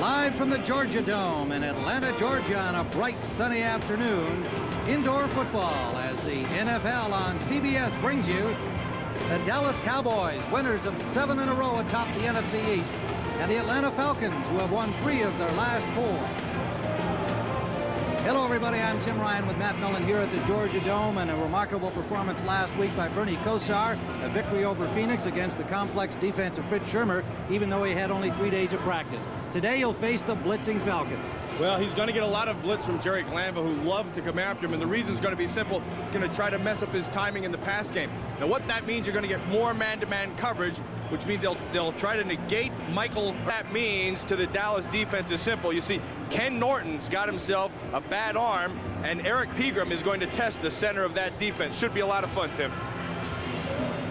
Live from the Georgia Dome in Atlanta, Georgia on a bright sunny afternoon. Indoor football as the NFL on CBS brings you the Dallas Cowboys, winners of 7 in a row atop the NFC East, and the Atlanta Falcons, who have won 3 of their last 4. Hello, everybody. I'm Tim Ryan with Matt Millen here at the Georgia Dome, and a remarkable performance last week by Bernie Kosar, a victory over Phoenix against the complex defense of Fritz Shurmur, even though he had only 3 days of practice. Today, he'll face the blitzing Falcons. Well, he's going to get a lot of blitz from Jerry Glanville, who loves to come after him, and the reason is going to be simple. He's going to try to mess up his timing in the pass game. Now, what that means, you're going to get more man-to-man coverage, which means they'll try to negate Michael. That means to the Dallas defense is simple. You see, Ken Norton's got himself a bad arm, and Eric Pegram is going to test the center of that defense. Should be a lot of fun, Tim.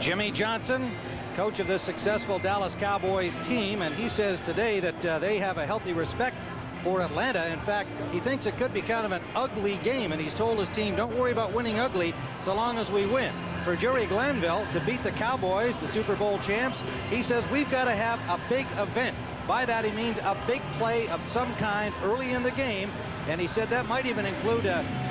Jimmy Johnson, coach of this successful Dallas Cowboys team, and he says today that they have a healthy respect for Atlanta. In fact, he thinks it could be kind of an ugly game, and he's told his team, don't worry about winning ugly so long as we win. For Jerry Glanville to beat the Cowboys, the Super Bowl champs, he says we've got to have a big event. By that he means a big play of some kind early in the game, and he said that might even include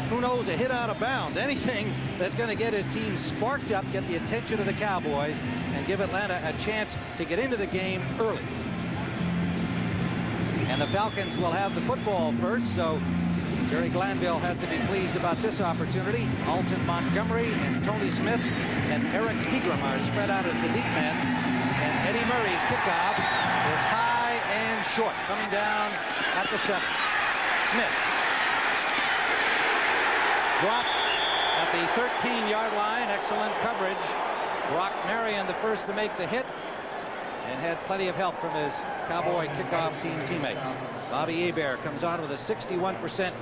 who knows, a hit out of bounds, anything that's going to get his team sparked up, get the attention of the Cowboys, and give Atlanta a chance to get into the game early. And the Falcons will have the football first, so Jerry Glanville has to be pleased about this opportunity. Alton Montgomery and Tony Smith and Eric Pegram are spread out as the deep men. And Eddie Murray's kickoff is high and short, coming down at the 7. Smith dropped at the 13-yard line. Excellent coverage. Brock Marion, the first to make the hit, and had plenty of help from his Cowboy kickoff team teammates. Bobby Hebert comes on with a 61%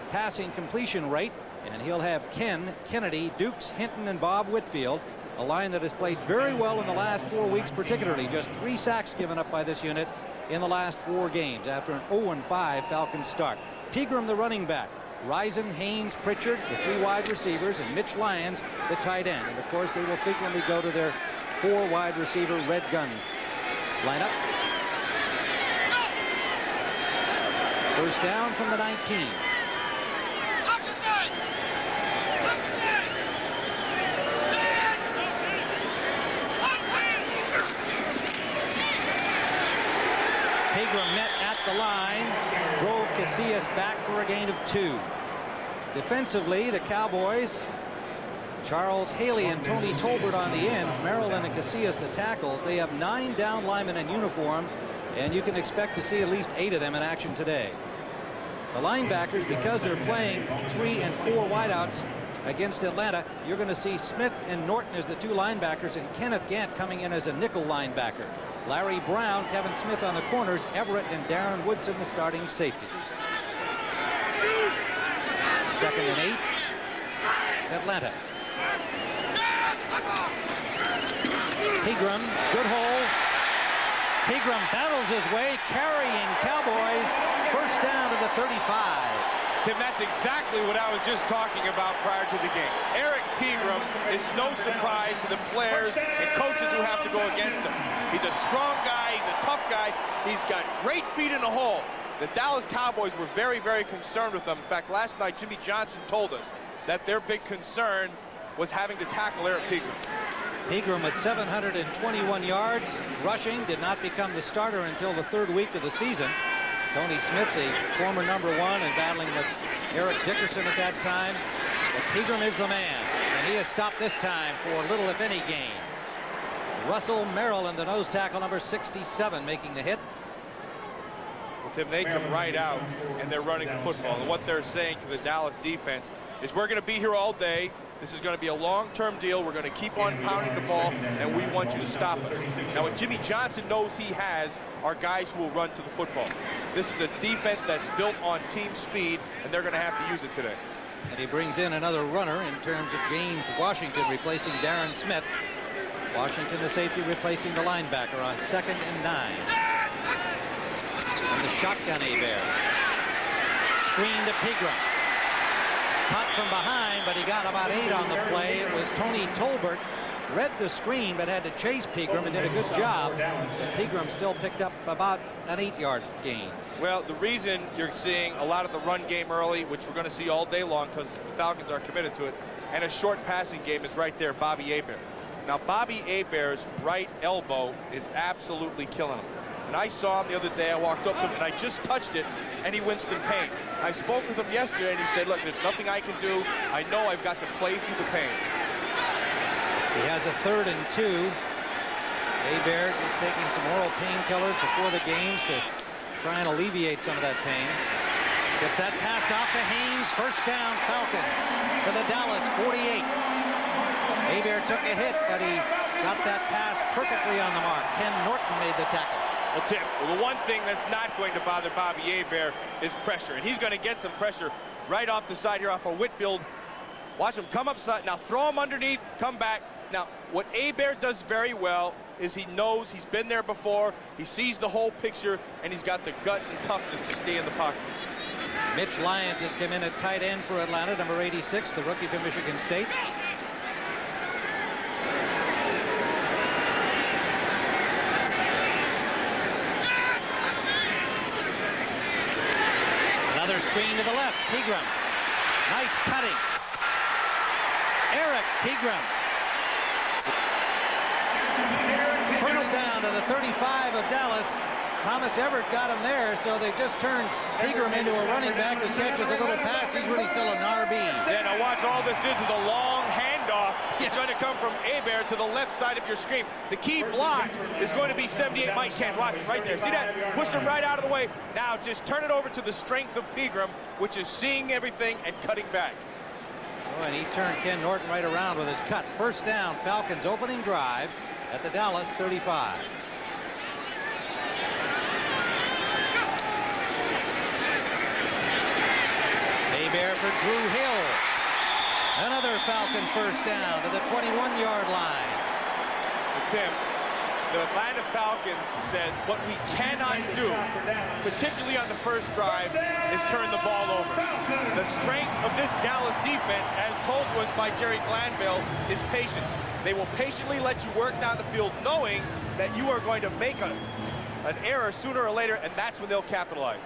passing completion rate, and he'll have Ken, Kennedy, Dukes, Hinton, and Bob Whitfield, a line that has played very well in the last 4 weeks, particularly. Just 3 sacks given up by this unit in the last 4 games after an 0-5 Falcons start. Pegram, the running back. Risen, Haynes, Pritchard, the 3 wide receivers, and Mitch Lyons, the tight end. And, of course, they will frequently go to their 4 wide receiver red gun lineup. First down from the 19. Pegram met at the line, drove Casillas back for a gain of 2. Defensively, the Cowboys, Charles Haley and Tony Tolbert on the ends, Maryland and Casillas the tackles. They have 9 down linemen in uniform, and you can expect to see at least 8 of them in action today. The linebackers, because they're playing 3 and 4 wideouts against Atlanta, you're going to see Smith and Norton as the 2 linebackers, and Kenneth Gant coming in as a nickel linebacker. Larry Brown, Kevin Smith on the corners, Everett and Darren Woodson the starting safeties. 2nd and 8. Atlanta. Pegram, good hole. Pegram battles his way, carrying Cowboys first down to the 35. Tim, that's exactly what I was just talking about prior to the game. Eric Pegram is no surprise to the players and coaches who have to go against him. He's a strong guy, he's a tough guy, he's got great feet in the hole. The Dallas Cowboys were very, very concerned with him. In fact, last night Jimmy Johnson told us that their big concern was having to tackle Eric Pegram. Pegram at 721 yards rushing, did not become the starter until the 3rd week of the season. Tony Smith, the former #1 and battling with Eric Dickerson at that time. But Pegram is the man, and he has stopped this time for little if any gain. Russell Maryland, the nose tackle, number 67, making the hit. Well, Tim, they come right out and they're running the football. And what they're saying to the Dallas defense is, we're going to be here all day. This is going to be a long-term deal. We're going to keep on pounding the ball, and we want you to stop us. Now, what Jimmy Johnson knows he has are guys who will run to the football. This is a defense that's built on team speed, and they're going to have to use it today. And he brings in another runner in terms of James Washington replacing Darren Smith. Washington, the safety, replacing the linebacker on 2nd and 9. And the shotgun Hebert. Screen to Pegram. Cut from behind, but he got about 8 on the play. It was Tony Tolbert read the screen but had to chase Pegram and did a good job. Pegram still picked up about an 8-yard gain. Well, the reason you're seeing a lot of the run game early, which we're going to see all day long because the Falcons are committed to it, and a short passing game is right there, Bobby Hebert. Now, Bobby Hebert's right elbow is absolutely killing him. And I saw him the other day. I walked up to him and I just touched it, and he winced in pain. I spoke with him yesterday, and he said, look, there's nothing I can do. I know I've got to play through the pain. He has a 3rd and 2. Hebert is taking some oral painkillers before the games to try and alleviate some of that pain. Gets that pass off to Haynes. First down, Falcons to the Dallas 48. Hebert took a hit, but he got that pass perfectly on the mark. Ken Norton made the tackle. Well, Tim, the one thing that's not going to bother Bobby Hebert is pressure, and he's going to get some pressure right off the side here off of Whitfield. Watch him come upside. Now throw him underneath, come back. Now, what Hebert does very well is he knows he's been there before, he sees the whole picture, and he's got the guts and toughness to stay in the pocket. Mitch Lyons has come in at tight end for Atlanta, number 86, the rookie from Michigan State. Another screen to the left, Pegram. Nice cutting. Eric Pegram. First down to the 35 of Dallas. Thomas Everett got him there, so they've just turned Pegram into a running back who catches a little pass. He's really still an RB. Yeah, now watch, all this is a long handoff. It's going to come from Hebert to the left side of your screen. The key block is going to be 78 Mike Kent. Watch right there. See that? Push him right out of the way. Now just turn it over to the strength of Pegram, which is seeing everything and cutting back. Oh, and he turned Ken Norton right around with his cut. First down, Falcons opening drive at the Dallas 35. Hebert for Drew Hill. Another Falcon first down to the 21-yard line. Tim, the Atlanta Falcons said what we cannot do, particularly on the first drive, is turn the ball over. The strength of this Dallas defense, as told to us by Jerry Glanville, is patience. They will patiently let you work down the field knowing that you are going to make an error sooner or later, and that's when they'll capitalize.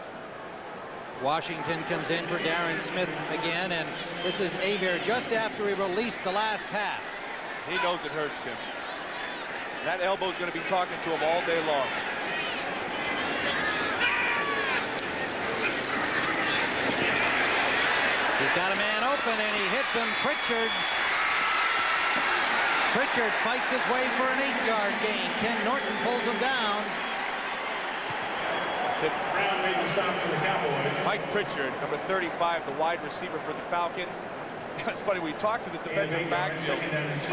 Washington comes in for Darren Smith again, and this is Hebert just after he released the last pass. He knows it hurts him. That elbow's going to be talking to him all day long. He's got a man open, and he hits him. Pritchard fights his way for an 8-yard gain. Ken Norton pulls him down. Mike Pritchard, number 35, the wide receiver for the Falcons. It's funny, we talked to the defensive backfield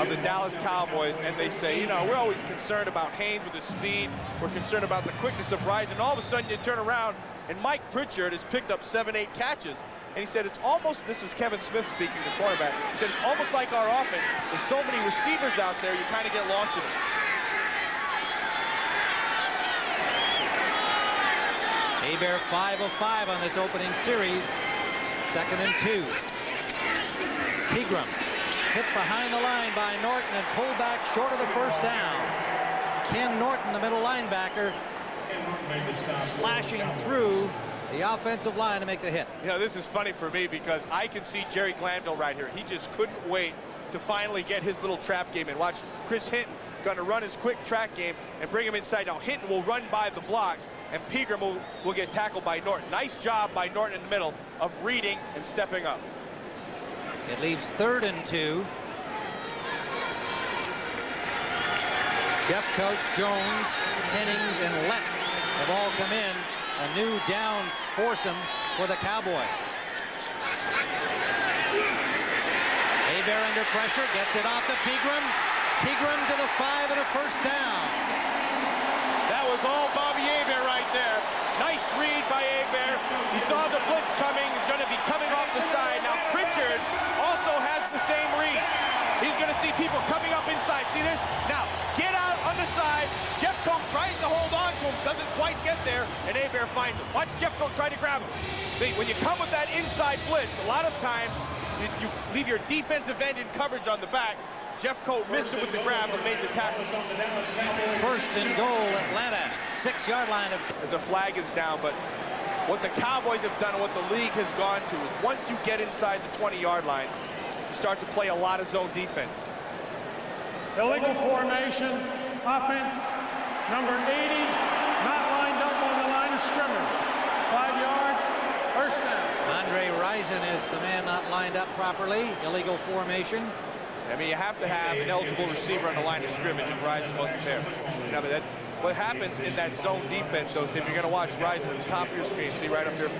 of the Dallas Cowboys, and they say, you know, we're always concerned about Haynes with his speed. We're concerned about the quickness of Rise, and all of a sudden you turn around, and Mike Pritchard has picked up 7-8 catches. And he said it's almost, this is Kevin Smith speaking, the quarterback, he said it's almost like our offense. There's so many receivers out there, you kind of get lost in it. Hebert 5 of 5 on this opening series. 2nd and 2. Pegram hit behind the line by Norton and pulled back short of the first down. Ken Norton, the middle linebacker, slashing through the offensive line to make the hit. You know, this is funny for me because I can see Jerry Glanville right here. He just couldn't wait to finally get his little trap game in. Watch Chris Hinton going to run his quick track game and bring him inside. Now Hinton will run by the block, and Pegram will get tackled by Norton. Nice job by Norton in the middle of reading and stepping up. It leaves 3rd and 2. Jeffcoat, Jones, Hennings, and Lett have all come in. A new down foursome for the Cowboys. Hebert under pressure, gets it off to Pegram. Pegram to the 5 and a first down. That was all Bobby Hebert right there. Nice read by Hebert. He saw the blitz coming. He's going to be coming off the side. Now Pritchard also has the same read. He's going to see people coming up inside. See this? Now, get out on the side. Jeffcoat tries to hold on to him, doesn't quite get there, and Hebert finds him. Watch Jeffcoat try to grab him. When you come with that inside blitz, a lot of times you leave your defensive end in coverage on the back. Jeff Coat missed it with the grab and made the tackle. First and goal, Atlanta. 6-yard line. As a flag is down, but what the Cowboys have done and what the league has gone to is once you get inside the 20-yard line, you start to play a lot of zone defense. Illegal formation, offense, number 80, not lined up on the line of scrimmage. 5 yards, first down. Andre Rison is the man not lined up properly. Illegal formation. I mean, you have to have an eligible receiver on the line of scrimmage, and Rison wasn't there. Now, but what happens in that zone defense, though, Tim, you're going to watch Rison at the top of your screen. See right up there?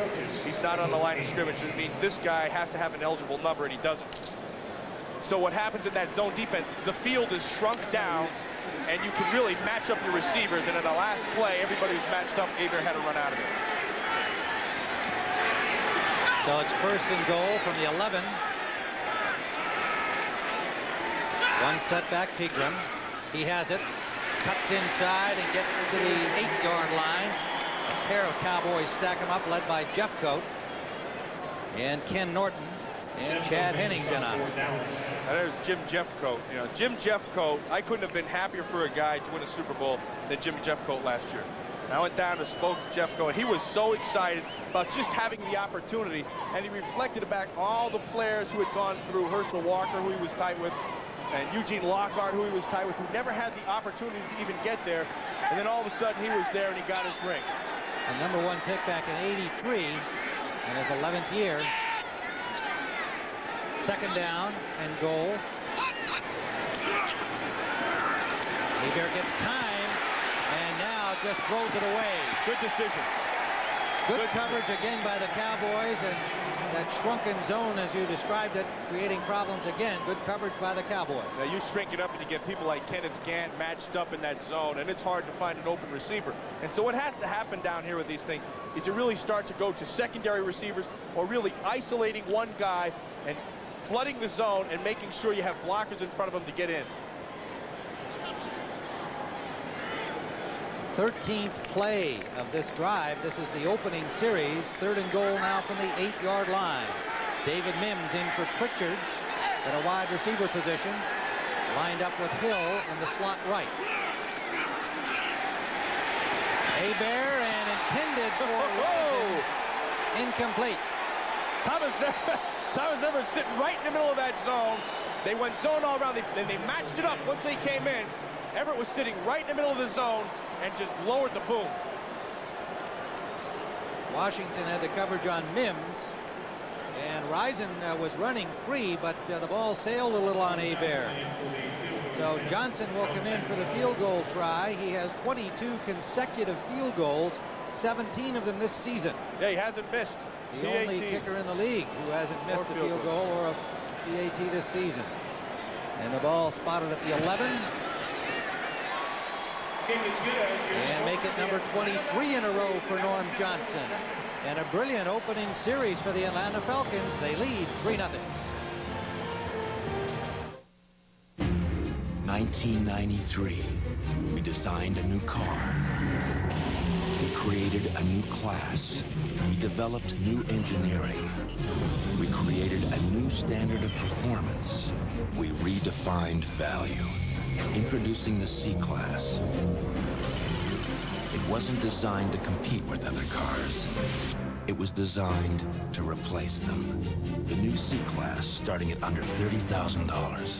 He's not on the line of scrimmage. It means this guy has to have an eligible number, and he doesn't. So what happens in that zone defense, the field is shrunk down, and you can really match up your receivers, and in the last play, everybody who's matched up either had to run out of it. So it's first and goal from the 11. One setback, Pegram. He has it. Cuts inside and gets to the 8-yard line. A pair of Cowboys stack him up, led by Jeff Coat and Ken Norton and Chad Henningsen on. And there's Jim Jeffcoat. You know, Jim Jeffcoat, I couldn't have been happier for a guy to win a Super Bowl than Jim Jeffcoat last year. And I went down and spoke to Jeffcoat, and he was so excited about just having the opportunity, and he reflected back all the players who had gone through. Herschel Walker, who he was tight with, and Eugene Lockhart, who he was tight with, who never had the opportunity to even get there. And then all of a sudden, he was there, and he got his ring. The #1 pick back in '83 in his 11th year. Second down and goal. Hebert gets time, and now just throws it away. Good decision. Good coverage again by the Cowboys, and that shrunken zone, as you described it, creating problems again. Good coverage by the Cowboys. Now you shrink it up and you get people like Kenneth Gant matched up in that zone, and it's hard to find an open receiver. And so what has to happen down here with these things is you really start to go to secondary receivers, or really isolating one guy and flooding the zone and making sure you have blockers in front of them to get in. 13th play of this drive. This is the opening series. Third and goal now from the 8-yard line. David Mims in for Pritchard at a wide receiver position, lined up with Hill in the slot right. Hebert and intended for incomplete. Thomas Everett sitting right in the middle of that zone. They went zone all around. Then they matched it up once they came in. Everett was sitting right in the middle of the zone and just lowered the boom. Washington had the coverage on Mims, and Rison was running free, but the ball sailed a little on Hebert. So Johnson will come in for the field goal try. He has 22 consecutive field goals, 17 of them this season. Yeah, he hasn't missed. The only kicker in the league who hasn't missed a field goal or a PAT this season. And the ball spotted at the 11. And make it number 23 in a row for Norm Johnson. And a brilliant opening series for the Atlanta Falcons. They lead 3-0. 1993, we designed a new car. We created a new class. We developed new engineering. We created a new standard of performance. We redefined value. Introducing the C-Class. It wasn't designed to compete with other cars. It was designed to replace them. The new C-Class starting at under $30,000.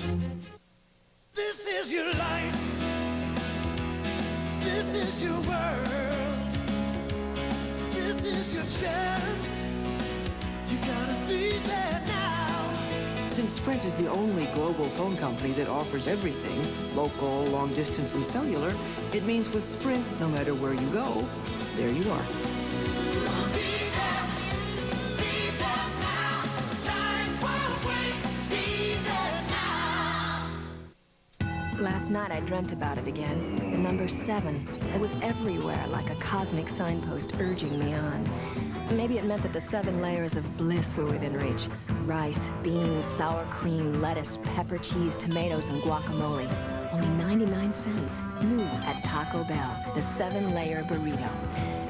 This is your life. This is your world. This is your chance. You gotta be there now. Since Sprint is the only global phone company that offers everything, local, long distance, and cellular, it means with Sprint, no matter where you go, there you are. Be there now. Time won't wait. Be there now. Last night I dreamt about it again. The number 7. It was everywhere like a cosmic signpost urging me on. Maybe it meant that the 7 layers of bliss were within reach. Rice, beans, sour cream, lettuce, pepper, cheese, tomatoes, and guacamole. Only 99 cents. New at Taco Bell. The 7-layer burrito.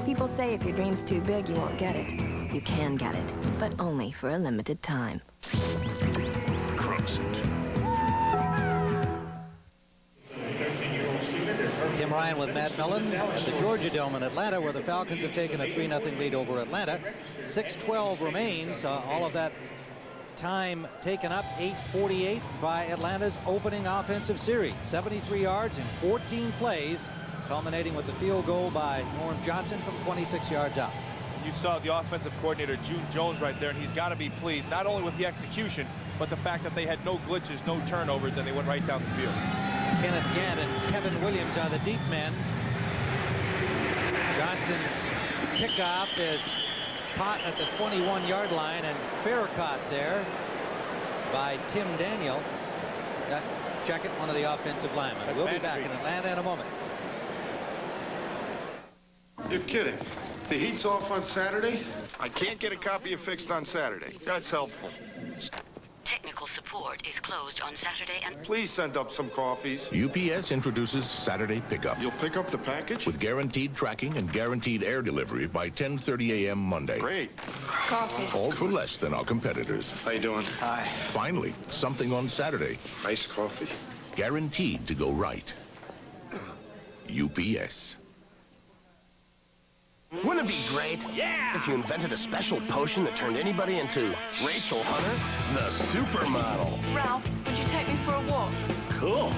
People say if your dream's too big, you won't get it. You can get it, but only for a limited time. Crumbs it. Jim Ryan with Matt Millen at the Georgia Dome in Atlanta, where the Falcons have taken a 3-0 lead over Atlanta. 6:12 remains. All of that time taken up, 8:48 by Atlanta's opening offensive series. 73 yards in 14 plays, culminating with the field goal by Norm Johnson from 26 yards out. You saw the offensive coordinator, June Jones, right there, and he's got to be pleased, not only with the execution, but the fact that they had no glitches, no turnovers, and they went right down the field. Kenneth Gann and Kevin Williams are the deep men. Johnson's kickoff is caught at the 21-yard line, and fair caught there by Tim Daniel. Check it, one of the offensive linemen. We'll be back in Atlanta in a moment. You're kidding. The heat's off on Saturday? I can't get a copy of Fixed on Saturday. That's helpful. Technical support is closed on Saturday and... Please send up some coffees. UPS introduces Saturday Pickup. You'll pick up the package? With guaranteed tracking and guaranteed air delivery by 10:30 a.m. Monday. Great. Coffee. All for less than our competitors. How you doing? Hi. Finally, something on Saturday. Nice coffee. Guaranteed to go right. UPS. Wouldn't it be great if you invented a special potion that turned anybody into Rachel Hunter, the supermodel? Ralph, would you take me for a walk? Cool.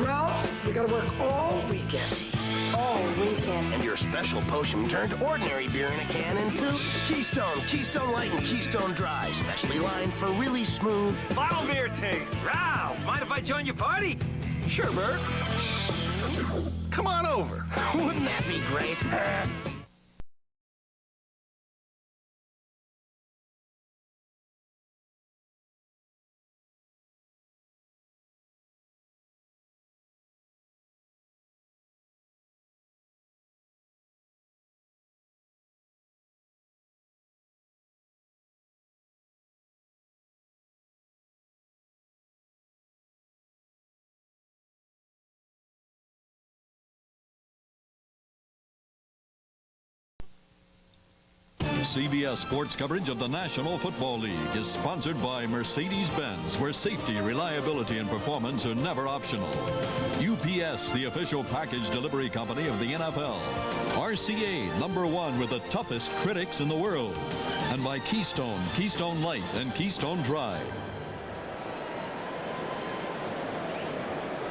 Ralph, we gotta work all weekend. All weekend. And your special potion turned ordinary beer in a can into Keystone, Keystone Light, and Keystone Dry, specially lined for really smooth bottle beer taste. Ralph, mind if I join your party? Sure, Bert. Come on over. Wouldn't that be great? CBS sports coverage of the National Football League is sponsored by Mercedes-Benz, where safety, reliability, and performance are never optional. UPS, the official package delivery company of the NFL. RCA, #1 with the toughest critics in the world. And by Keystone, Keystone Light, and Keystone Dry.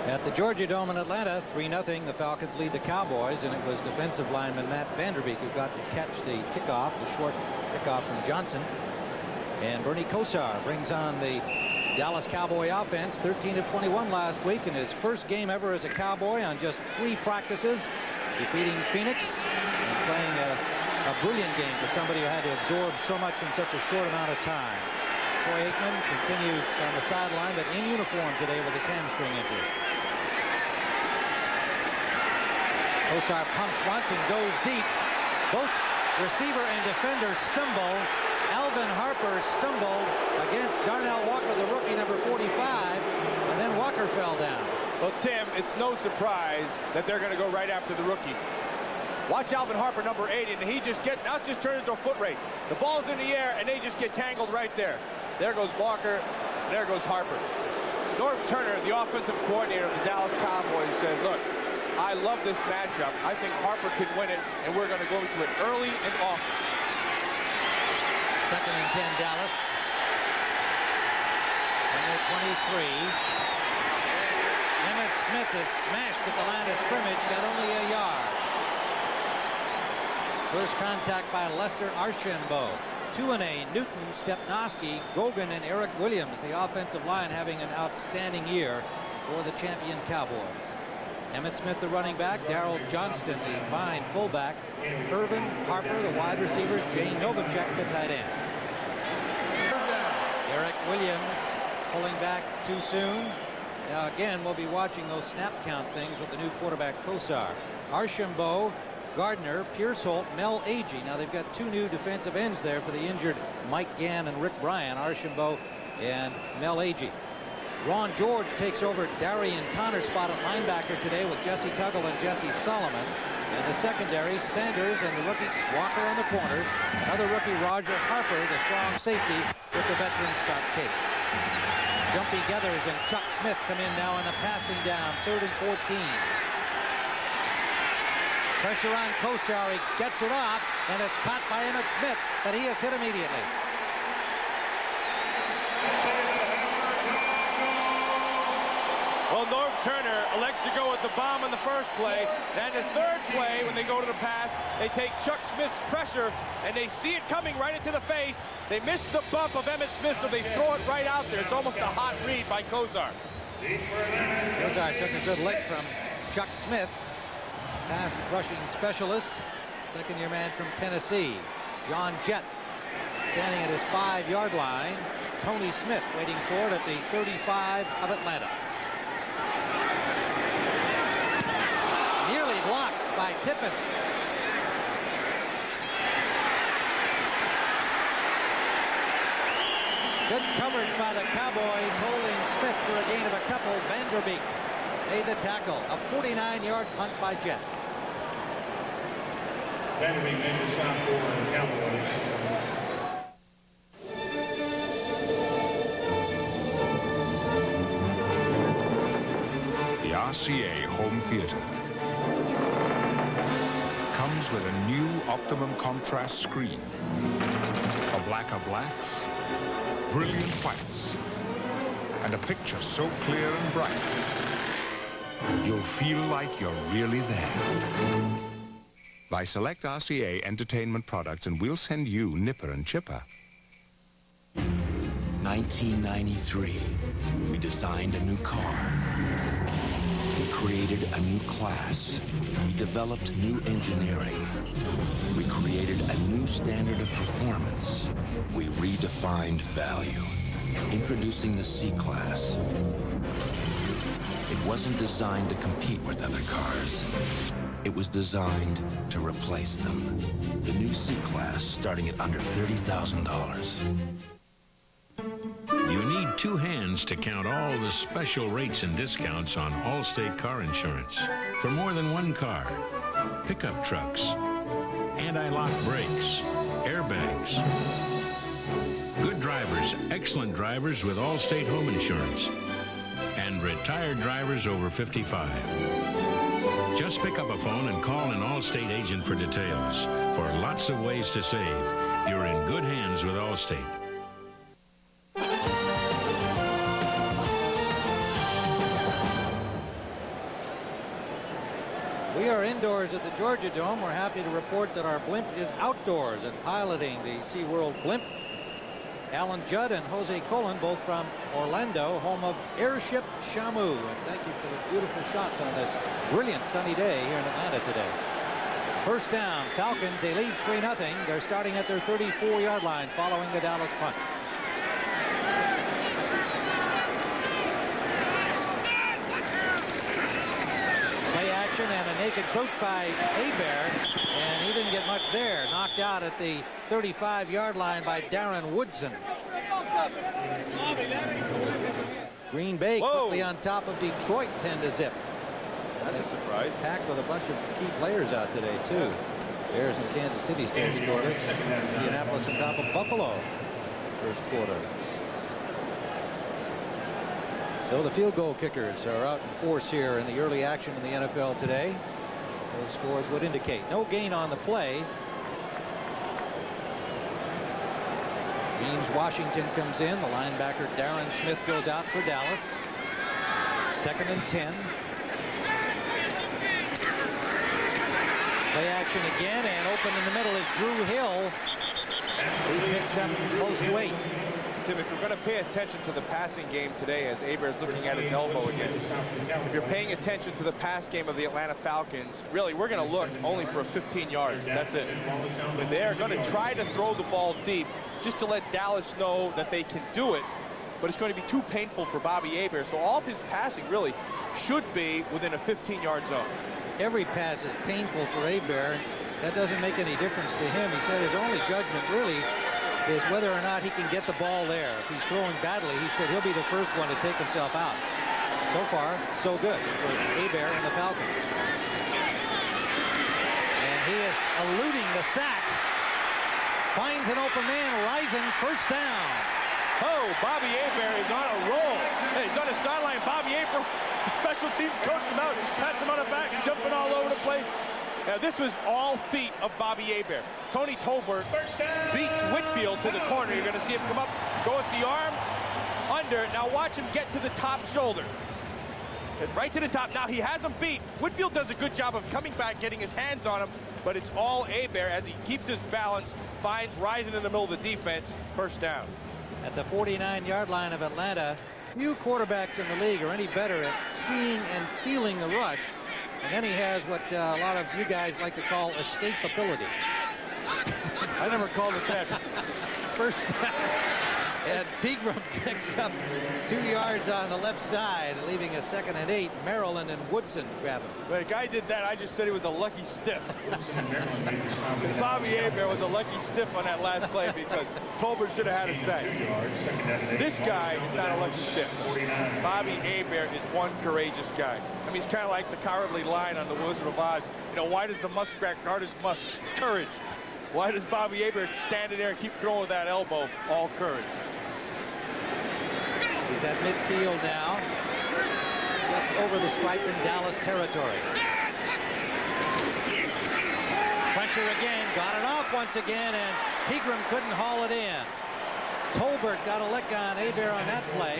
At the Georgia Dome in Atlanta, 3-0, the Falcons lead the Cowboys, and it was defensive lineman Matt Vanderbeek who got to catch the kickoff, the short kickoff from Johnson. And Bernie Kosar brings on the Dallas Cowboy offense, 13 of 21 last week in his first game ever as a Cowboy on just 3 practices, defeating Phoenix and playing a brilliant game for somebody who had to absorb so much in such a short amount of time. Troy Aikman continues on the sideline, but in uniform today with his hamstring injury. Kosar pumps once and goes deep. Both receiver and defender stumble. Alvin Harper stumbled against Darnell Walker, the rookie, number 45, and then Walker fell down. Well, Tim, it's no surprise that they're going to go right after the rookie. Watch Alvin Harper, number 80, and now it's just turned into a foot race. The ball's in the air, and they just get tangled right there. There goes Walker, there goes Harper. Norv Turner, the offensive coordinator of the Dallas Cowboys, said, look, I love this matchup. I think Harper can win it, and we're going to go to it early and often. 2nd and 10, Dallas. Number 23. Emmitt Smith is smashed at the line of scrimmage, got only a yard. First contact by Lester Archambault. Tuane, Newton, Stepnoski, Gogan, and Eric Williams, the offensive line, having an outstanding year for the champion Cowboys. Emmitt Smith, the running back, Darrell Johnston, the fine fullback, Irvin Harper, the wide receivers, Jay Novacek, the tight end. Eric Williams pulling back too soon. Now again, we'll be watching those snap count things with the new quarterback Kosar. Archambault, Gardner, Pierce Holt, Mel Agee. Now they've got 2 new defensive ends there for the injured Mike Gann and Rick Bryan, Archambault and Mel Agee. Ron George takes over Darian Connor's spot at linebacker today with Jesse Tuggle and Jesse Solomon. And the secondary, Sanders and the rookie Walker on the corners. Another rookie, Roger Harper, the strong safety, with the veteran Scott Case. Jumpy Geathers and Chuck Smith come in now in the passing down, 3rd and 14. Pressure on Kosar. He gets it off, and it's caught by Emmett Smith, but he is hit immediately. Well, Norm Turner elects to go with the bomb on the first play. And his third play, when they go to the pass, they take Chuck Smith's pressure, and they see it coming right into the face. They miss the bump of Emmett Smith, so they throw it right out there. It's almost a hot read by Kosar. Kosar took a good lick from Chuck Smith, pass rushing specialist, second-year man from Tennessee. John Jett standing at his 5-yard line. Tony Smith waiting for it at the 35 of Atlanta. Nearly blocked by Tippins. Good coverage by the Cowboys, holding Smith for a gain of a couple. Vanderbeek made the tackle. A 49-yard punt by Jett. Vanderbeek made the stop for the Cowboys. The RCA Home Theater comes with a new optimum contrast screen for blacker blacks, brilliant whites, and a picture so clear and bright you'll feel like you're really there. Buy select RCA entertainment products and we'll send you Nipper and Chipper. 1993, we designed a new car. We created a new class. We developed new engineering. We created a new standard of performance. We redefined value, introducing the C-Class. It wasn't designed to compete with other cars. It was designed to replace them. The new C-Class starting at under $30,000. You need two hands to count all the special rates and discounts on Allstate car insurance for more than one car. Pickup trucks, anti-lock brakes, airbags. Good drivers, excellent drivers with Allstate home insurance. And retired drivers over 55. Just pick up a phone and call an Allstate agent for details. For lots of ways to save, you're in good hands with Allstate. We are indoors at the Georgia Dome. We're happy to report that our blimp is outdoors and piloting the SeaWorld blimp. Alan Judd and Jose Colon, both from Orlando, home of Airship Shamu. And thank you for the beautiful shots on this brilliant sunny day here in Atlanta today. First down, Falcons. They lead 3-0. They're starting at their 34-yard line following the Dallas punt. Play action and a naked coach by Hebert, and he didn't get much there. Knocked out at the 35-yard line by Darren Woodson. Green Bay quickly on top of Detroit, 10-0. That's a surprise. Packed with a bunch of key players out today, too. Bears and Kansas City still scoreless. Indianapolis on top of Buffalo first quarter. So the field goal kickers are out in force here in the early action in the NFL today. Those scores would indicate no gain on the play. James Washington comes in. The linebacker Darren Smith goes out for Dallas. 2nd and 10. Play action again, and open in the middle is Drew Hill. He picks up close to 8. Tim, if you're going to pay attention to the passing game today, as Hebert's looking at his elbow again, if you're paying attention to the pass game of the Atlanta Falcons, really, we're going to look only for 15 yards. That's it. And they're going to try to throw the ball deep just to let Dallas know that they can do it, but it's going to be too painful for Bobby Hebert. So all of his passing really should be within a 15-yard zone. Every pass is painful for Hebert. That doesn't make any difference to him. He said his only judgment really is whether or not he can get the ball there. If he's throwing badly, he said he'll be the first one to take himself out. So far, so good for Hebert and the Falcons. And he is eluding the sack. Finds an open man, Risen, first down. Oh, Bobby Hebert is on a roll. Hey, he's on the sideline. Bobby Hebert, the special teams coach, him out, pats him on the back, jumping all over the place. Now, this was all feet of Bobby Hebert. Tony Tolbert beats Whitfield to the corner. You're going to see him come up, go with the arm, under. Now watch him get to the top shoulder. Right to the top. Now he has him beat. Whitfield does a good job of coming back, getting his hands on him, but it's all Hebert as he keeps his balance, finds rising in the middle of the defense. First down. At the 49-yard line of Atlanta, few quarterbacks in the league are any better at seeing and feeling the rush. And then he has what a lot of you guys like to call escapability. I never called it that. First down. And Pegram picks up 2 yards on the left side, leaving a 2nd and 8. Maryland and Woodson grab him. When a guy did that, I just said he was a lucky stiff. Bobby Hebert was a lucky stiff on that last play because Tolbert should have had a sack. This guy is not a lucky stiff. Bobby Hebert is one courageous guy. I mean, he's kind of like the Cowardly Lion on the Wizard of Oz. You know, why does the muskrat guard his musk? Courage. Why does Bobby Hebert stand in there and keep throwing with that elbow? All courage. He's at midfield now, just over the stripe in Dallas territory. Pressure again, got it off once again, and Pegram couldn't haul it in. Tolbert got a lick on Hebert on that play.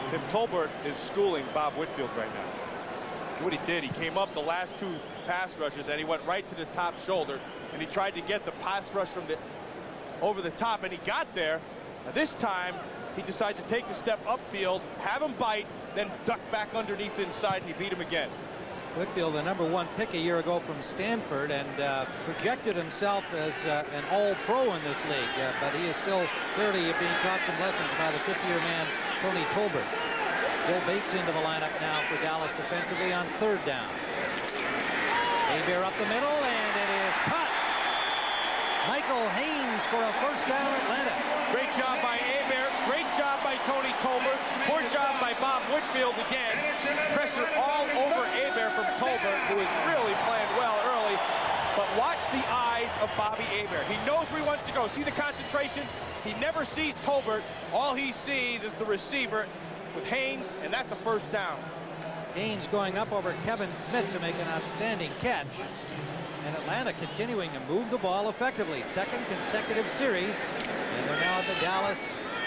Tim Tolbert is schooling Bob Whitfield right now. What he did, he came up the last 2 pass rushes, and he went right to the top shoulder, and he tried to get the pass rush from the over the top, and he got there. Now this time, he decided to take the step upfield, have him bite, then duck back underneath inside, and he beat him again. Whitfield, the #1 pick a year ago from Stanford, and projected himself as an all-pro in this league, but he is still clearly being taught some lessons by the 5th-year man, Tony Tolbert. Bill Bates into the lineup now for Dallas defensively on 3rd down. Hebert up the middle, and it is cut. Michael Haynes for a first down, Atlanta. Great job by Hebert. Great job by Tony Tolbert. Poor job by Bob Whitfield again. Pressure all over Hebert from Tolbert, who is really playing well early. But watch the eyes of Bobby Hebert. He knows where he wants to go. See the concentration? He never sees Tolbert. All he sees is the receiver with Haynes, and that's a first down. Haynes going up over Kevin Smith to make an outstanding catch. And Atlanta continuing to move the ball effectively. 2nd consecutive series. And they're now at the Dallas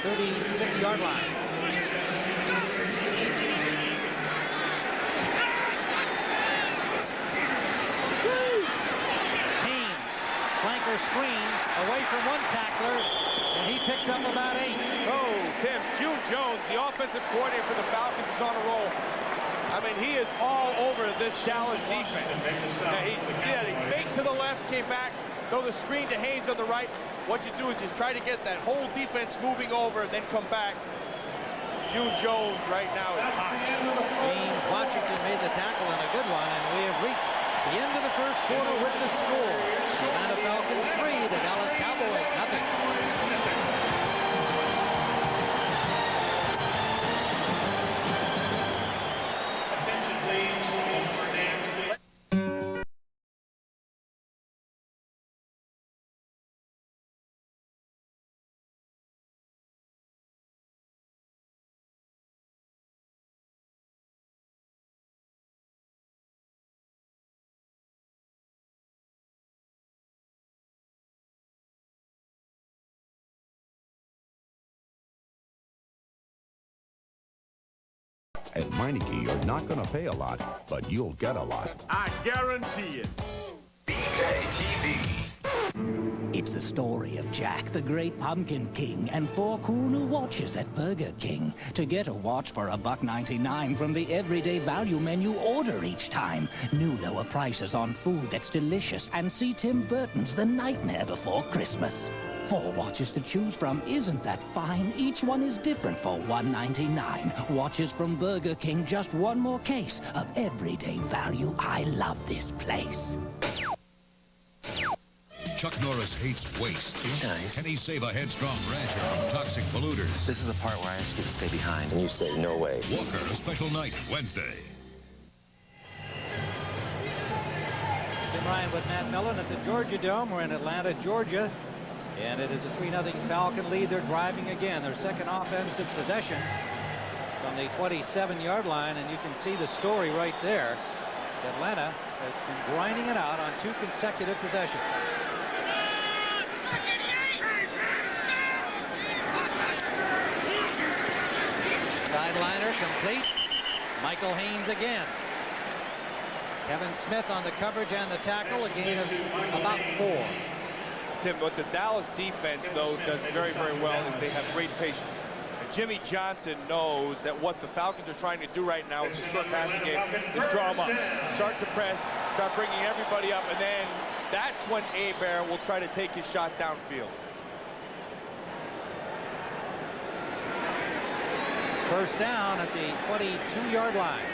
36-yard line. Haynes, flanker screen, away from one tackler, and he picks up about 8. Oh, Tim, June Jones, the offensive coordinator for the Falcons, is on a roll. I mean, he is all over this Dallas defense. Now, he faked to the left, came back, throw the screen to Haynes on the right. What you do is just try to get that whole defense moving over, then come back. June Jones right now is hot. James Washington made the tackle and a good one, and we have reached the end of the first quarter with the score. The Atlanta Falcons 3, the Dallas Cowboys 0. At Meineke, you're not going to pay a lot, but you'll get a lot. I guarantee it. BKTV. It's the story of Jack, the Great Pumpkin King, and 4 cool new watches at Burger King. To get a watch for $1.99 from the everyday value menu, order each time. New lower prices on food that's delicious, and see Tim Burton's The Nightmare Before Christmas. 4 watches to choose from. Isn't that fine? Each one is different for $1.99. Watches from Burger King, just one more case of everyday value. I love this place. Chuck Norris hates waste. He does. Can he save a headstrong rancher from toxic polluters? This is the part where I ask you to stay behind. And you say, no way. Walker, a special night, Wednesday. Tim Ryan with Matt Millen at the Georgia Dome. We're in Atlanta, Georgia. And it is a 3-0 Falcon lead. They're driving again. Their second offensive possession from the 27-yard line. And you can see the story right there. Atlanta has been grinding it out on 2 consecutive possessions. Sideliner complete. Michael Haynes again. Kevin Smith on the coverage and the tackle, a gain of about 4. Tim, what the Dallas defense, though, does very, very well is they have great patience. And Jimmy Johnson knows that what the Falcons are trying to do right now with the short passing game is draw them up. Start to press, start bringing everybody up, and then that's when Hebert will try to take his shot downfield. First down at the 22-yard line.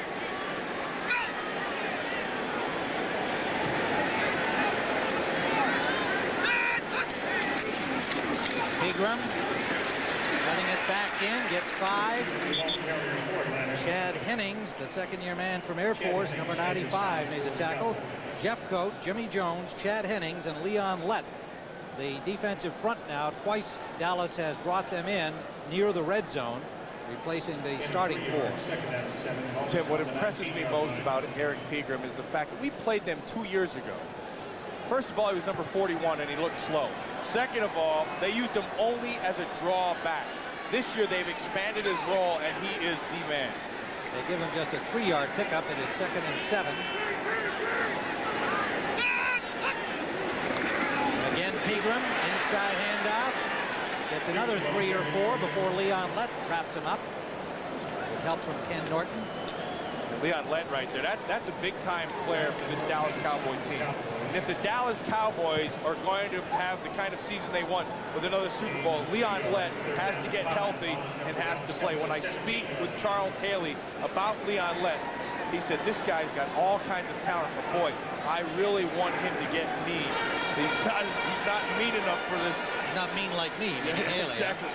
Pegram running it back in, gets 5. Chad Hennings, the second-year man from Air Force, number 95, made the tackle. Jeff Coat, Jimmy Jones, Chad Hennings, and Leon Lett, the defensive front now. Twice Dallas has brought them in near the red zone, replacing the starting 4. Tim, what impresses me most about Eric Pegram is the fact that we played them 2 years ago. First of all, he was number 41 and he looked slow. Second of all, they used him only as a draw back. This year they've expanded his role and he is the man. They give him just a 3-yard pickup. It is 2nd and 7. Again, Pegram, inside handoff. Gets another 3 or 4 before Leon Lett wraps him up with help from Ken Norton. Leon Lett right there. That's a big-time player for this Dallas Cowboy team. And if the Dallas Cowboys are going to have the kind of season they want with another Super Bowl, Leon Lett has to get healthy and has to play. When I speak with Charles Haley about Leon Lett, he said, this guy's got all kinds of talent, but boy, I really want him to get knees. He's not mean enough for this. Not mean like me, Mr. Haley. Exactly.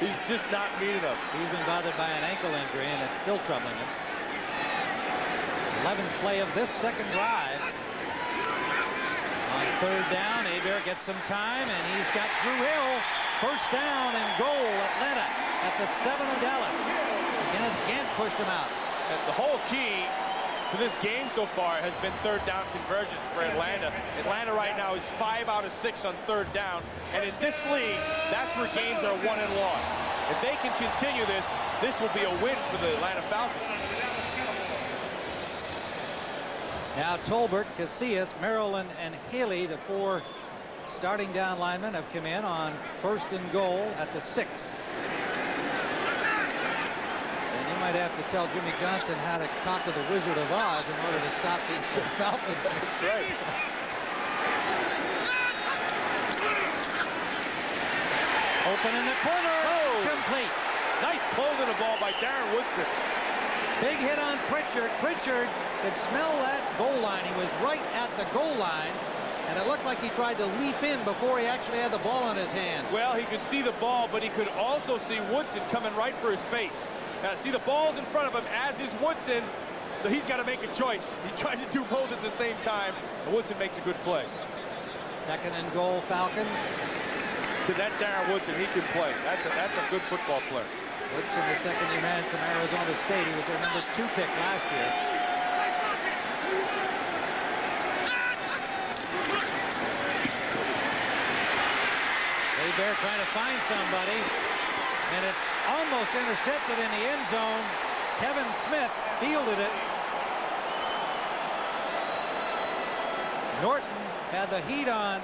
He's just not mean enough. He's been bothered by an ankle injury, and it's still troubling him. 11th play of this second drive. On 3rd down, Hebert gets some time, and he's got Drew Hill. First down and goal, Atlanta at the 7 of Dallas. Kenneth Gant pushed him out. And the whole key to this game so far has been 3rd down conversions for Atlanta. Atlanta right now is 5 out of 6 on 3rd down. And in this league, that's where games are won and lost. If they can continue this, this will be a win for the Atlanta Falcons. Now Tolbert, Casillas, Maryland, and Haley, the 4 starting down linemen, have come in on 1st and goal at the 6. And you might have to tell Jimmy Johnson how to conquer the Wizard of Oz in order to stop these Falcons. That's right. Open in the corner. Oh. Complete. Nice clothing the ball by Darren Woodson. Big hit on Pritchard. Pritchard could smell that goal line. He was right at the goal line, and it looked like he tried to leap in before he actually had the ball in his hands. Well, he could see the ball, but he could also see Woodson coming right for his face. Now, see, the ball's in front of him, as is Woodson, so he's got to make a choice. He tried to do both at the same time, and Woodson makes a good play. 2nd and goal, Falcons. To that Darren Woodson, he can play. That's a good football player. Woodson, the second-year man from Arizona State. He was their number 2 pick last year. Hebert trying to find somebody, and it's almost intercepted in the end zone. Kevin Smith fielded it. Norton had the heat on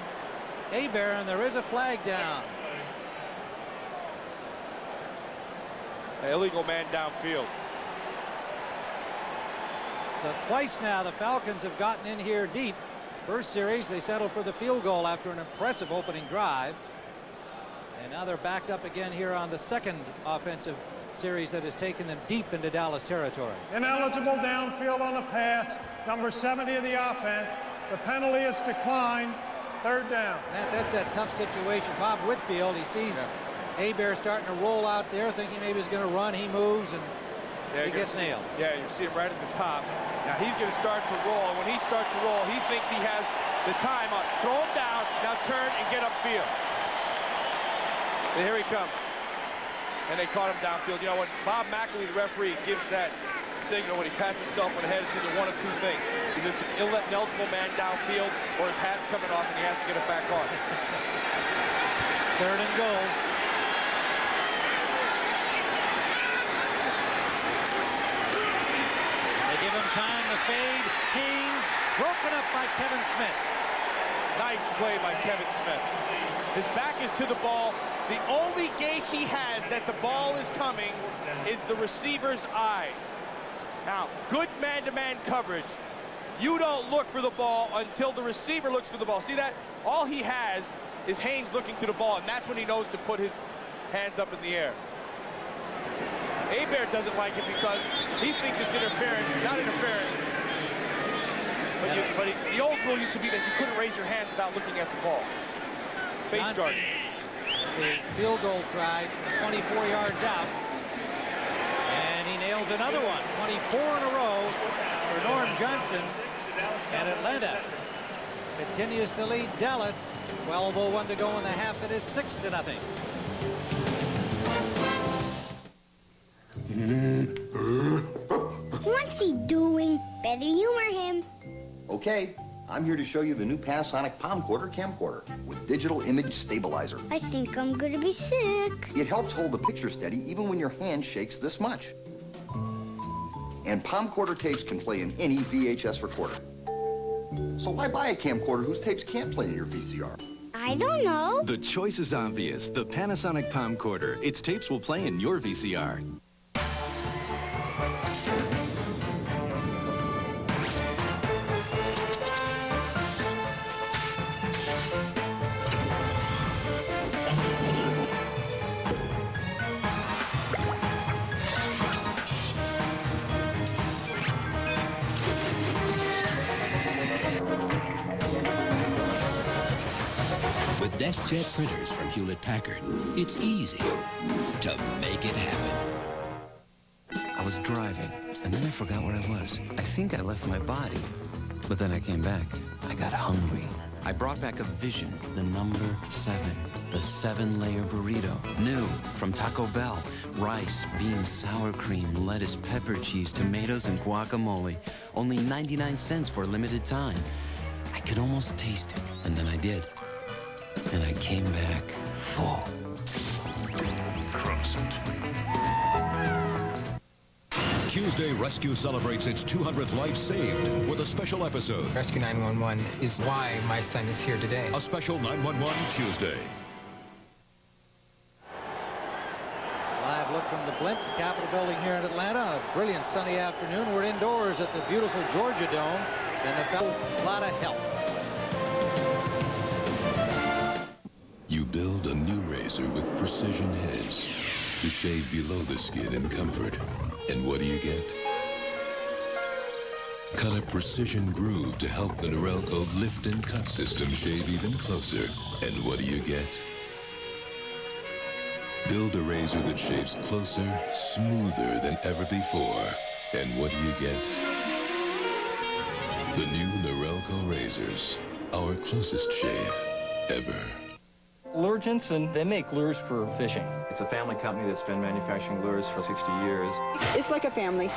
Hebert, and there is a flag down. Illegal man downfield. So twice now the Falcons have gotten in here deep. First series they settled for the field goal after an impressive opening drive. And now they're backed up again here on the second offensive series that has taken them deep into Dallas territory. Ineligible downfield on the pass. Number 70 of the offense. The penalty is declined. 3rd down. That's a tough situation. Bob Whitfield, he sees Hebert starting to roll out there, thinking maybe he's going to run. He moves, and he gets nailed. Yeah, you see him right at the top. Now he's going to start to roll. And when he starts to roll, he thinks he has the time. Throw him down. Now turn and get upfield. And here he comes. And they caught him downfield. You know, when Bob McElwee, the referee, gives that signal when he pats himself on the head. It's either one of two things. Either it's an ineligible man downfield, or his hat's coming off and he has to get it back on. 3rd and goal. They give him time to fade. Haynes broken up by Kevin Smith. Nice play by Kevin Smith. His back is to the ball. The only gauge he has that the ball is coming is the receiver's eyes. Now, good man-to-man coverage. You don't look for the ball until the receiver looks for the ball. See that? All he has is Haynes looking to the ball, and that's when he knows to put his hands up in the air. Hebert doesn't like it because he thinks it's interference. Not interference. But the old rule used to be that you couldn't raise your hands without looking at the ball. Face guard. The field goal try, 24 yards out. And he nails another one. 24 in a row for Norm Johnson. And Atlanta continues to lead Dallas. 12:01 to go in the half. It is 6-0. What's he doing? Better humor him. Okay, I'm here to show you the new Panasonic Palmcorder camcorder with digital image stabilizer. I think I'm gonna be sick. It helps hold the picture steady even when your hand shakes this much. And Palmcorder tapes can play in any VHS recorder. So why buy a camcorder whose tapes can't play in your VCR? I don't know. The choice is obvious. The Panasonic Palmcorder. Its tapes will play in your VCR. DeskJet printers from Hewlett-Packard. It's easy to make it happen. I was driving, and then I forgot where I was. I think I left my body, but then I came back. I got hungry. I brought back a vision, the number 7, the 7-layer burrito. New from Taco Bell. Rice, beans, sour cream, lettuce, pepper cheese, tomatoes, and guacamole. Only 99 cents for a limited time. I could almost taste it, and then I did. And I came back full. Cross it. Tuesday, Rescue celebrates its 200th life saved with a special episode. Rescue 911 is why my son is here today. A special 911 Tuesday. Live look from the blimp, the Capitol building here in Atlanta. A brilliant sunny afternoon. We're indoors at the beautiful Georgia Dome. And a lot of help. You build a new razor with precision heads to shave below the skin in comfort. And what do you get? Cut a precision groove to help the Norelco lift and cut system shave even closer. And what do you get? Build a razor that shaves closer, smoother than ever before. And what do you get? The new Norelco razors, our closest shave ever. Lure Jensen, they make lures for fishing. It's a family company that's been manufacturing lures for 60 years. It's like a family.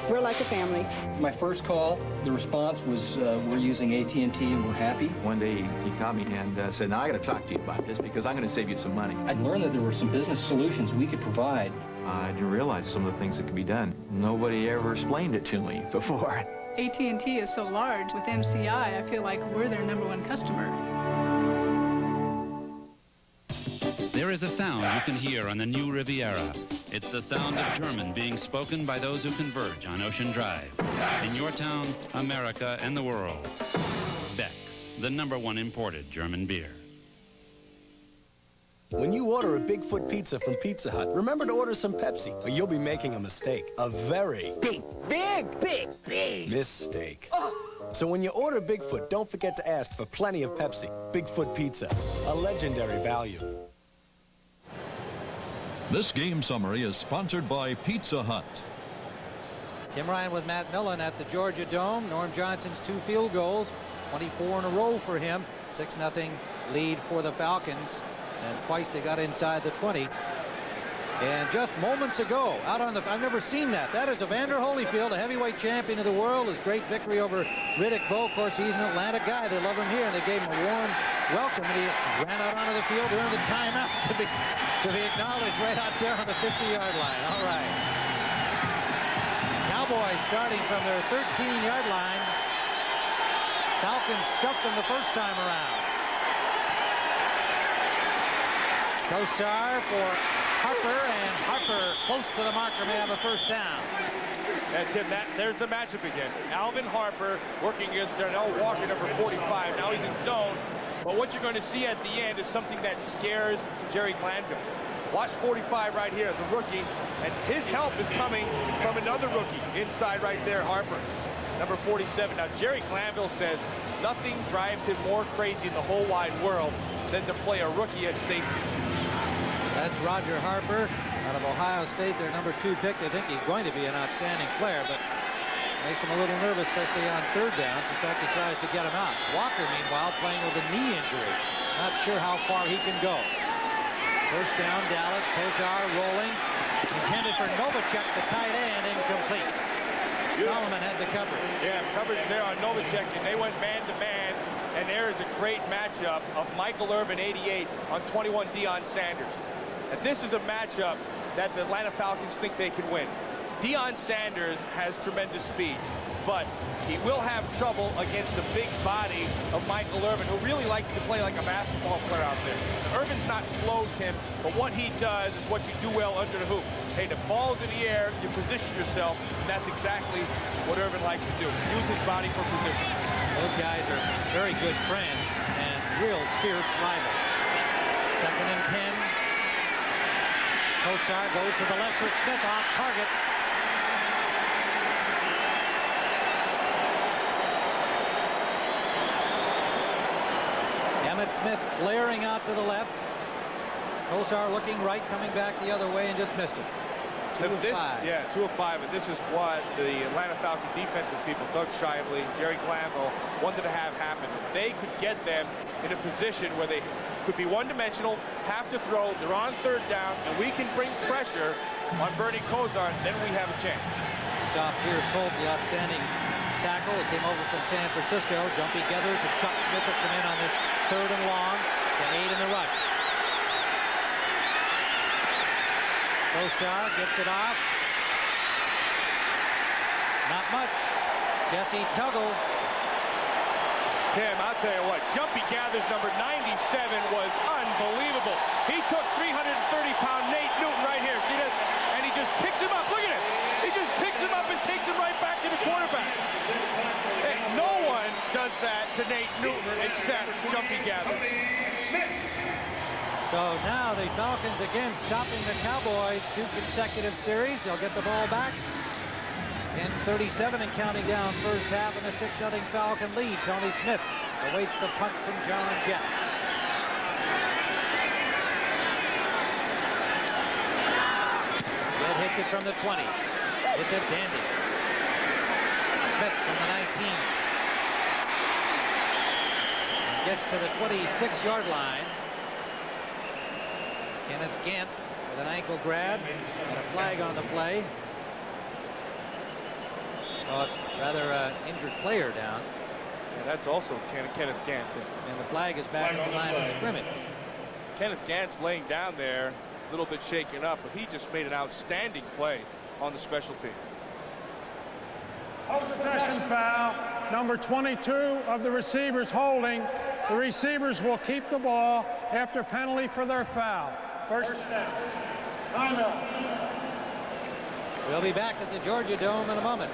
We're like a family. My first call, the response was, we're using AT&T and we're happy. One day he called me and said, now I got to talk to you about this because I'm going to save you some money. I'd learned that there were some business solutions we could provide. I didn't realize some of the things that could be done. Nobody ever explained it to me before. AT&T is so large. With MCI, I feel like we're their #1 customer. There is a sound you can hear on the new Riviera. It's the sound of German being spoken by those who converge on Ocean Drive. In your town, America, and the world. Beck's, the #1 imported German beer. When you order a Bigfoot pizza from Pizza Hut, remember to order some Pepsi, or you'll be making a mistake. A very big mistake. So when you order Bigfoot, don't forget to ask for plenty of Pepsi. Bigfoot Pizza, a legendary value. This game summary is sponsored by Pizza Hut. Tim Ryan with Matt Millen at the Georgia Dome. Norm Johnson's 2 field goals, 24 in a row for him. 6-0 lead for the Falcons. And twice they got inside the 20. And just moments ago, out on the, I've never seen that. That is Evander Holyfield, a heavyweight champion of the world. His great victory over Riddick Bowe. Of course, he's an Atlanta guy. They love him here, and they gave him a warm welcome. And he ran out onto the field during the timeout to be acknowledged right out there on the 50-yard line. All right. Cowboys starting from their 13-yard line. Falcons stuffed them the first time around. Kosar for Harper, and Harper close to the marker, may have a first down. And Tim, there's the matchup again. Alvin Harper working against Darnell Walker, number 45. Now he's in zone. But what you're going to see at the end is something that scares Jerry Glanville. Watch 45 right here, the rookie. And his help is coming from another rookie inside right there, Harper, number 47. Now, Jerry Glanville says nothing drives him more crazy in the whole wide world than to play a rookie at safety. That's Roger Harper out of Ohio State, their number 2 pick. They think he's going to be an outstanding player, but makes him a little nervous, especially on third downs. In fact, he tries to get him out. Walker, meanwhile, playing with a knee injury. Not sure how far he can go. First down, Dallas. Kosar rolling. Intended for Novacek, the tight end, incomplete. Solomon had the coverage. Yeah, coverage there on Novacek, and they went man-to-man. And there is a great matchup of Michael Irvin, 88, on 21, Deion Sanders. And this is a matchup that the Atlanta Falcons think they can win. Deion Sanders has tremendous speed, but he will have trouble against the big body of Michael Irvin, who really likes to play like a basketball player out there. Irvin's not slow, Tim, but what he does is what you do well under the hoop. Hey, the ball's in the air, you position yourself, and that's exactly what Irvin likes to do. Use his body for position. Those guys are very good friends and real fierce rivals. 2nd and 10. Kosar goes to the left for Smith, off target. Emmett Smith flaring out to the left. Kosar looking right, coming back the other way, and just missed it. 2 of 5. Yeah, 2 of 5, and this is what the Atlanta Falcons defensive people, Doug Shively, Jerry Glanville, wanted to have happen. If they could get them in a position where they could be one-dimensional, have to throw, they're on third down, and we can bring pressure on Bernie Kosar, then we have a chance. We saw Pierce Holt, the outstanding tackle. It came over from San Francisco. Jumpy Geathers and Chuck Smith have come in on this 3rd and long to aid in the rush. Kosar gets it off. Not much. Jesse Tuggle. Tim, I'll tell you what, Jumpy Gathers, number 97, was unbelievable. He took 330-pound Nate Newton right here. See that? And he just picks him up. Look at this. He just picks him up and takes him right back to the quarterback. Hey, no one does that to Nate Newton except Jumpy Gathers. So now the Falcons again stopping the Cowboys 2 consecutive series. They'll get the ball back. 10:37 and counting down first half in a 6-0 Falcon lead. Tony Smith awaits the punt from John Jett. Jett hits it from the 20. It's a dandy. Smith from the 19. And gets to the 26-yard line. Kenneth Gant with an ankle grab and a flag on the play. Rather injured player down. Yeah, that's also Kenneth Gant. And the flag is back on the line of scrimmage. Kenneth Gant's laying down there, a little bit shaken up, but he just made an outstanding play on the special team. Possession foul, number 22 of the receivers holding. The receivers will keep the ball after penalty for their foul. First down. Timeout. We'll be back at the Georgia Dome in a moment.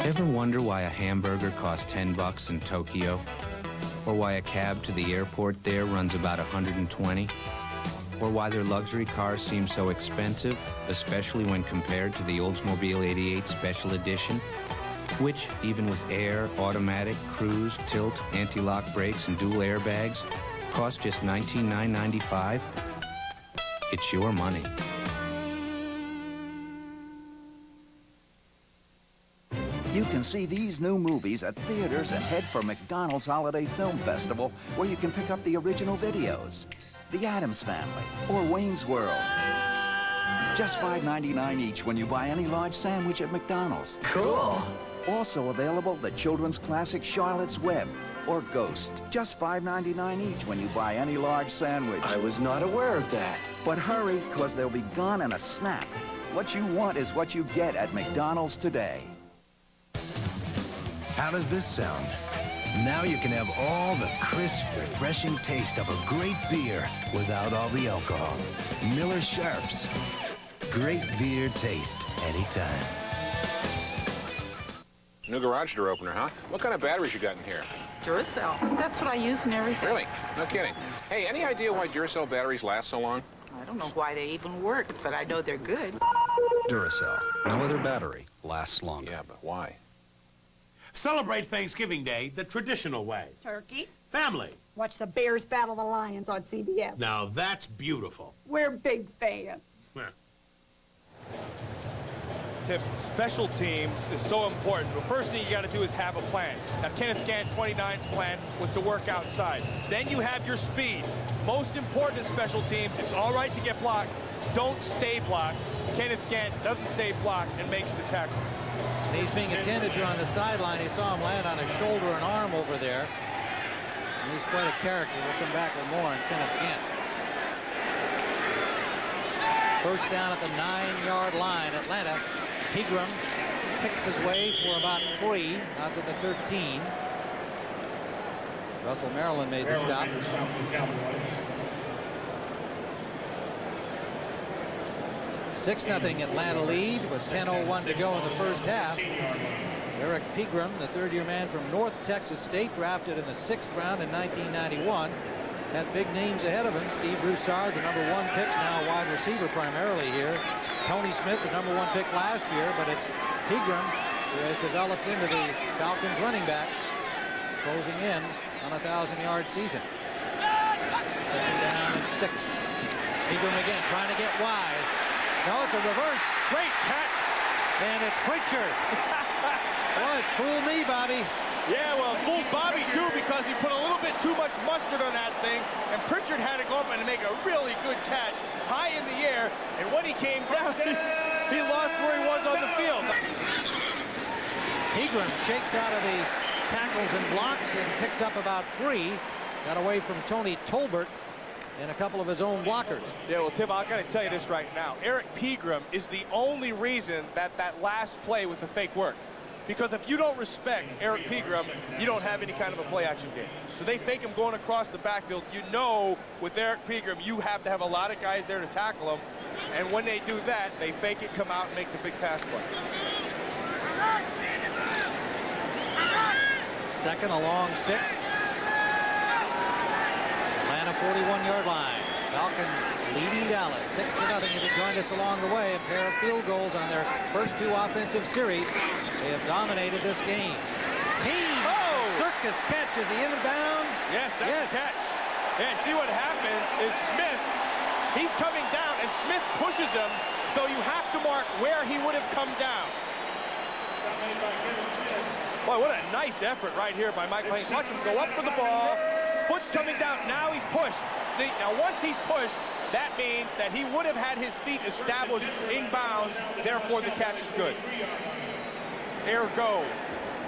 Ever wonder why a hamburger costs $10 in Tokyo? Or why a cab to the airport there runs about $120? Or why their luxury cars seem so expensive, especially when compared to the Oldsmobile 88 Special Edition, which, even with air, automatic, cruise, tilt, anti-lock brakes, and dual airbags, costs just $19,995? It's your money. You can see these new movies at theaters and head for McDonald's Holiday Film Festival, where you can pick up the original videos. The Addams Family or Wayne's World. Just $5.99 each when you buy any large sandwich at McDonald's. Cool. Also available, the children's classic Charlotte's Web or Ghost. Just $5.99 each when you buy any large sandwich. I was not aware of that. But hurry, because they'll be gone in a snap. What you want is what you get at McDonald's today. How does this sound? Now you can have all the crisp, refreshing taste of a great beer without all the alcohol. Miller Sharps. Great beer taste anytime. New garage door opener, huh? What kind of batteries you got in here? Duracell. That's what I use in everything. Really? No kidding. Hey, any idea why Duracell batteries last so long? I don't know why they even work, but I know they're good. Duracell. No other battery lasts longer. Yeah, but why? Celebrate Thanksgiving Day the traditional way. Turkey. Family. Watch the Bears battle the Lions on CBS. Now that's beautiful. We're big fans. Yeah. Tim, special teams is so important. The first thing you got to do is have a plan. Now, Kenneth Gant, 29's plan was to work outside. Then you have your speed. Most important in special teams, it's all right to get blocked. Don't stay blocked. Kenneth Gant doesn't stay blocked and makes the tackle. And he's being attended to on the sideline. He saw him land on his shoulder and arm over there. And he's quite a character. We'll come back with more on Kenneth Gant. First down at the 9-yard line. Atlanta. Pegram picks his way for about 3 out to the 13. Russell Maryland made the stop. 6-0 Atlanta lead with 10:01 to go in the first half. Eric Pegram, the third-year man from North Texas State, drafted in the 6th round in 1991. Had big names ahead of him. Steve Broussard, the #1 pick, now a wide receiver primarily here. Tony Smith, the #1 pick last year, but it's Pegram who has developed into the Falcons running back, closing in on a 1,000-yard season. 2nd down and 6. Pegram again trying to get wide. No, it's a reverse. Great catch. And it's Pritchard. Boy, it fooled me, Bobby. Yeah, well, it fooled Bobby, too, because he put a little bit too much mustard on that thing, and Pritchard had to go up and make a really good catch high in the air, and when he came down, he lost where he was on the field. Pegram shakes out of the tackles and blocks and picks up about 3. Got away from Tony Tolbert and a couple of his own blockers. Yeah, well, Tim, I've got to tell you this right now. Eric Pegram is the only reason that last play with the fake worked. Because if you don't respect Eric Pegram, you don't have any kind of a play-action game. So they fake him going across the backfield. You know, with Eric Pegram, you have to have a lot of guys there to tackle him. And when they do that, they fake it, come out, and make the big pass play. 2nd, a long 6. Atlanta 41-yard line. Falcons leading Dallas 6-0. If you joined us along the way, a pair of field goals on their first 2 offensive series. They have dominated this game. Circus catch. Is he in bounds? Yes, that's a catch. And see what happened is Smith, he's coming down, and Smith pushes him, so you have to mark where he would have come down. Boy, what a nice effort right here by Mike Lane. Watch him go up for the ball. Foot's coming down. Now he's pushed. See, now once he's pushed, that means that he would have had his feet established in bounds. Therefore, the catch is good. Ergo,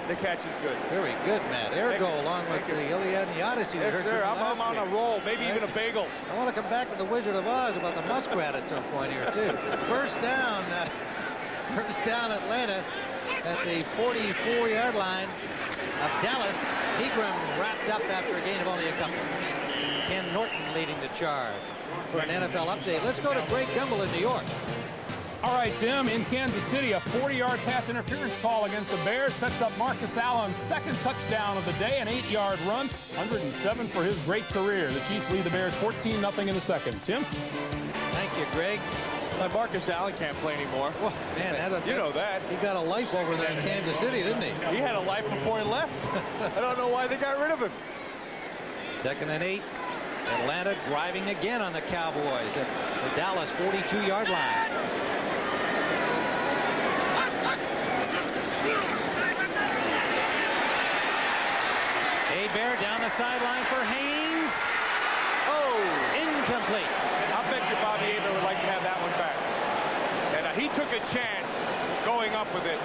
the catch is good. Very good, Matt. Ergo, along with the Iliad and the Odyssey. Yes, sir. I'm on a roll. Maybe even a bagel. I want to come back to the Wizard of Oz about the muskrat at some point here, too. First down Atlanta at the 44-yard line of Dallas. Pegram wrapped up after a gain of only a couple. Ken Norton leading the charge. For an NFL update, let's go to Greg Gumbel in New York. All right, Tim, in Kansas City, a 40-yard pass interference call against the Bears sets up Marcus Allen's 2nd touchdown of the day, an 8-yard run, 107 for his great career. The Chiefs lead the Bears 14-0 in the 2nd. Tim? Thank you, Greg. Well, Marcus Allen can't play anymore. Oh, man, you know that. He got a life over there in Kansas City, didn't he? He had a life before he left. I don't know why they got rid of him. 2nd and 8. Atlanta driving again on the Cowboys at the Dallas 42-yard line. Hebert down the sideline for Haynes. Oh, incomplete. I'll bet you Bobby Hebert would like to have that one back. And he took a chance going up with it,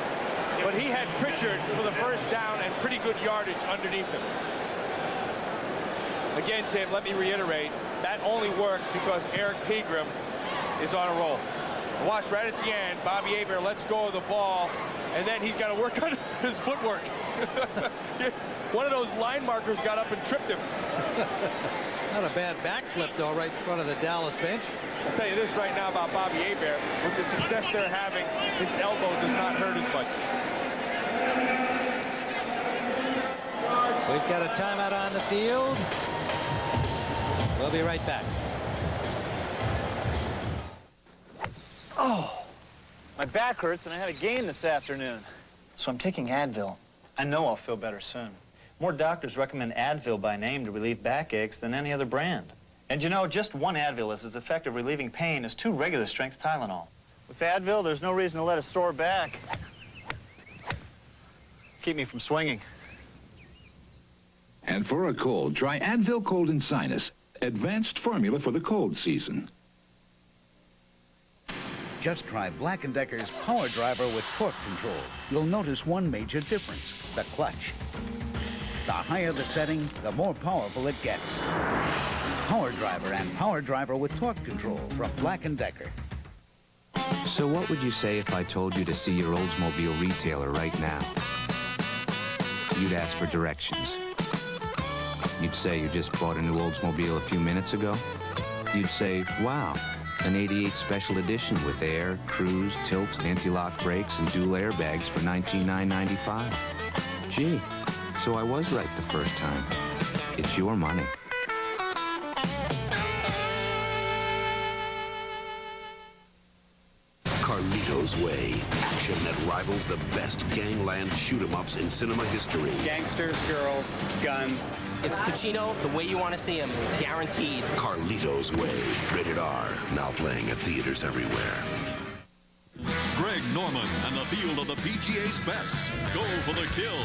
but he had Pritchard for the first down and pretty good yardage underneath him. Again, Tim, let me reiterate, that only works because Eric Pegram is on a roll. Watch right at the end, Bobby Hebert lets go of the ball, and then he's got to work on his footwork. One of those line markers got up and tripped him. Not a bad backflip, though, right in front of the Dallas bench. I'll tell you this right now about Bobby Hebert. With the success they're having, his elbow does not hurt as much. We've got a timeout on the field. We'll be right back. Oh, my back hurts and I had a game this afternoon. So I'm taking Advil. I know I'll feel better soon. More doctors recommend Advil by name to relieve backaches than any other brand. And you know, just one Advil is as effective relieving pain as 2 regular strength Tylenol. With Advil, there's no reason to let a sore back keep me from swinging. And for a cold, try Advil Cold and Sinus, advanced formula for the cold season. Just try Black & Decker's Power Driver with torque control. You'll notice one major difference, the clutch. The higher the setting, the more powerful it gets. Power Driver and Power Driver with torque control from Black & Decker. So what would you say if I told you to see your Oldsmobile retailer right now? You'd ask for directions. You'd say you just bought a new Oldsmobile a few minutes ago. You'd say, wow, an 88 special edition with air, cruise, tilt, anti-lock brakes, and dual airbags for $19,995. Gee, so I was right the first time. It's your money. Carlito's Way. Action that rivals the best gangland shoot-'em-ups in cinema history. Gangsters, girls, guns. It's Pacino the way you want to see him. Guaranteed. Carlito's Way. Rated R. Now playing at theaters everywhere. Greg Norman and the field of the PGA's best go for the kill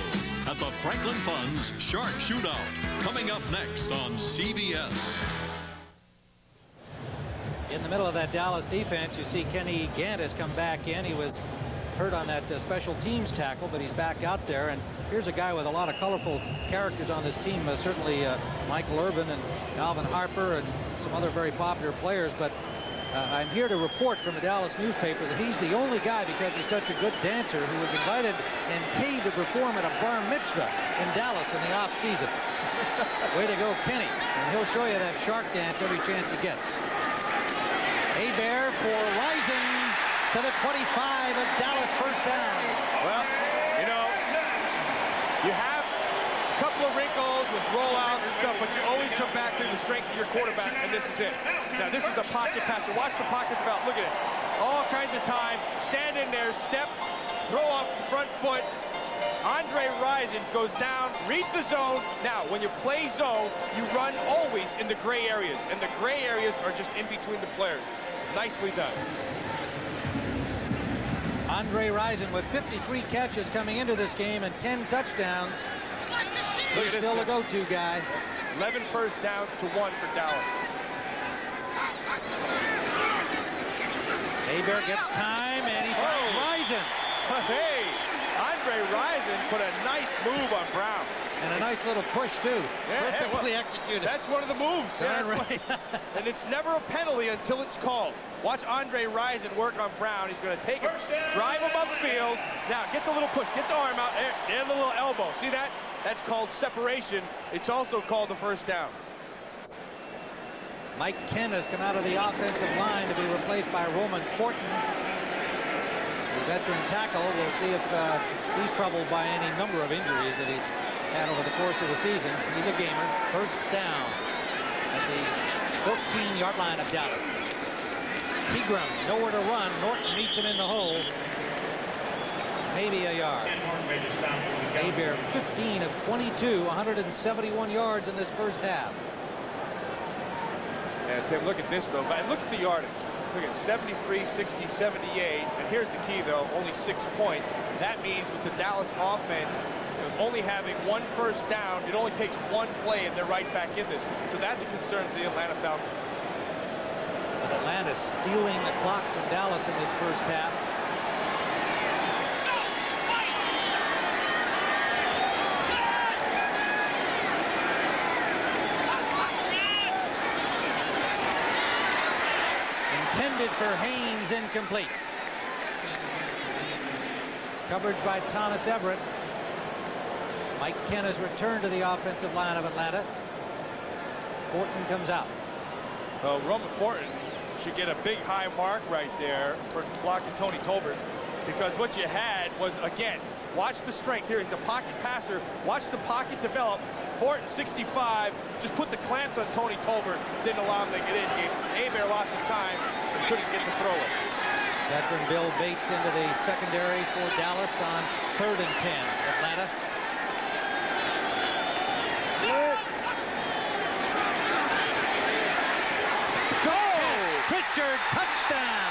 at the Franklin Funds Shark Shootout. Coming up next on CBS. In the middle of that Dallas defense, you see Kenny Gant has come back in. He was hurt on that special teams tackle, but he's back out there. And here's a guy with a lot of colorful characters on this team. Certainly Michael Irvin and Alvin Harper and some other very popular players. But I'm here to report from the Dallas newspaper that he's the only guy, because he's such a good dancer, who was invited and paid to perform at a bar mitzvah in Dallas in the off-season. Way to go, Kenny. And he'll show you that shark dance every chance he gets. Hebert for Risen to the 25 of Dallas, first down. Well, you know, you have a couple of wrinkles with rollout and stuff, but you always come back to the strength of your quarterback, and this is it. Now, this is a pocket passer. Watch the pocket develop. Look at this. All kinds of time. Stand in there, step, throw off the front foot. Andre Rison goes down, reads the zone. Now, when you play zone, you run always in the gray areas, and the gray areas are just in between the players. Nicely done. Andre Rison with 53 catches coming into this game and 10 touchdowns. He's still the go-to guy. 11 first downs to 1 for Dallas. Hebert gets time, and he finds Rison. Hey, Andre Rison put a nice move on Brown. And a nice little push, too. Yeah, perfectly executed. That's one of the moves. Darn right. And it's never a penalty until it's called. Watch Andre Rison work on Brown. He's going to take him, drive him upfield. Now, get the little push. Get the arm out. There's the little elbow. See that? That's called separation. It's also called the first down. Mike Ken has come out of the offensive line to be replaced by Roman Fortin. The veteran tackle. We'll see if he's troubled by any number of injuries that he's had over the course of the season. He's a gamer. First down at the 14-yard line of Dallas. Pegram nowhere to run. Norton meets him in the hole. Maybe a yard. Hebert 15 of 22, 171 yards in this first half. And Tim, look at this though. Look at the yardage. Look at 73, 60, 78. And here's the key though, only 6 points. That means with the Dallas offense, only having one first down. It only takes one play, and they're right back in this. So that's a concern for the Atlanta Falcons. Atlanta stealing the clock from Dallas in this first half. Intended for Haynes, incomplete. Coverage by Thomas Everett. Mike Ken has returned to the offensive line of Atlanta. Fortin comes out. Well, Roman Fortin should get a big high mark right there for blocking Tony Tolbert, because what you had was, again, watch the strength here. He's the pocket passer. Watch the pocket develop. Fortin, 65, just put the clamps on Tony Tolbert. Didn't allow him to get in. Gave Hebert lots of time and couldn't get the throw in. Veteran Bill Bates into the secondary for Dallas on 3rd and 10. Atlanta. Go! Pritchard, touchdown!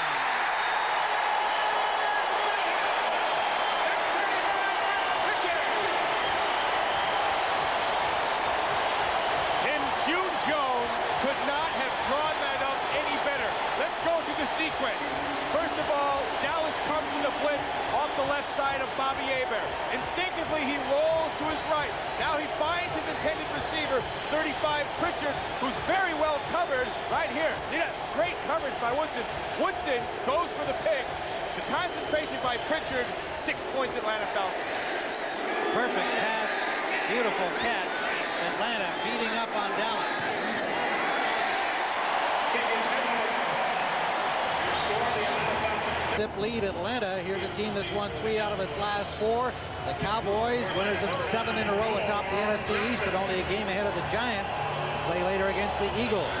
Tim June Jones could not have drawn that up any better. Let's go through the sequence. First of all, Dallas comes in the blitz off the left side of Bobby Hebert. Instinctively, he rolls to his right. Now he finds his intended receiver, 35 Pritchard, who's very well covered right here. Yeah, great coverage by Woodson. Woodson goes for the pick. The concentration by Pritchard, 6 points Atlanta Falcons. Perfect pass, beautiful catch. Atlanta beating up on Dallas. Lead Atlanta. Here's a team that's won 3 out of its last 4. The Cowboys, winners of 7 in a row atop the NFC East, but only a game ahead of the Giants. Play later against the Eagles.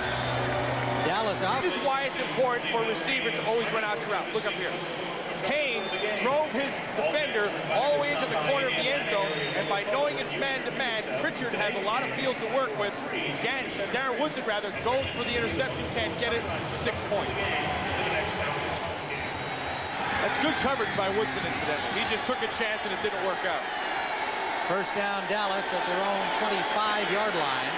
Dallas out. This is why it's important for receivers to always run out your route. Look up here. Haynes drove his defender all the way into the corner of the end zone, and by knowing it's man-to-man, Pritchard has a lot of field to work with. Again, Darren Woodson, rather, goes for the interception, can't get it, 6 points. That's good coverage by Woodson, incidentally. He just took a chance and it didn't work out. First down, Dallas at their own 25-yard line.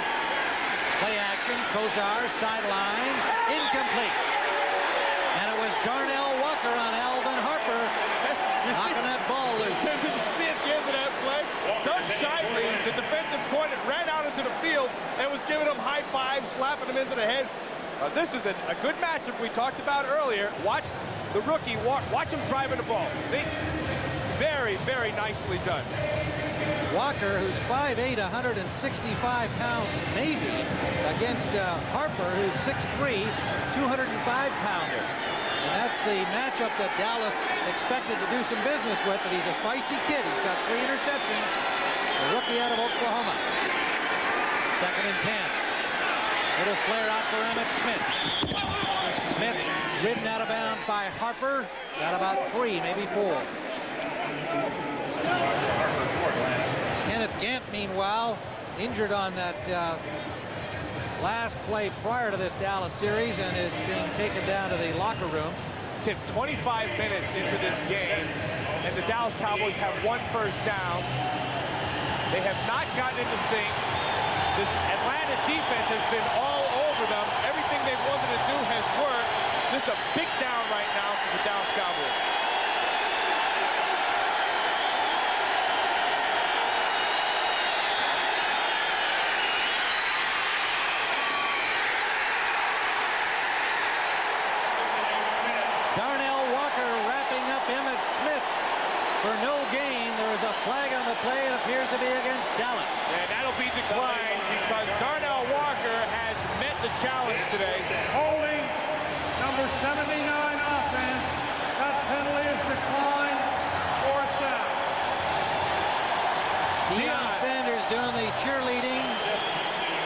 Play action, Kozar, sideline, incomplete. And it was Darnell Walker on Alvin Harper knocking that ball loose. Did you see at the end of that play? Doug Shively, the defensive coordinator, ran out into the field and was giving him high fives, slapping him into the head. This is a good matchup we talked about earlier. Watch the rookie, watch him driving the ball. See? Very, very nicely done. Walker, who's 5'8", 165 pounds, maybe, against Harper, who's 6'3", 205-pounder. And that's the matchup that Dallas expected to do some business with, but he's a feisty kid. He's got 3 interceptions. The rookie out of Oklahoma. 2nd and 10. Little flare out for Emmitt Smith. Smith ridden out of bounds by Harper. Got about 3, maybe 4. Kenneth Gant, meanwhile, injured on that last play prior to this Dallas series and is being taken down to the locker room. Tim, 25 minutes into this game, and the Dallas Cowboys have 1 first down. They have not gotten into sync. This Atlanta defense has been all over them. Everything they've wanted to do has worked. This is a big down right now for the Dallas Cowboys. Darnell Walker wrapping up Emmitt Smith for no gain. There is a flag on the play. It appears to be against Dallas. And that'll be declined because Darnell Walker has met the challenge today. Holding number 79 offense. That penalty is declined. 4th down. Deion Sanders doing the cheerleading.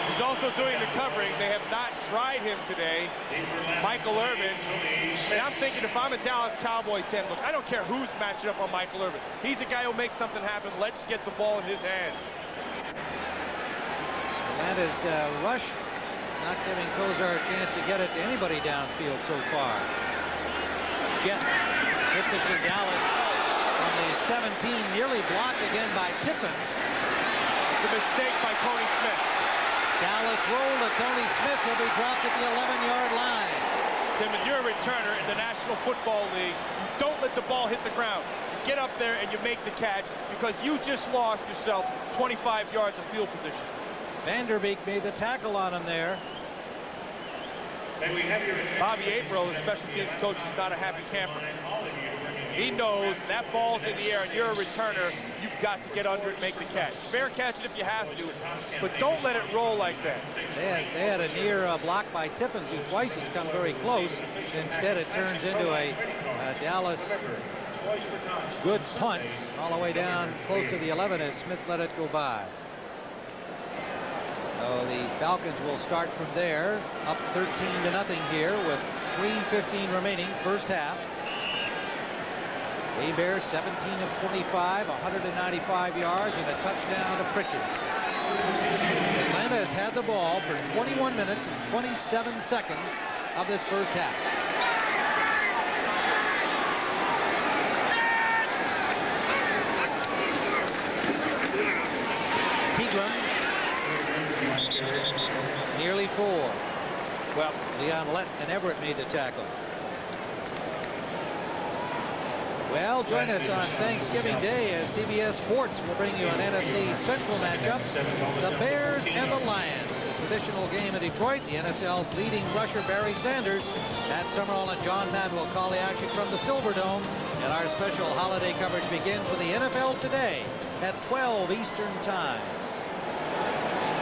He's also doing the covering. They have not tried him today. Michael Irvin. And I'm thinking if I'm a Dallas Cowboy, Tim, look, I don't care who's matching up on Michael Irvin. He's a guy who'll make something happen. Let's get the ball in his hands. Atlanta's rush not giving Kozar a chance to get it to anybody downfield so far. Jet hits it for Dallas. from the 17, nearly blocked again by Tippins. It's a mistake by Tony Smith. Dallas rolled to Tony Smith. He'll be dropped at the 11-yard line. Tim, if you're a returner in the National Football League, you don't let the ball hit the ground. You get up there and you make the catch because you just lost yourself 25 yards of field position. Vanderbeek made the tackle on him there. Bobby April, the special teams coach, is not a happy camper. He knows that ball's in the air and you're a returner, you've got to get under it and make the catch. Fair catch it if you have to, but don't let it roll like that. They had a near block by Tippins, who twice has come very close. Instead, it turns into a Dallas good punt all the way down close to the 11 as Smith let it go by. So the Falcons will start from there, up 13-0 here with 3:15 remaining, first half. The Bears 17 of 25, 195 yards, and a touchdown to Pritchard. Atlanta has had the ball for 21 minutes and 27 seconds of this first half. Pegram, nearly 4. Well, Leon Lett and Everett made the tackle. Well, join us on Thanksgiving Day as CBS Sports will bring you an NFC Central matchup. The Bears and the Lions. A traditional game in Detroit. The NFL's leading rusher Barry Sanders. Pat Summerall and John Madden will call the action from the Silverdome. And our special holiday coverage begins with the NFL Today at 12 Eastern Time.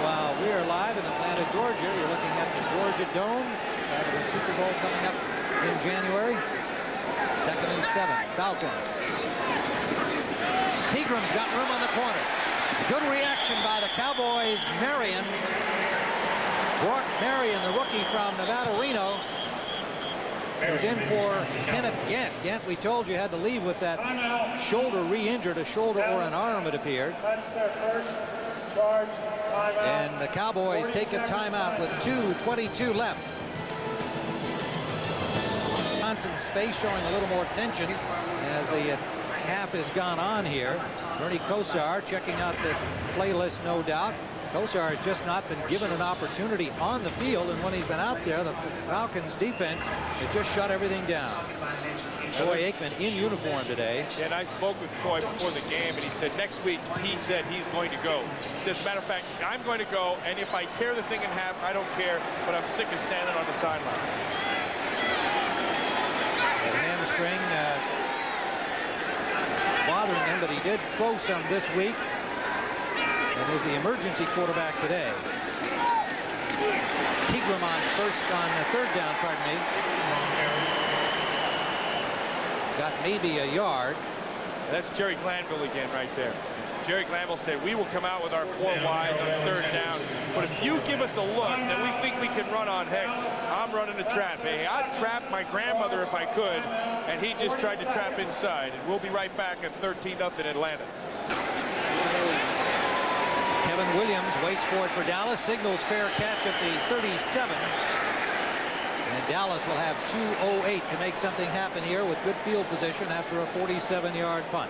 While we are live in Atlanta, Georgia, you're looking at the Georgia Dome. Side of the Super Bowl coming up in January. 2nd and 7, Falcons. Pegram's got room on the corner. Good reaction by the Cowboys. Marion. Brock Marion, the rookie from Nevada, Reno, is in for Kenneth Gant. Gant, we told you, had to leave with that shoulder re-injured, a shoulder or an arm, it appeared. And the Cowboys take a timeout with 2:22 left. Johnson's face showing a little more tension as the half has gone on here. Bernie Kosar checking out the playlist, no doubt. Kosar has just not been given an opportunity on the field, and when he's been out there, the Falcons defense has just shut everything down. Troy Aikman in uniform today. Yeah, and I spoke with Troy before the game, and he said next week he said he's going to go. He says, as a matter of fact, I'm going to go, and if I tear the thing in half, I don't care, but I'm sick of standing on the sideline. Hamstring bothering him, but he did throw some this week and is the emergency quarterback today. Pegram on third down, pardon me. Got maybe a yard. That's Jerry Glanville again right there. Jerry Glanville said, we will come out with our 4 wides on 3rd down, but if you give us a look that we think we can run on, heck, I'm running a trap. Hey, I'd trap my grandmother if I could, and he just tried to trap inside. And we'll be right back at 13-0 Atlanta. Kevin Williams waits for it for Dallas, signals fair catch at the 37. And Dallas will have 2:08 to make something happen here with good field position after a 47-yard punt.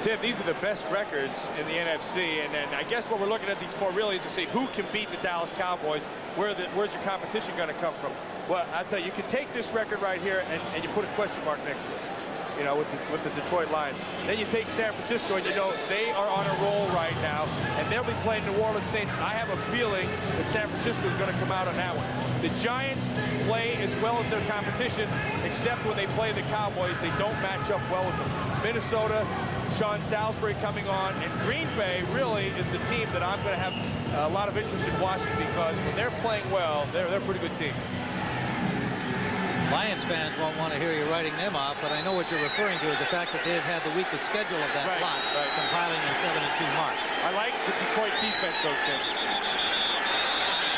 Tim, these are the best records in the NFC, and I guess what we're looking at these for really is to see who can beat the Dallas Cowboys. Where's your competition going to come from? Well, I'll tell you, you can take this record right here and you put a question mark next to it, you know, with the Detroit Lions. Then you take San Francisco, and you know they are on a roll right now, and they'll be playing New Orleans Saints. I have a feeling that San Francisco is going to come out on that one. The Giants play as well as their competition, except when they play the Cowboys, they don't match up well with them. Minnesota, Sean Salisbury coming on, and Green Bay really is the team that I'm going to have a lot of interest in watching, because when they're playing well, they're a pretty good team. Lions fans won't want to hear you writing them off, but I know what you're referring to is the fact that they've had the weakest schedule of that lot, compiling a 7-2 mark. I like the Detroit defense, though, Tim.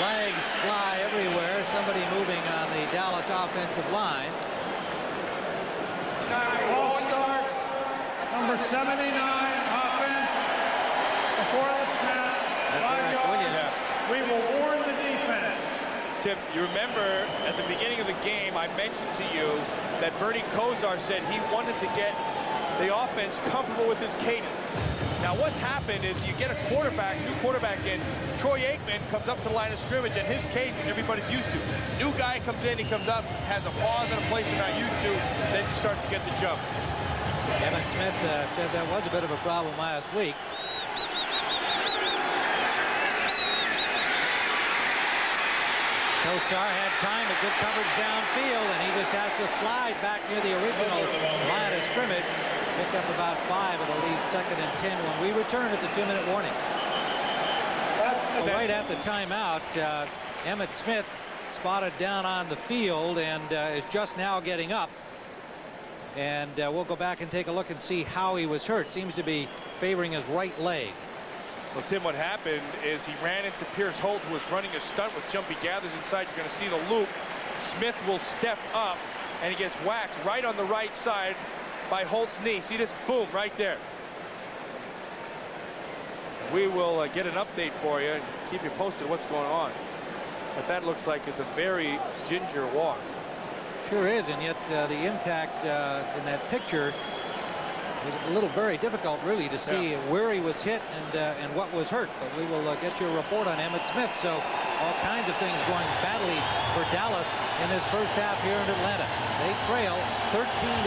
Flags fly everywhere. Somebody moving on the Dallas offensive line. Ball start. Number 79, offense. Before the snap. That's Eric Williams. We will warn the defense. Tim, you remember at the beginning of the game, I mentioned to you that Bernie Kosar said he wanted to get the offense comfortable with his cadence. Now, what's happened is you get a new quarterback in. Troy Aikman comes up to the line of scrimmage, and his cadence everybody's used to. New guy comes in, he comes up, has a pause in a place they're not used to, then you start to get the jump. Emmitt Smith said that was a bit of a problem last week. Kosar had time, a good coverage downfield, and he just has to slide back near the original line of scrimmage. Picked up about 5. It'll leave 2nd and 10 when we return at the 2-minute warning. Well, right at the timeout, Emmitt Smith spotted down on the field and is just now getting up. And we'll go back and take a look and see how he was hurt. Seems to be favoring his right leg. Well, Tim, what happened is he ran into Pierce Holt, who was running a stunt with jumpy gathers inside. You're going to see the loop. Smith will step up, and he gets whacked right on the right side by Holt's knee. See this? Boom, right there. We will get an update for you and keep you posted what's going on. But that looks like it's a very ginger walk. Sure is, and yet the impact in that picture was a little very difficult, really, to see where he was hit and what was hurt. But we will get you a report on Emmitt Smith. So all kinds of things going badly for Dallas in this first half here in Atlanta. They trail 13-0.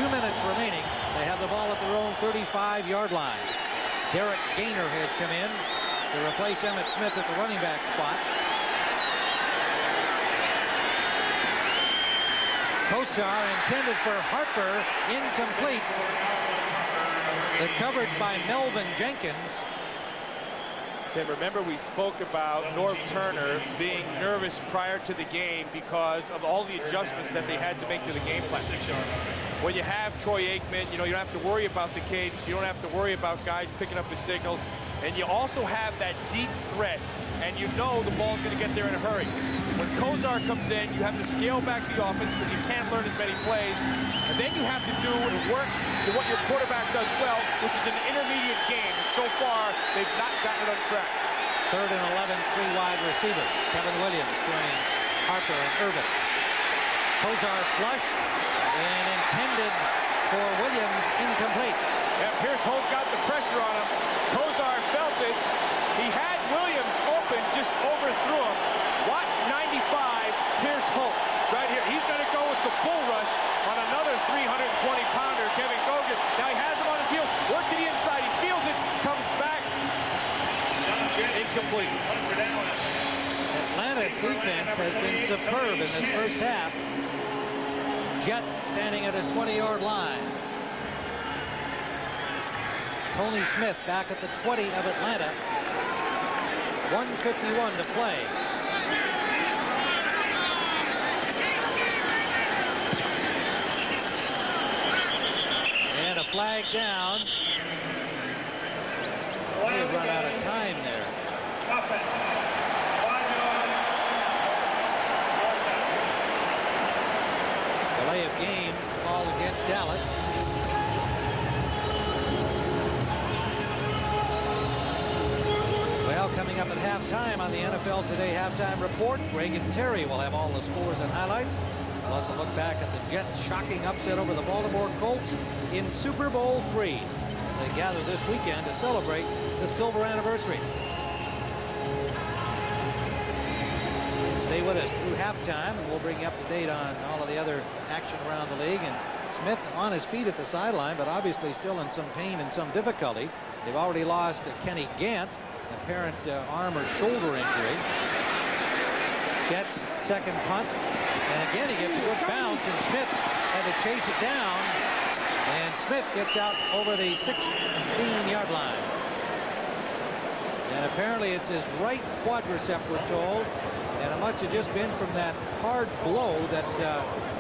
2 minutes remaining. They have the ball at their own 35-yard line. Derek Gaynor has come in to replace Emmitt Smith at the running back spot. Kosar intended for Harper, incomplete. The coverage by Melvin Jenkins. Tim, remember we spoke about Norv Turner being nervous prior to the game because of all the adjustments that they had to make to the game plan. When you have Troy Aikman, you don't have to worry about the cadence. You don't have to worry about guys picking up the signals. And you also have that deep threat, and you know the ball's going to get there in a hurry. When Kosar comes in, you have to scale back the offense because you can't learn as many plays. And then you have to do and work to what your quarterback does well, which is an intermediate game. And so far, they've not gotten it on track. 3rd and 11, 3 wide receivers. Kevin Williams joining Harper and Irvin. Kosar flushed and intended for Williams, incomplete. Yeah, Pierce Holt got the pressure on him. Kosar felt it. He had Williams open, just overthrew him. Watch 95, Pierce Holt, right here. He's going to go with the bull rush on another 320-pounder, Kevin Gogan. Now he has him on his heels. Work to the inside. He feels it. Comes back. Incomplete. Atlanta's defense has been superb in this first half. Jet standing at his 20-yard line. Tony Smith back at the 20 of Atlanta. 1:51 to play. And a flag down. They have run out of time there. Delay of game called against Dallas. Well, coming up at halftime on the NFL Today halftime report, Reagan Terry will have all the scores and highlights, plus a look back at the Jets' shocking upset over the Baltimore Colts in Super Bowl III. They gather this weekend to celebrate the silver anniversary. Stay with us through halftime, and we'll bring you up to date on all of the other action around the league. And Smith on his feet at the sideline, but obviously still in some pain and some difficulty. They've already lost Kenny Gant, apparent arm or shoulder injury. Jets' second punt, and again he gets a good bounce, and Smith had to chase it down, and Smith gets out over the 16-yard line. And apparently it's his right quadricep, we're told, and it must have just been from that hard blow that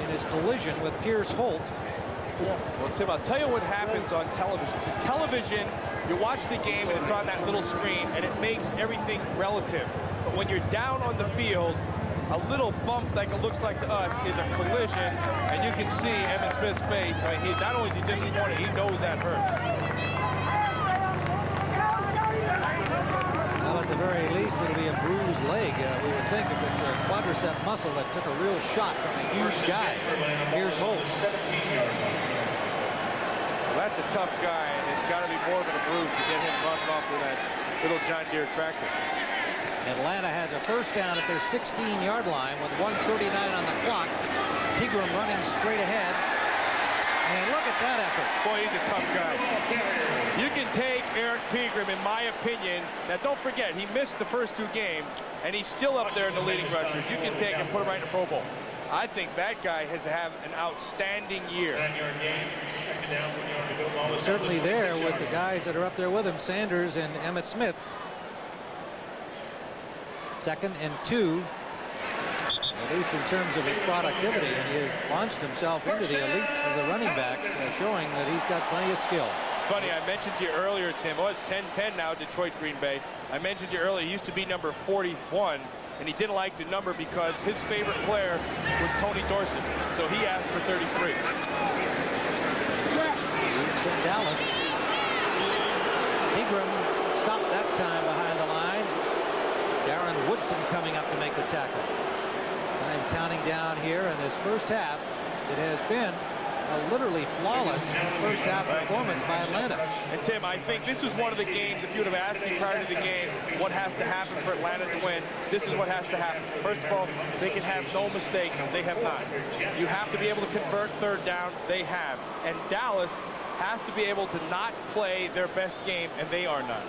in his collision with Pierce Holt. Well, Tim, I'll tell you what happens on television. So television, you watch the game and it's on that little screen and it makes everything relative. But when you're down on the field, a little bump like it looks like to us is a collision, and you can see Emmitt Smith's face. I mean, not only is he disappointed, he knows that hurts. Well, at the very least, it'll be a bruised leg. We would think if it's a quadricep muscle that took a real shot from a huge guy. Here's Holt. Well, that's a tough guy, and it's got to be more than a bruise to get him running off with that little John Deere tractor. Atlanta has a first down at their 16-yard line with 1:39 on the clock. Pegram running straight ahead. And look at that effort. Boy, he's a tough guy. You can take Eric Pegram, in my opinion. Now, don't forget, he missed the first 2 games, and he's still up there in the leading rushers. You can take him, put him right in the Pro Bowl. I think that guy has to have an outstanding year. He's certainly there with the guys that are up there with him, Sanders and Emmitt Smith. 2nd and 2. At least in terms of his productivity, and he has launched himself into the elite of the running backs, showing that he's got plenty of skill. It's funny, I mentioned to you earlier, Tim, it's 10-10 now, Detroit Green Bay. I mentioned to you earlier, he used to be number 41, and he didn't like the number because his favorite player was Tony Dorsett, so he asked for 33. He's from Dallas. Pegram stopped that time behind the line. Darren Woodson coming up to make the tackle. Time counting down here in this first half. It has been a literally flawless first half performance by Atlanta. And Tim, I think this is one of the games, if you would have asked me prior to the game what has to happen for Atlanta to win, this is what has to happen. First of all, they can have no mistakes. They have not. You have to be able to convert third down. They have. And Dallas has to be able to not play their best game, and they are not.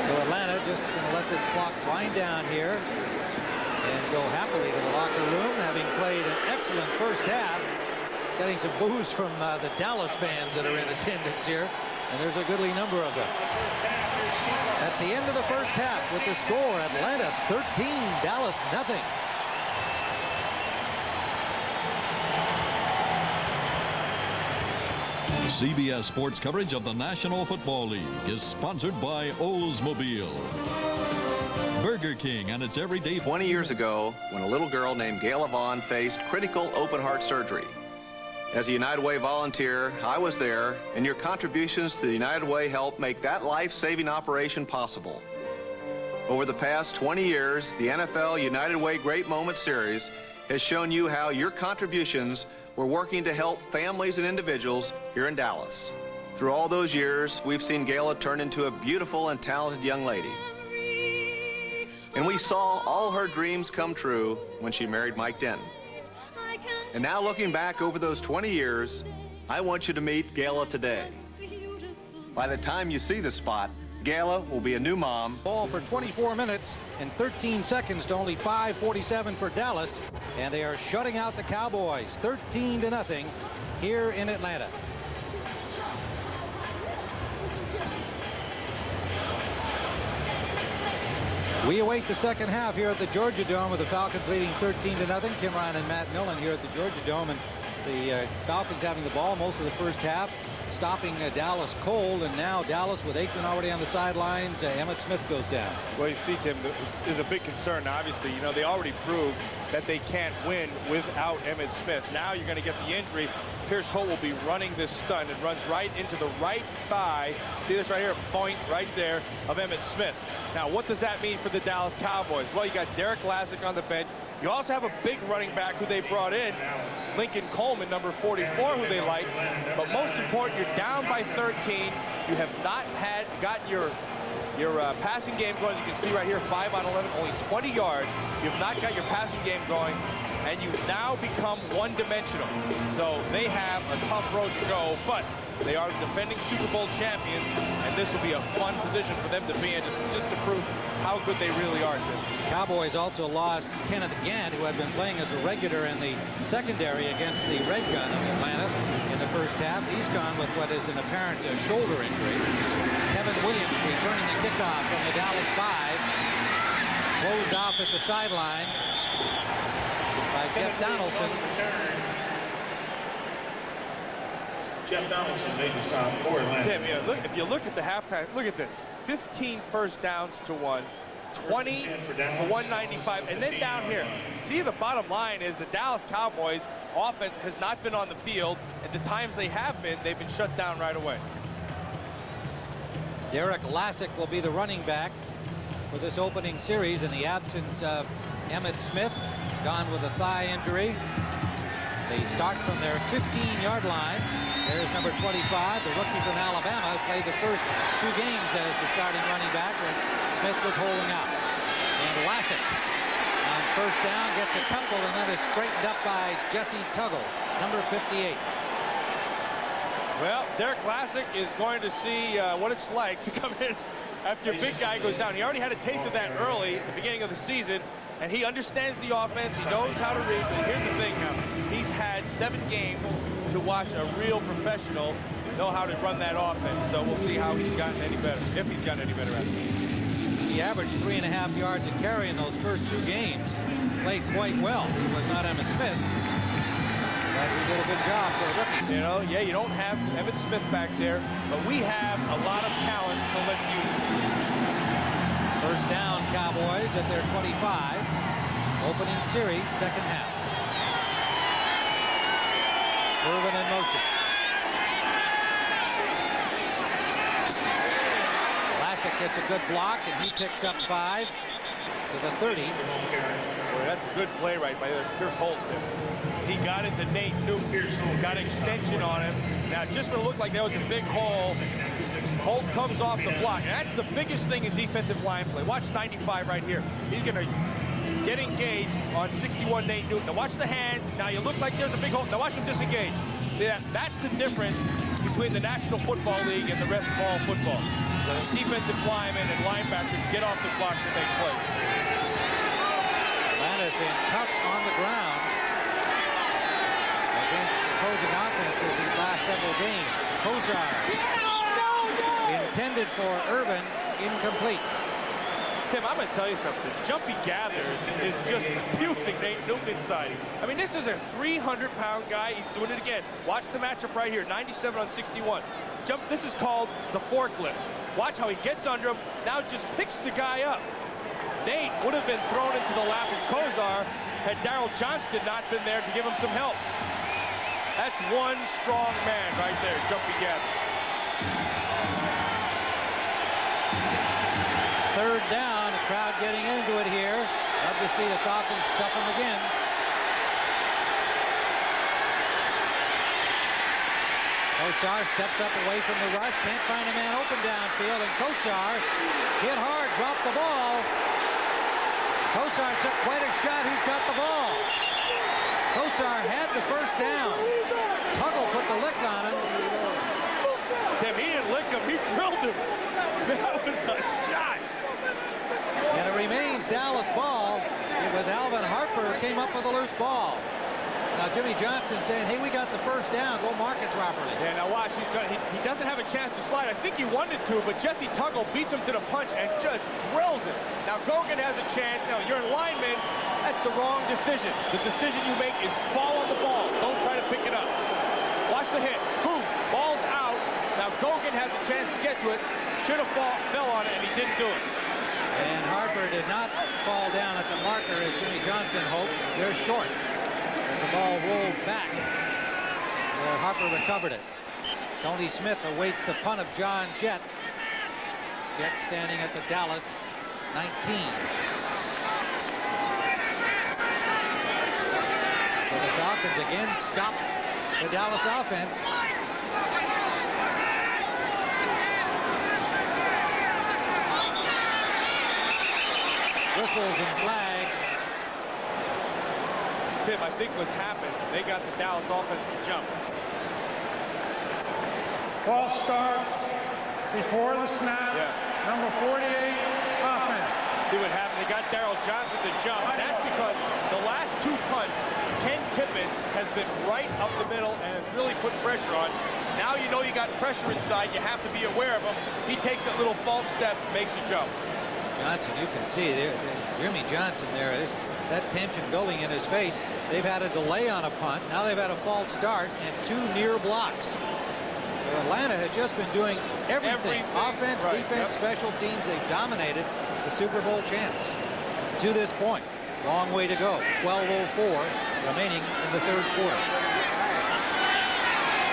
So Atlanta just going to let this clock wind down here and go happily to the locker room, having played an excellent first half, getting some boos from the Dallas fans that are in attendance here, and there's a goodly number of them. That's the end of the first half with the score: Atlanta 13, Dallas nothing. CBS Sports coverage of the National Football League is sponsored by Oldsmobile. Burger King and its everyday. 20 years ago, when a little girl named Gayla Vaughn faced critical open heart surgery. As a United Way volunteer, I was there, and your contributions to the United Way helped make that life-saving operation possible. Over the past 20 years, the NFL United Way Great Moments Series has shown you how your contributions were working to help families and individuals here in Dallas. Through all those years, we've seen Gayla turn into a beautiful and talented young lady. And we saw all her dreams come true when she married Mike Denton. And now looking back over those 20 years, I want you to meet Gayla today. By the time you see the spot, Gayla will be a new mom. Ball for 24 minutes and 13 seconds to only 5:47 for Dallas, and they are shutting out the Cowboys 13-0 here in Atlanta. We await the second half here at the Georgia Dome with the Falcons leading 13-0. Tim Ryan and Matt Millen here at the Georgia Dome, and the Falcons having the ball most of the first half, stopping Dallas cold, and now Dallas with Aikman already on the sidelines. Emmitt Smith goes down. Well, you see, Tim, there's a big concern. Obviously, you know, they already proved that they can't win without Emmitt Smith. Now you're going to get the injury. Pierce Holt will be running this stunt and runs right into the right thigh. See this right here, point right there of Emmitt Smith. Now, what does that mean for the Dallas Cowboys? Well, you got Derek Lassick on the bench. You also have a big running back who they brought in, Lincoln Coleman, number 44, who they like. But most important, you're down by 13. You have not gotten your passing game going. You can see right here, 5 on 11, only 20 yards. You have not got your passing game going, and you now become one-dimensional. So they have a tough road to go, but they are defending Super Bowl champions, and this will be a fun position for them to be in, just to prove how good they really are. The Cowboys also lost Kenneth Gant, who had been playing as a regular in the secondary against the Red Gun of Atlanta in the first half. He's gone with what is an apparent shoulder injury. Kevin Williams returning the kickoff from the Dallas 5. Closed off at the sideline by Jeff Donaldson. Jeff Donaldson made the stop for Atlanta. Tim, yeah, look, if you look at the halftime, look at this. 15 first downs to 1, 20 to 195, and then down here. See, the bottom line is the Dallas Cowboys offense has not been on the field, and the times they have been, they've been shut down right away. Derek Lassick will be the running back for this opening series in the absence of Emmitt Smith, gone with a thigh injury. They start from their 15-yard line. There's number 25, the rookie from Alabama, who played the first 2 games as the starting running back when Smith was holding out. And Lassick on first down gets a couple and then is straightened up by Jesse Tuggle, number 58. Well, Derek Lassick is going to see what it's like to come in after your big guy goes down. He already had a taste of that early at the beginning of the season, and he understands the offense. He knows how to read. But here's the thing now. He's had 7 games to watch a real professional know how to run that offense. So we'll see how he's gotten any better, if he's gotten any better at it. He averaged 3.5 yards a carry in those first 2 games. Played quite well. He was not Emmitt Smith, but he did a good job for a rookie. You know, yeah, you don't have Emmitt Smith back there, but we have a lot of talent, so let's use it. First down, Cowboys at their 25. Opening series, second half. Irvin in motion. Lassick gets a good block, and he picks up 5 to the 30. Boy, that's a good play right by Pierce Holt. He got into Nate Newton, got extension on him. Now, just when it looked like there was a big hole, Holt comes off the block. And that's the biggest thing in defensive line play. Watch 95 right here. He's going to get engaged on 61 Nate Newton. Now watch the hands. Now you look like there's a big hole. Now watch him disengage. Yeah, that's the difference between the National Football League and the rest of all football. The defensive linemen and linebackers get off the block to make plays. Atlanta's been tough on the ground against opposing offenses these last several games. Kozar intended for Irvin, incomplete. Tim, I'm going to tell you something. Jumpy Gathers is just abusing Nate Newton inside. I mean, this is a 300-pound guy. He's doing it again. Watch the matchup right here, 97 on 61. This is called the forklift. Watch how he gets under him, now just picks the guy up. Nate would have been thrown into the lap of Kozar had Darrell Johnston not been there to give him some help. That's one strong man right there, Jumpy Gathers. Third down, the crowd getting into it here. Love to see the Falcons stuff them again. Kosar steps up away from the rush, can't find a man open downfield, and Kosar hit hard, dropped the ball. Kosar took quite a shot. Who's got the ball? Kosar had the first down. Tuggle put the lick on him. Tim, he didn't lick him, he drilled him. That was a shot. And it remains Dallas ball. It was Alvin Harper who came up with a loose ball. Now Jimmy Johnson saying, hey, we got the first down, go mark it properly. Yeah, now watch, he doesn't have a chance to slide. I think he wanted to, but Jesse Tuggle beats him to the punch and just drills him. Now Gogan has a chance. Now you're a lineman, that's the wrong decision. The decision you make is fall on the ball. Don't try to pick it up. Watch the hit. Boom, ball's out. Now Gogan has a chance to get to it. Should have fell on it, and he didn't do it. And Harper did not fall down at the marker as Jimmy Johnson hoped. They're short. And the ball rolled back where Harper recovered it. Tony Smith awaits the punt of John Jett. Jett standing at the Dallas 19. So the Falcons again stop the Dallas offense. Whistles and flags. Tim, I think what's happened, they got the Dallas offense to jump. False start before the snap. Yeah. Number 48, offense. See what happened? They got Darrell Johnson to jump. And that's because the last 2 punts, Ken Tippett has been right up the middle and has really put pressure on. Now you know you got pressure inside. You have to be aware of him. He takes that little false step, makes you jump. Johnson, you can see there, Jimmy Johnson there is that tension building in his face. They've had a delay on a punt. Now they've had a false start and 2 near blocks. So Atlanta has just been doing everything. Offense, right, defense, special teams. They've dominated the Super Bowl chance to this point. Long way to go. 12:04 remaining in the third quarter.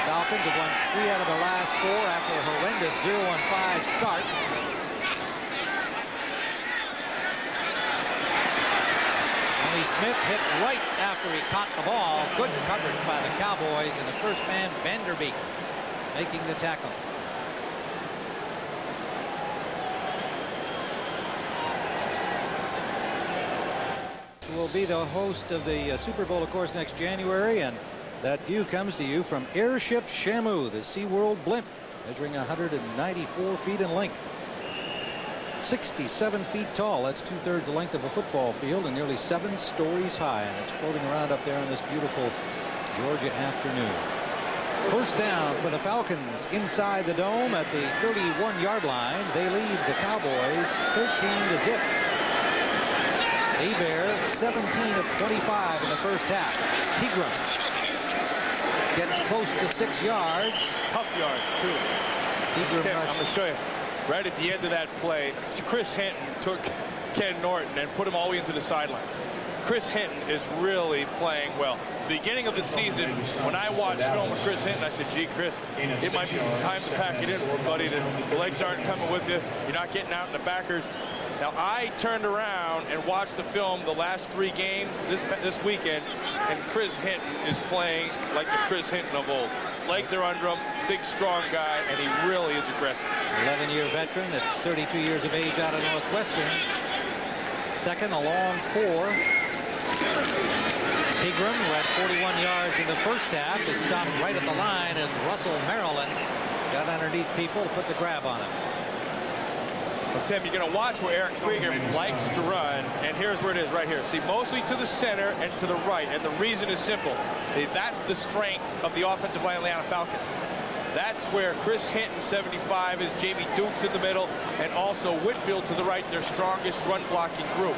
Falcons have won 3 out of their last 4 after a horrendous 0-5 start. Smith hit right after he caught the ball. Good coverage by the Cowboys, and the first man, Vanderbeek, making the tackle. Will be the host of the Super Bowl, of course, next January, and that view comes to you from Airship Shamu, the SeaWorld blimp, measuring 194 feet in length. 67 feet tall. That's 2/3 the length of a football field and nearly 7 stories high, and it's floating around up there on this beautiful Georgia afternoon. First down for the Falcons inside the dome at the 31-yard line. They lead the Cowboys 13-0. Hebert 17 of 25 in the first half. Pegram gets close to 6 yards. Tough yard, too. Pegram I'm going to show you. Right at the end of that play, Chris Hinton took Ken Norton and put him all the way into the sidelines. Chris Hinton is really playing well. Beginning of the season, when I watched film of Chris Hinton, I said, gee, Chris, it might be time to pack it in, buddy. The legs aren't coming with you. You're not getting out in the backers. Now, I turned around and watched the film the last 3 games this weekend, and Chris Hinton is playing like the Chris Hinton of old. Legs are under him, big, strong guy, and he really is aggressive. 11-year veteran at 32 years of age out of Northwestern. Second, a long 4. Pegram, who had 41 yards in the first half, is stopped right at the line as Russell Maryland got underneath people to put the grab on him. Well, Tim, you're going to watch where Eric Krieger likes to run, and here's where it is right here. See, mostly to the center and to the right, and the reason is simple. That's the strength of the offensive line of the Atlanta Falcons. That's where Chris Hinton, 75, is Jamie Dukes in the middle, and also Whitfield to the right, their strongest run-blocking group.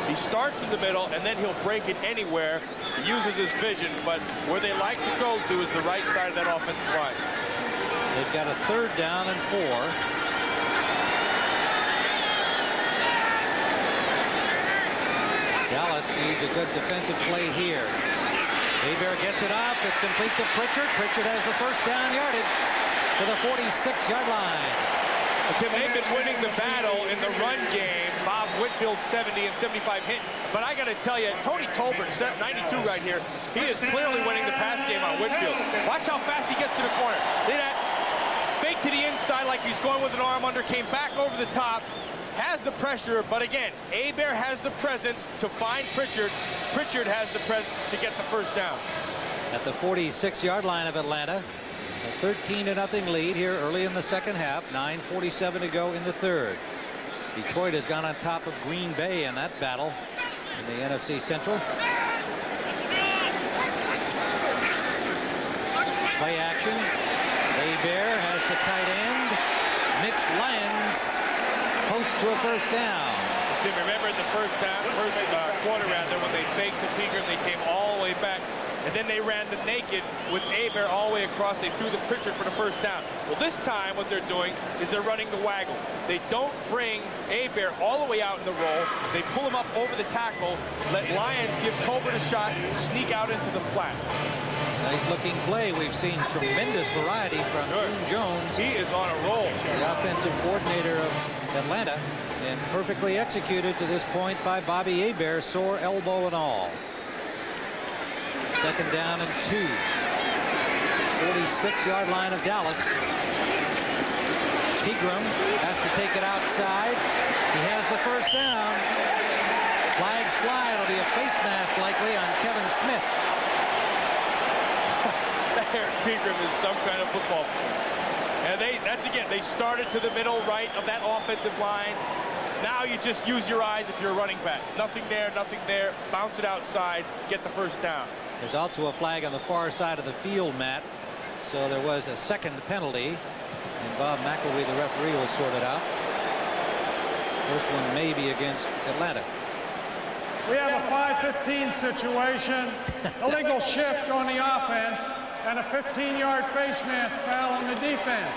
He starts in the middle, and then he'll break it anywhere. He uses his vision, but where they like to go to is the right side of that offensive line. They've got a 3rd down and 4. Dallas needs a good defensive play here. Hebert gets it up. It's complete to Pritchard. Pritchard has the first down yardage to the 46-yard line. Tim, they've been winning the battle in the run game. Bob Whitfield 70 and 75 hit. But I got to tell you, Tony Tolbert, 92 right here, he is clearly winning the pass game on Whitfield. Watch how fast he gets to the corner. Look at that. Fake to the inside like he's going with an arm under, came back over the top. Has the pressure, but again, Hebert has the presence to find Pritchard. Pritchard has the presence to get the first down. At the 46-yard line of Atlanta, a 13-0 lead here early in the second half. 9:47 to go in the third. Detroit has gone on top of Green Bay in that battle in the NFC Central. Play action. Hebert has the tight end. Mitch Lyons post to a first down. See, remember in the first quarter rather, when they faked to Pegram, they came all the way back, and then they ran the naked with Hebert all the way across. They threw the Pritchard for the first down. Well, this time what they're doing is they're running the waggle. They don't bring Hebert all the way out in the roll. They pull him up over the tackle, let Lyons give Tolbert a shot, sneak out into the flat. Nice looking play. We've seen tremendous variety from June Jones. He is on a roll. The offensive coordinator of Atlanta, and perfectly executed to this point by Bobby Hebert, sore elbow and all. Second down and 2. 46-yard line of Dallas. Pegram has to take it outside. He has the first down. Flags fly. It'll be a face mask likely on Kevin Smith. Eric Pegram is some kind of football player. And they started to the middle right of that offensive line. Now you just use your eyes if you're a running back. Nothing there, bounce it outside, get the first down. There's also a flag on the far side of the field, Matt. So there was a second penalty, and Bob McElwee, the referee, will sort it out. First one may be against Atlanta. We have a 5-15 situation, illegal shift on the offense, and a 15-yard face mask foul on the defense.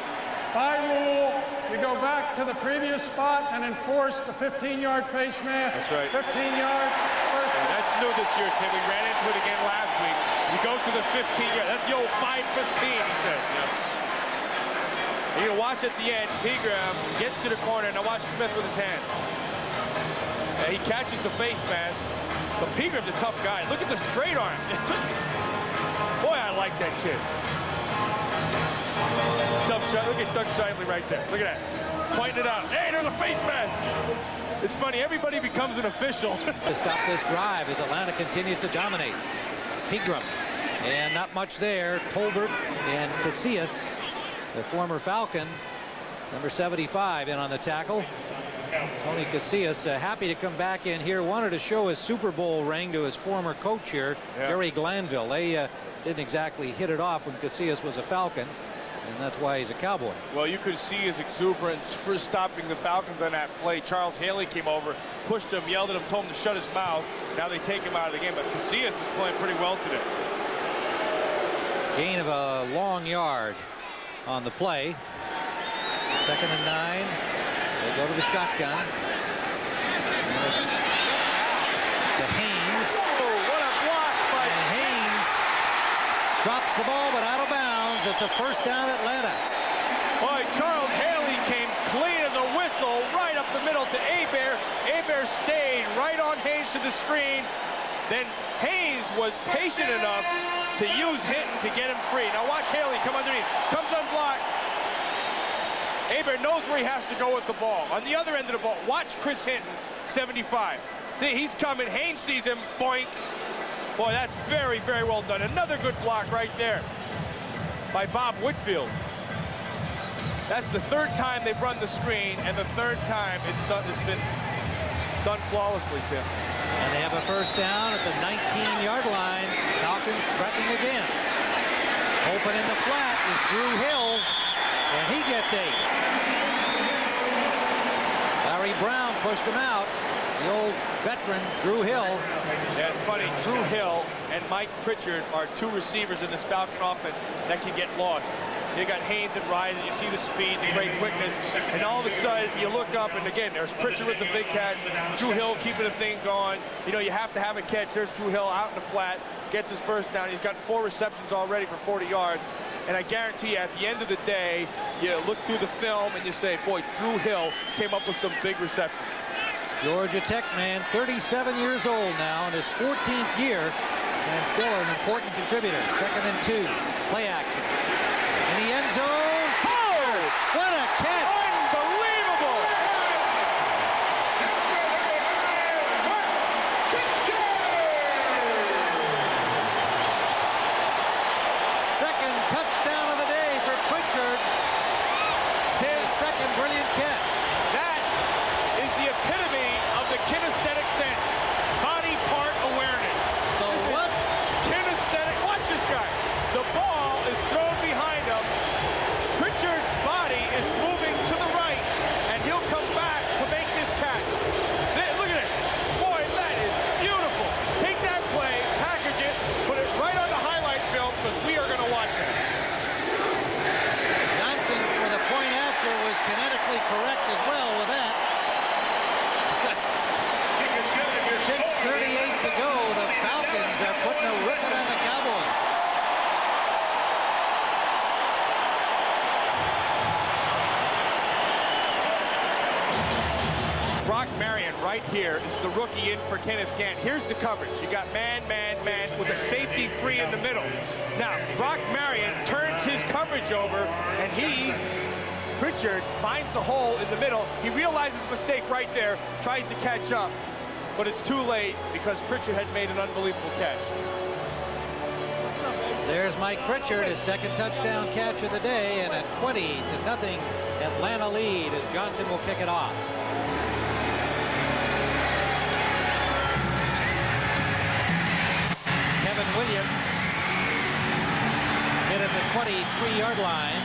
By rule, you go back to the previous spot and enforce the 15-yard face mask. That's right. 15 yards. First. And that's new this year, Tim. We ran into it again last week. You go to the 15-yard. That's the old 5-15, he says. You're going to watch at the end. Pegram gets to the corner. Now watch Smith with his hands. He catches the face mask. But Pegram's a tough guy. Look at the straight arm. Boy, I like that kid. Tough shot. Look at Doug Shively right there. Look at that. Pointing it out. Hey, there's a face mask. It's funny. Everybody becomes an official. To stop this drive as Atlanta continues to dominate. Pegram. And not much there. Tolbert and Casillas, the former Falcon, number 75, in on the tackle. Tony Casillas happy to come back in here. Wanted to show his Super Bowl ring to his former coach here, Jerry Glanville. They didn't exactly hit it off when Casillas was a Falcon, and that's why he's a Cowboy. Well, you could see his exuberance for stopping the Falcons on that play. Charles Haley came over, pushed him, yelled at him, told him to shut his mouth. Now they take him out of the game, but Casillas is playing pretty well today. Gain of a long yard on the play. 2nd and 9. They go to the shotgun. And it's to Haynes. Oh, what a block by Haynes. Drops the ball, but out of bounds. It's a first down, Atlanta. Boy, Charles Haley came clean of the whistle right up the middle to Hebert. Hebert stayed right on Haynes to the screen. Then Haynes was patient enough to use Hinton to get him free. Now watch Haley come underneath. Comes unblocked. Hebert knows where he has to go with the ball. On the other end of the ball, watch Chris Hinton, 75. See, he's coming. Haynes sees him. Boink. Boy, that's very, very well done. Another good block right there by Bob Whitfield. That's the 3rd time they've run the screen, and the 3rd time it's been done flawlessly, Tim. And they have a first down at the 19-yard line. Falcons threatening again. Open in the flat is Drew Hill, and he gets 8. Larry Brown pushed him out. The old veteran, Drew Hill. Yeah, it's funny. Drew Hill and Mike Pritchard are 2 receivers in this Falcon offense that can get lost. You got Haynes and Ryan, and you see the speed, the great quickness, and all of a sudden you look up, and again, there's Pritchard with the big catch, Drew Hill keeping the thing going. You know, you have to have a catch. There's Drew Hill out in the flat, gets his first down. He's got 4 receptions already for 40 yards. And I guarantee you, at the end of the day, you look through the film and you say, boy, Drew Hill came up with some big receptions. Georgia Tech man, 37 years old now in his 14th year, and still an important contributor. 2nd and 2, play action. In the end zone. Oh! What a catch! Unbelievable! Second touchdown of the day for Pritchard. His second brilliant catch. That is the epitome of the kinesthetic sense. Body part awareness. So what? Kinesthetic. Watch this guy. The ball is thrown behind him. Pritchard's body is moving to the right, and he'll come back to make this catch. Look at this. Boy, that is beautiful. Take that play, package it, put it right on the highlight film, because we are going to watch it. Johnson, for the point after, was kinetically correct as well with that. 6:38 to go. The Falcons are putting a ripping on the Cowboys. Brock Marion right here is the rookie in for Kenneth Gant. Here's the coverage. You got man, man, man with a safety free in the middle. Now, Brock Marion turns his coverage over, and Pritchard finds the hole in the middle. He realizes mistake right there, tries to catch up, but it's too late because Pritchard had made an unbelievable catch. There's Mike Pritchard, his second touchdown catch of the day, and a 20-0 Atlanta lead as Johnson will kick it off. Kevin Williams hit at the 23-yard line.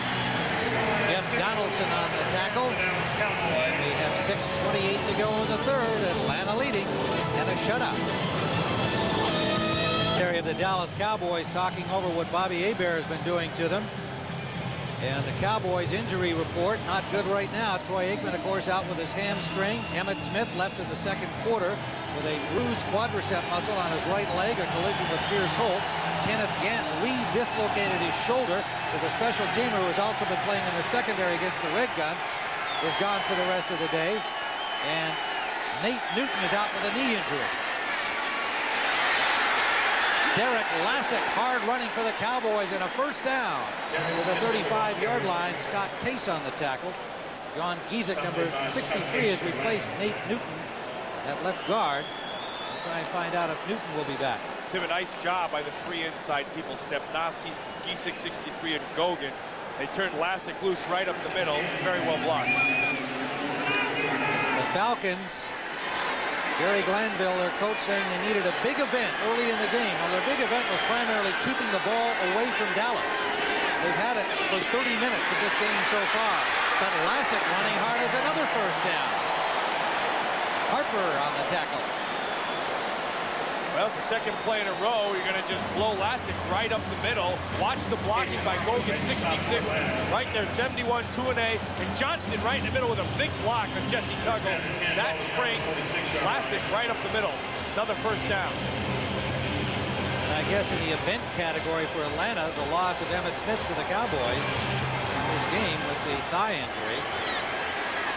Jeff Donaldson on the tackle. And we have 6:28 to go in the third. Atlanta leading and a shutout. Of the Dallas Cowboys talking over what Bobby Hebert has been doing to them. And the Cowboys injury report, not good right now. Troy Aikman, of course, out with his hamstring. Emmitt Smith left in the second quarter with a bruised quadricep muscle on his right leg, a collision with Pierce Holt. Kenneth Gant re-dislocated his shoulder, so the special teamer, who has also been playing in the secondary against the Red Gun, is gone for the rest of the day. And Nate Newton is out with a knee injury. Derek Lassick hard running for the Cowboys and a first down to the 35-yard line. Scott Case on the tackle. John Giesick, number 63, has replaced Nate Newton at left guard. We'll try and find out if Newton will be back. Tim, a nice job by the three inside people, Stepnoski, Giesick, 63, and Gogan. They turned Lassick loose right up the middle. Very well blocked. The Falcons, Jerry Glanville, their coach, saying they needed a big event early in the game. Well, their big event was primarily keeping the ball away from Dallas. They've had it for 30 minutes of this game so far. But Lassick running hard is another first down. Harper on the tackle. Well, it's the second play in a row. You're going to just blow Lassick right up the middle. Watch the blocking by Gogan, 66. Right there, 71, 2-A. And Johnston right in the middle with a big block on Jesse Tuggle. That springs Lassick right up the middle. Another first down. And I guess in the event category for Atlanta, the loss of Emmitt Smith to the Cowboys in this game with the thigh injury.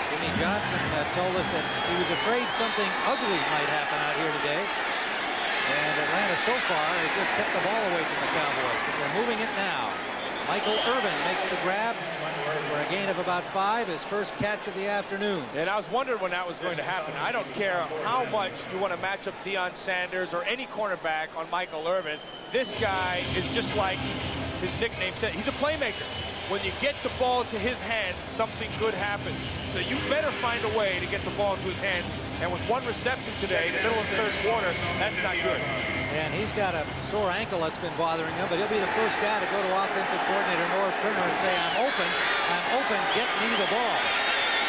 Jimmy Johnson told us that he was afraid something ugly might happen out here today. And Atlanta so far has just kept the ball away from the Cowboys, but they're moving it now. Michael Irvin makes the grab for a gain of about 5, his first catch of the afternoon. And I was wondering when that was going to happen. I don't care how much you want to match up Deion Sanders or any cornerback on Michael Irvin. This guy is just like his nickname said. He's a playmaker. When you get the ball into his hand, something good happens. So you better find a way to get the ball into his hand. And with one reception today in the middle of the third quarter, that's not good. And he's got a sore ankle that's been bothering him, but he'll be the first guy to go to offensive coordinator Norv Turner and say, I'm open, get me the ball.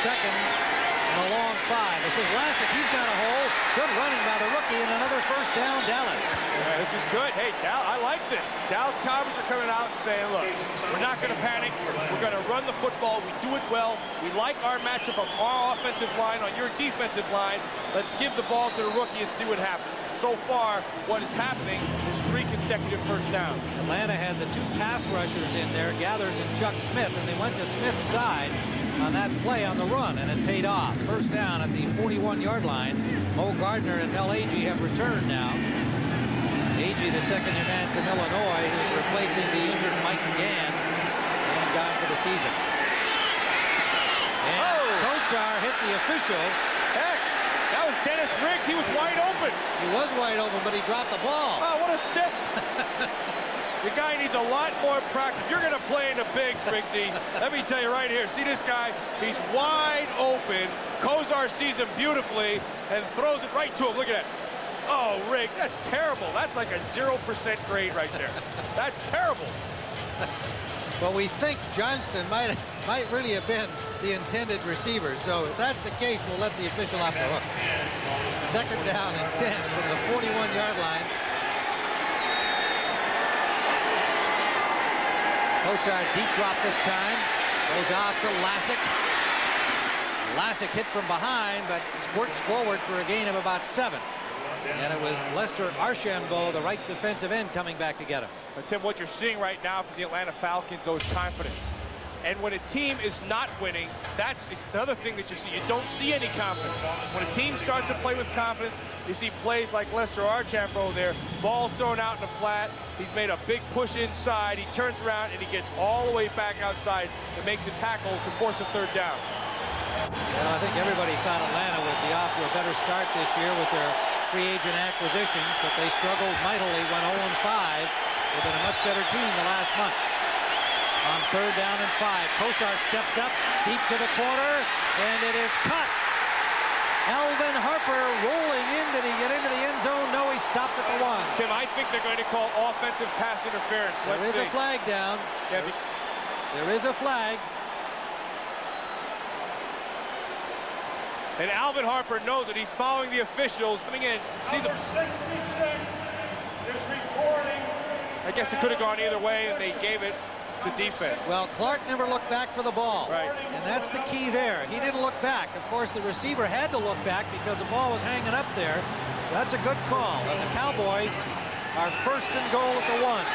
Second and a long 5. This is Lassick, he's got a hole. Good running by the rookie, and another first down, Dallas. Yeah, this is good. Hey, I like this. Dallas Cowboys are coming out and saying, look, we're not going to panic. We're going to run the football. We do it well. We like our matchup of our offensive line on your defensive line. Let's give the ball to the rookie and see what happens. So far, what is happening is 3 consecutive first downs. Atlanta had the 2 pass rushers in there, Gathers and Chuck Smith, and they went to Smith's side on that play on the run, and it paid off. First down at the 41-yard line. Mo Gardner and Mel Agee have returned now. Agee, the second-year man from Illinois, who's replacing the injured Mike Gann, and gone for the season. And Kosar hit the official. Heck, that was Dennis Riggs. He was wide open. He was wide open, but he dropped the ball. Oh, what a stiff. The guy needs a lot more practice. You're going to play in the bigs, Riggsy. Let me tell you right here. See this guy? He's wide open. Kosar sees him beautifully and throws it right to him. Look at that. Oh, Riggs, that's terrible. That's like a 0% grade right there. That's terrible. Well, we think Johnston might really have been the intended receiver. So if that's the case, we'll let the official off the hook. Second down and 10 from the 41-yard line. Kosar deep drop this time. Goes off to Lassick. Lassick hit from behind, but squirts forward for a gain of about 7. And it was Lester Archambault, the right defensive end, coming back to get him. But Tim, what you're seeing right now from the Atlanta Falcons, though, is confidence. And when a team is not winning, that's another thing that you see. You don't see any confidence. When a team starts to play with confidence, you see plays like Lester Archambault there. Ball's thrown out in the flat. He's made a big push inside. He turns around, and he gets all the way back outside and makes a tackle to force a third down. Well, I think everybody thought Atlanta would be off to a better start this year with their free agent acquisitions, but they struggled mightily, went 0-5. They've been a much better team the last month. On third down and 5, Kosar steps up deep to the corner, and it is cut. Alvin Harper rolling in. Did he get into the end zone? No, he stopped at the 1. Tim, I think they're going to call offensive pass interference. There is a flag down. Yeah, there is a flag. And Alvin Harper knows that he's following the officials coming in. See Number 66 is reporting. I guess it could have gone either way, and they gave it. to defense. Well, Clark never looked back for the ball. Right. And that's the key there. He didn't look back. Of course, the receiver had to look back because the ball was hanging up there. So that's a good call. And the Cowboys are first and goal at the 1.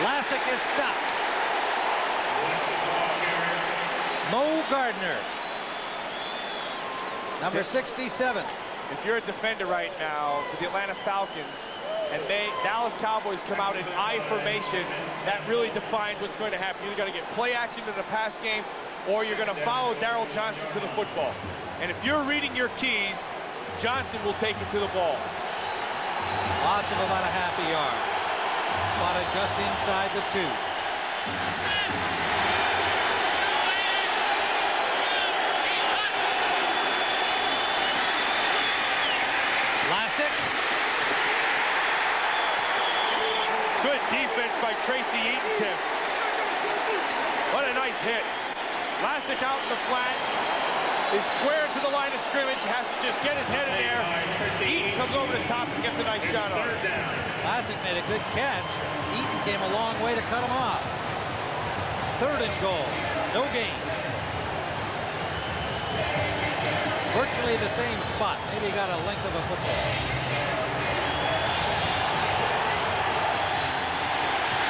Lassick is stopped. Mo Gardner, number 67. If you're a defender right now for the Atlanta Falcons, and Dallas Cowboys come out in I formation, that really defines what's going to happen. You're going to get play action in the pass game, or you're going to follow Darryl Johnson to the football. And if you're reading your keys, Johnson will take it to the ball. Loss of about a half a yard. Spotted just inside the 2. Lassick. Good defense by Tracy Eaton. What a nice hit. Lassick out in the flat. Is square to the line of scrimmage. Has to just get his head in there. Eaton comes over the top and gets a nice shot on it. Lassick made a good catch. Eaton came a long way to cut him off. 3rd and goal. No gain. Virtually the same spot. Maybe he got a length of a football.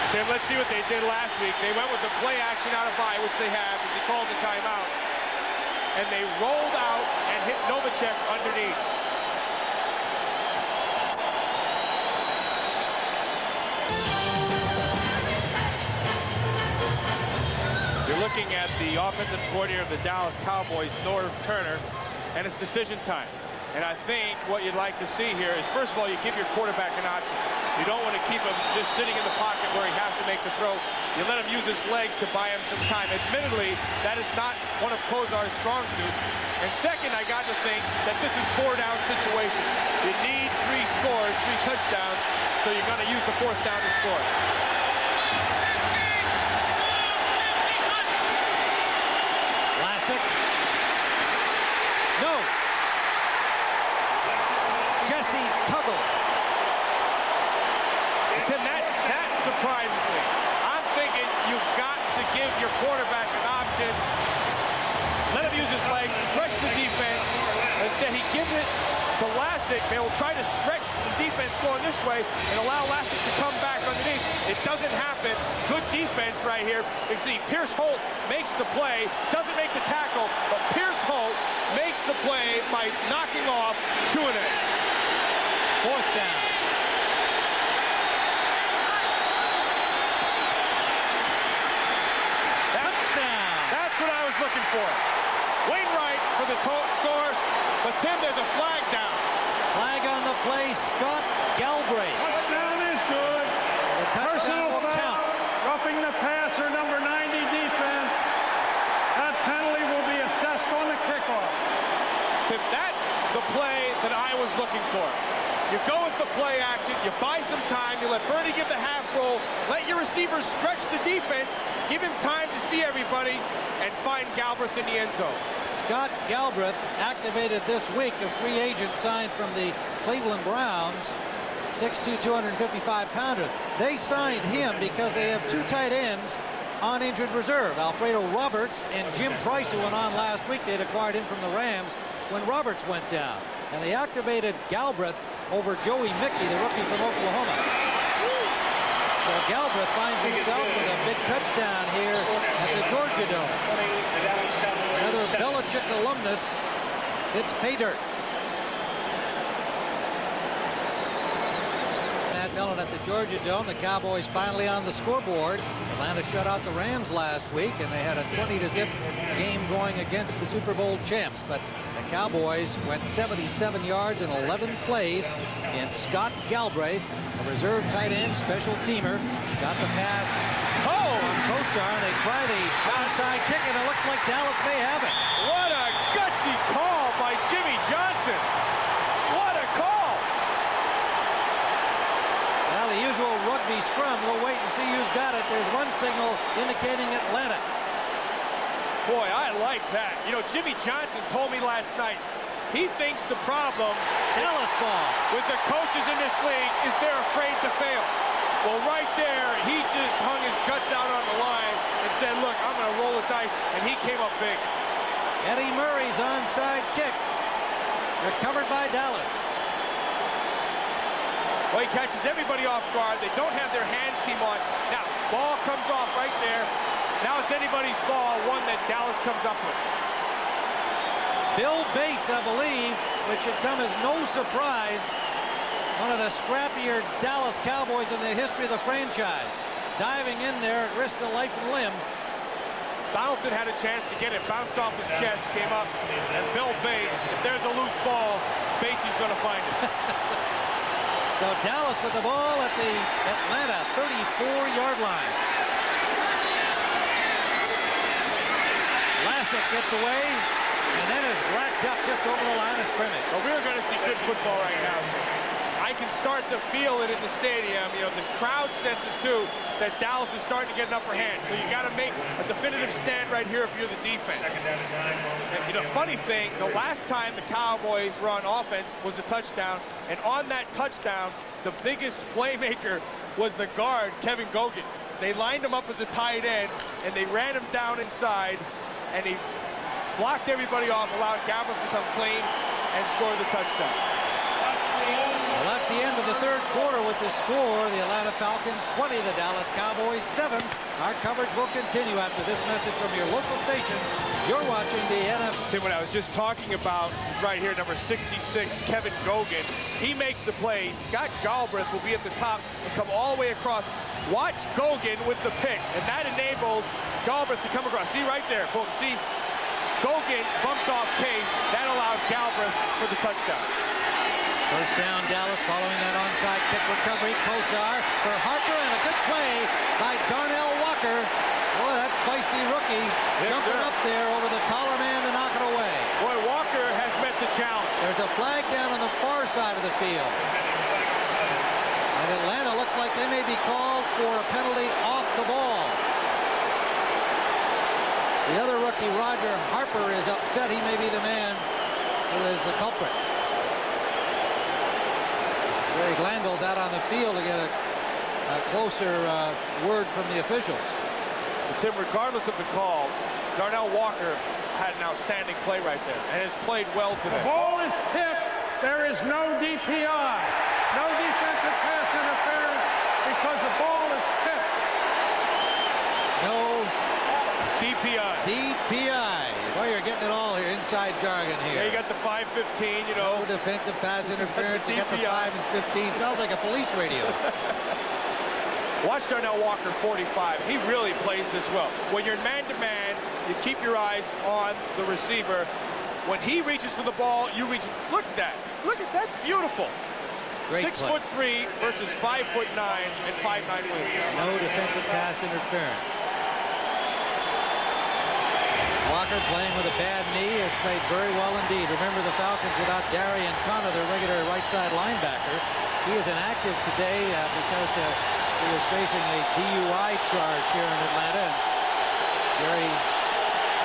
Tim, let's see what they did last week. They went with the play action out of I, which they have, as he called the timeout. And they rolled out and hit Novacek underneath. You're looking at the offensive coordinator of the Dallas Cowboys, Norv Turner, and it's decision time. And I think what you'd like to see here is, first of all, you give your quarterback an option. You don't want to keep him just sitting in the pocket where he has to make the throw. You let him use his legs to buy him some time. Admittedly, that is not one of Kozar's strong suits. And second, I got to think that this is 4-down situation. You need 3 scores, 3 touchdowns, so you're going to use the 4th down to score. Lassick. No. Jesse Tuggle. Tim, that surprises me. I'm thinking you've got to give your quarterback an option. Let him use his legs, stretch the defense. Instead, he gives it to Lassick. They will try to stretch the defense going this way and allow Lassick to come back underneath. It doesn't happen. Good defense right here. You can see Pierce Holt makes the play, doesn't make the tackle, but Pierce Holt makes the play by knocking off 2-8. 4th down. That's what I was looking for. Wainwright for the score, but Tim, there's a flag down. Flag on the play, Scott Galbraith. Touchdown is good. The touchdown Personal will foul, count. roughing the passer, number 90 defense. That penalty will be assessed on the kickoff. Tim, that's the play that I was looking for. You go with the play action, you buy some time, you let Bernie give the half roll, let your receivers stretch the defense, give him time to see everybody, and find Galbraith in the end zone. Scott Galbraith, activated this week, a free agent signed from the Cleveland Browns, 6'2", 255-pounder. They signed him because they have 2 tight ends on injured reserve, Alfredo Roberts and Jim Price, who went on last week. They'd acquired him from the Rams when Roberts went down. And they activated Galbraith over Joey Mickey, the rookie from Oklahoma. So Galbraith finds himself with a big touchdown here at the Georgia Dome. Another Belichick alumnus hits pay dirt. Matt Millen at the Georgia Dome. The Cowboys finally on the scoreboard. Atlanta shut out the Rams last week, and they had a 20-0 game going against the Super Bowl champs. But the Cowboys went 77 yards in 11 plays, and Scott Galbraith, a reserve tight end, special teamer, got the pass from Kosar, and they try the onside kick, and it looks like Dallas may have it. What a gutsy call by Jimmy Johnson. What a call. Well, the usual rugby scrum. We'll wait and see who's got it. There's one signal indicating Atlanta. Boy, I like that. You know, Jimmy Johnson told me last night He thinks the problem Dallas ball with the coaches in this league is they're afraid to fail. Well, right there, he just hung his guts out on the line and said, look, I'm going to roll the dice, and he came up big. Eddie Murray's onside kick. Recovered by Dallas. Well, he catches everybody off guard. They don't have their hands team on. Now, ball comes off right there. Now it's anybody's ball, one that Dallas comes up with. Bill Bates, I believe, which should come as no surprise, one of the scrappier Dallas Cowboys in the history of the franchise. Diving in there at risk of life and limb. Donaldson had a chance to get it, bounced off his chest, came up, and Bill Bates, if there's a loose ball, Bates is going to find it. So Dallas with the ball at the Atlanta 34-yard line. Lassick gets away, and then is racked up just over the line of scrimmage. Well, we're going to see good football right now. I can start to feel it in the stadium. You know, the crowd senses, too, that Dallas is starting to get an upper hand. So you got to make a definitive stand right here if you're the defense. And, you know, funny thing, the last time the Cowboys were on offense was a touchdown. And on that touchdown, the biggest playmaker was the guard, Kevin Gogan. They lined him up as a tight end, and they ran him down inside, and he blocked everybody off, allowed Gabbert to come clean and score the touchdown. Well, that's the end of the third quarter with the score. The Atlanta Falcons 20, the Dallas Cowboys 7. Our coverage will continue after this message from your local station. You're watching the NFL. Tim, what I was just talking about is right here, number 66, Kevin Gogan. He makes the play. Scott Galbraith will be at the top and come all the way across. Watch Gogan with the pick, and that enables Galbraith to come across. See right there, folks. See, Gogan bumps off Case. That allowed Galbraith for the touchdown. First down, Dallas following that onside kick recovery. Kosar for Harper, and a good play by Darnell Walker. Boy, that feisty rookie jumping up there over the taller man to knock it away. Boy, Walker has met the challenge. There's a flag down on the far side of the field. And Atlanta looks like they may be called for a penalty off the ball. The other rookie, Roger Harper, is upset. He may be the man who is the culprit. Jerry Glanville's out on the field to get a closer word from the officials. But Tim, regardless of the call, Darnell Walker had an outstanding play right there and has played well today. The ball is tipped. There is no DPI. No defensive pass interference because the ball is tipped. No DPI. DPI. Well, you're getting it all here, inside jargon here. Yeah, you got the 5-15, you know. No defensive pass interference. You got the 5 and 15. Sounds like a police radio. Watch Darnell Walker, 45. He really plays this well. When you're man-to-man, you keep your eyes on the receiver. When he reaches for the ball, you reach. Look at that. Look at that. Beautiful. Great 6'3" versus 5'9" and 5'9" Williams. No defensive pass interference. Walker playing with a bad knee has played very well indeed. Remember the Falcons without Darian Connor, their regular right side linebacker. He is inactive today because he was facing a DUI charge here in Atlanta. And Jerry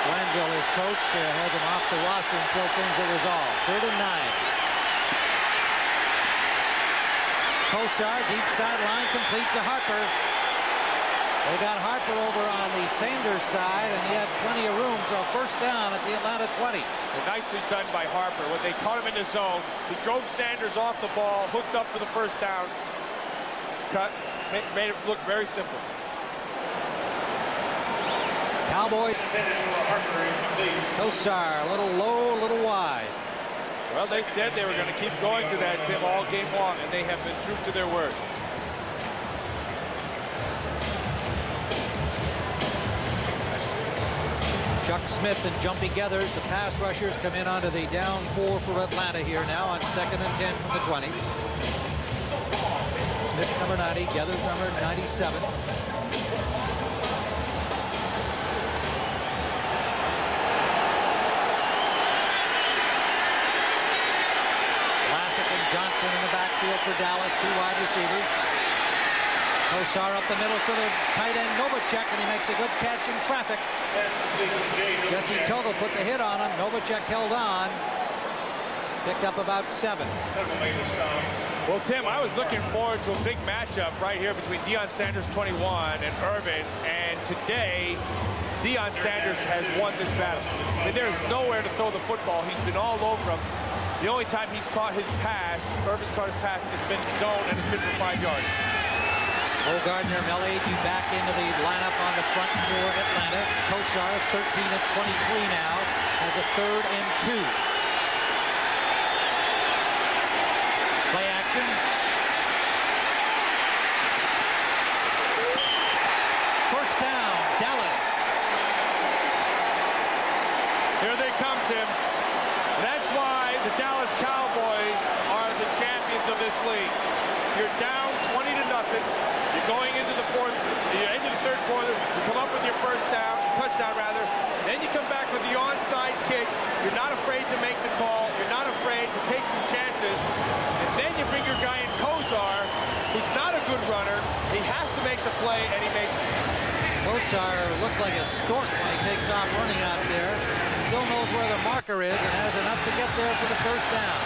Glanville, his coach, has him off the roster until things are resolved. 3rd and 9. Kosar, deep sideline, complete to Harper. They got Harper over on the Sanders side, and he had plenty of room for a first down at the Atlanta 20. Well, nicely done by Harper. When they caught him in the zone, he drove Sanders off the ball, hooked up for the first down, cut, made it look very simple. Cowboys. Kosar, a little low, a little wide. Well, they said they were going to keep going to that, Tim, all game long, and they have been true to their word. Chuck Smith and Jumpy Geathers, the pass rushers, come in onto the down 4 for Atlanta here now on 2nd and 10 from the 20. Smith number 90, Geathers number 97. Lassick and Johnson in the backfield for Dallas, 2 wide receivers. Kosar up the middle for the tight end Novacek, and he makes a good catch in traffic. Jesse Toggle put the hit on him. Novacek held on. Picked up about 7. Well, Tim, I was looking forward to a big matchup right here between Deion Sanders, 21, and Irvin. And today, Deion Sanders has won this battle. And there's nowhere to throw the football. He's been all over him. The only time he's caught his pass, Irvin's caught his pass, has been zone, and it's been for 5 yards. Mo Gardner, Melady back into the lineup on the front for Atlanta. Kosar, 13 of 23 now, has a 3rd and 2. Play action. First down, Dallas. Here they come, Tim. And that's why the Dallas Cowboys are the champions of this league. You're down 20 to nothing. You're going into the third quarter. You come up with your touchdown rather. Then you come back with the onside kick. You're not afraid to make the call. You're not afraid to take some chances. And then you bring your guy in Kosar, who's not a good runner. He has to make the play, and he makes it. Kosar looks like a stork when he takes off running out there. Still knows where the marker is and has enough to get there for the first down.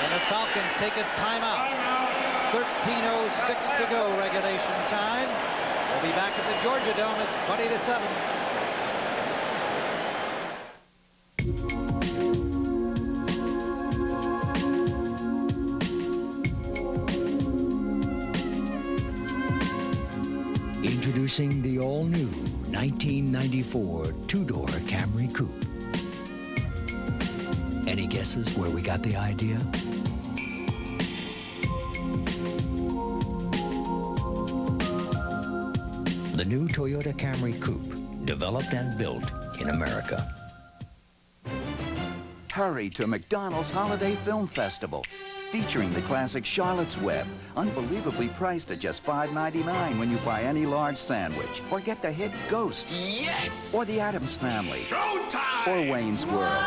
And the Falcons take a timeout. 13:06 to go, regulation time. We'll be back at the Georgia Dome. It's 20 to 7. Introducing the all-new 1994 two-door Camry Coupe. Any guesses where we got the idea? The new Toyota Camry Coupe, developed and built in America. Hurry to McDonald's Holiday Film Festival, featuring the classic Charlotte's Web, unbelievably priced at just $5.99 when you buy any large sandwich. Or get the hit Ghost. Yes! Or the Addams Family. Showtime! Or Wayne's World.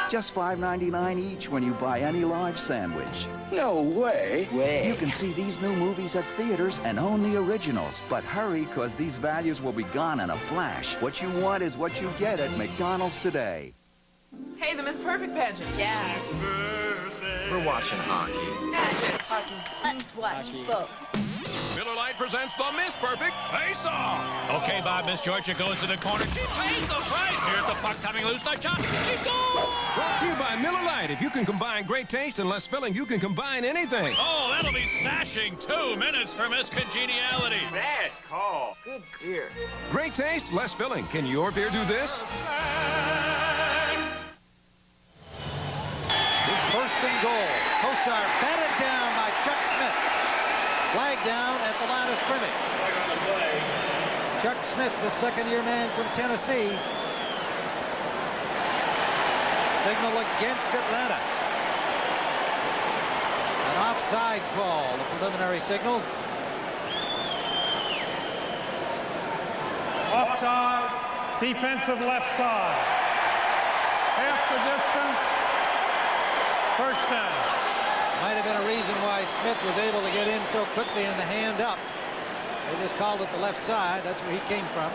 Just $5.99 each when you buy any large sandwich. No way. You can see these new movies at theaters and own the originals. But hurry, because these values will be gone in a flash. What you want is what you get at McDonald's today. Hey, the Miss Perfect pageant. Yeah. We're watching hockey. Hockey. Let's watch both. Miller Lite presents the Miss Perfect Face-Off. Okay, Bob, Miss Georgia goes to the corner. She pays the price. Here's the puck coming loose. The shot. She scores! Brought to you by Miller Lite. If you can combine great taste and less filling, you can combine anything. Oh, that'll be sashing. 2 minutes for Miss Congeniality. Bad call. Good beer. Great taste, less filling. Can your beer do this? First and goal. Kosar batted down by Chuck Smith. Flag down at the line of scrimmage. Chuck Smith, the second-year man from Tennessee. Signal against Atlanta. An offside call, the preliminary signal. Offside, defensive left side. Half the distance, first down. Might have been a reason why Smith was able to get in so quickly and the hand up. They just called it the left side. That's where he came from.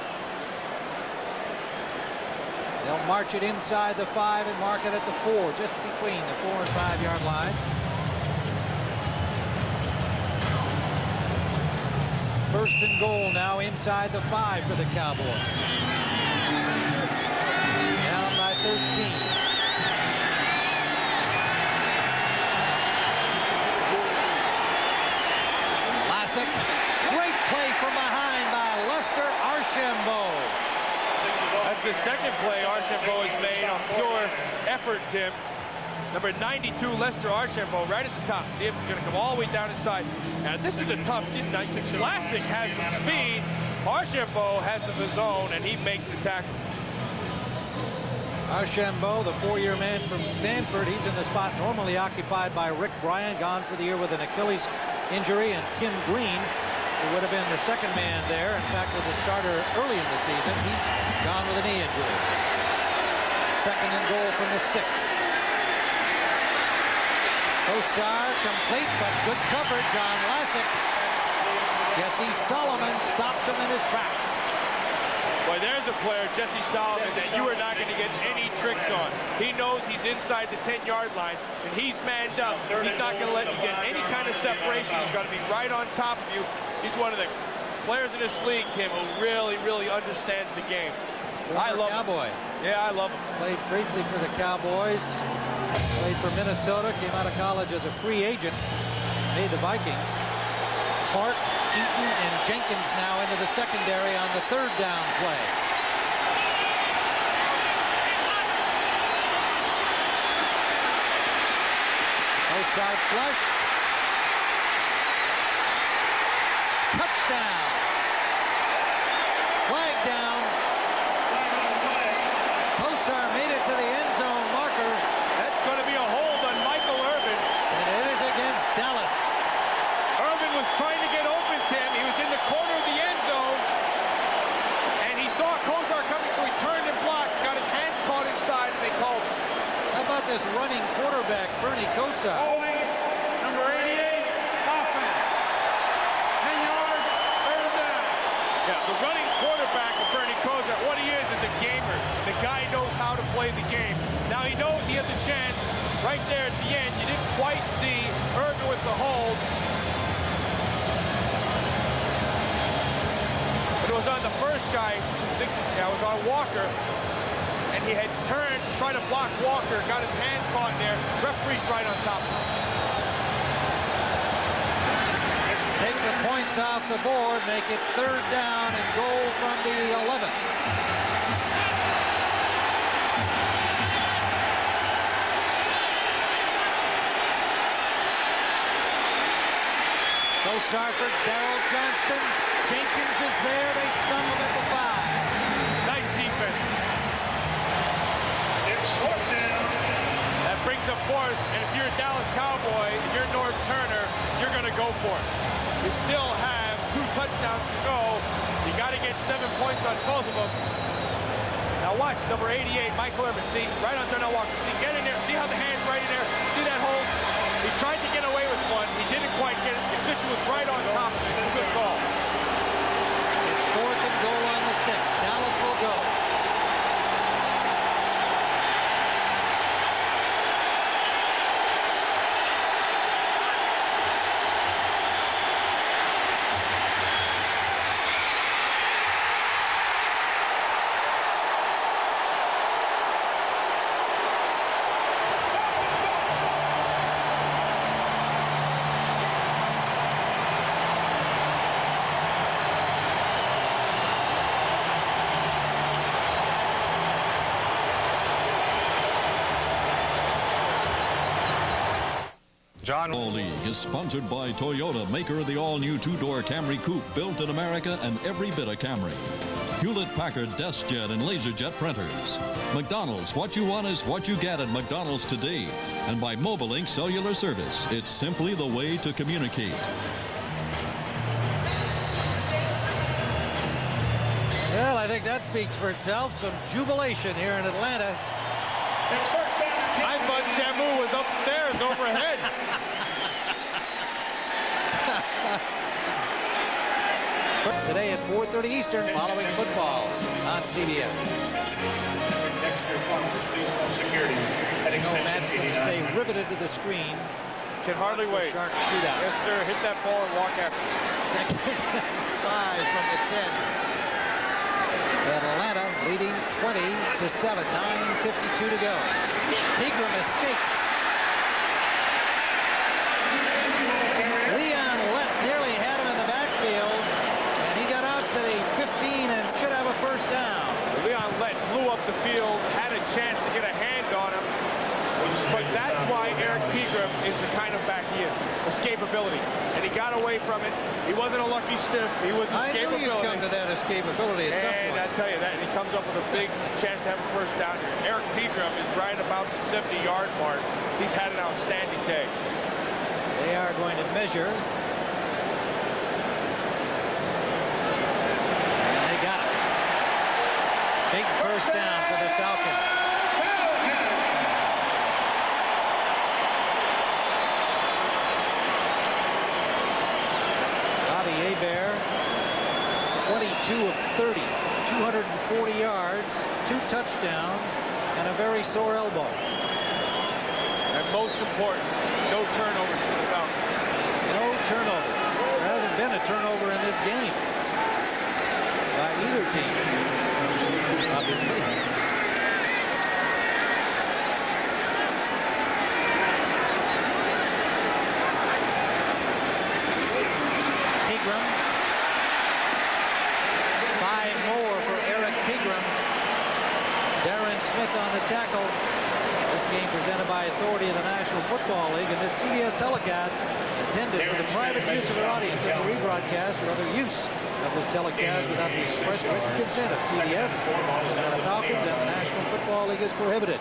They'll march it inside the 5 and mark it at the 4, just between the 4 and 5 yard line. First and goal now inside the 5 for the Cowboys. Down by 13. Great play from behind by Lester Archambault. That's the second play Archambault has made on pure effort, Tim. Number 92, Lester Archambault, right at the top. See if he's going to come all the way down inside. Now, this is a tough kid. Now, the Classic has some speed. Archambault has some of his own, and he makes the tackle. Archambault, the 4-year man from Stanford, he's in the spot normally occupied by Rick Bryan, gone for the year with an Achilles injury, and Tim Green, who would have been the second man there, in fact was a starter early in the season. He's gone with a knee injury. Second and goal from the 6. Kosar complete, but good coverage on Lassick. Jesse Solomon stops him in his tracks. Boy, there's a player, Jesse Solomon, that you are not going to get any tricks on. He knows he's inside the 10-yard line, and he's manned up. He's not going to let you get any kind of separation. He's got to be right on top of you. He's one of the players in this league, Kim, who really, really understands the game. I love Cowboy. him. Yeah, I love him. Played briefly for the Cowboys. Played for Minnesota. Came out of college as a free agent. Made the Vikings. Clark, Eaton, and Jenkins now into the secondary on the third down play. Outside flush. Touchdown. Flag down. Kosar made it to the end zone marker. That's going to be a hold on Michael Irvin. And it is against Dallas. Irvin was trying to get open, Tim. He was in the corner of the end zone. And he saw Kosar coming, so he turned and blocked. Got his hands caught inside, and they called him. How about this running quarterback, Bernie Kosar? Holding, number 88, offense. 10 yards, third down. Yeah, the running quarterback of Bernie Kosar, what he is a gamer. The guy knows how to play the game. Now he knows he has a chance right there at the end. You didn't quite see Irvin with the hold. But it was on the first guy, I think it was on Walker, and he had turned to try to block Walker, got his hands caught in there. Referee's right on top of him. Take the points off the board, make it third down and goal from the 11. Kosar for Darrell Johnston. Jenkins is there. They stun him at the 5. Nice defense. It's fourth down. That brings up fourth, and if you're a Dallas Cowboy, if you're Norv Turner, you're going to go for it. You still have 2 touchdowns to go. You got to get 7 points on both of them. Now watch, number 88, Michael Irvin. See, right on Darnell Walker. See, get in there. See how the hand's right in there. See that hold? He tried to get away with one. He didn't quite get it. The official was right on top of it. Good call. It's fourth and goal on the 6. Dallas will go. All League is sponsored by Toyota, maker of the all-new 2-door Camry Coupe, built in America and every bit of Camry. Hewlett-Packard DeskJet and LaserJet printers. McDonald's, what you want is what you get at McDonald's today. And by MobileLink Cellular Service, it's simply the way to communicate. Well, I think that speaks for itself. Some jubilation here in Atlanta. I thought Shamu was upstairs overhead. Today at 4:30 Eastern, following football on CBS. Matt's going to stay riveted to the screen. Can hardly wait. Sharp shootout. Yes, sir. Hit that ball and walk after. Second 5 from the 10. Atlanta leading 20-7. 9:52 to go. Pegram escapes. Leon Lett nearly had him in the backfield, and he got out to the 15 and should have a first down. Leon Lett blew up the field, had a chance to get a hand on him, but that's why Eric Pegram is the kind of back he is. Escapability. And he got away from it. He wasn't a lucky stiff. He was escapability. I knew you'd come to that escapability at some point. And I tell you that, and he comes up with a big chance to have a first down here. Eric Pegram is right about the 70-yard mark. He's had an outstanding day. They are going to measure. And they got it. Big first down for the Falcons. Bobby Hebert, 22 of 30, 240 yards, 2 touchdowns, and a very sore elbow. And most important, no turnovers for the Falcons. No turnovers. There hasn't been a turnover in this game by either team, obviously. Pegram. 5 more for Eric Pegram. Darren Smith on the tackle. This game presented by authority of the National Football League, and this CBS telecast intended for the private use of their audience and for rebroadcast or other use of this telecast without the express written consent of CBS, and the Falcons, and the National Football League is prohibited.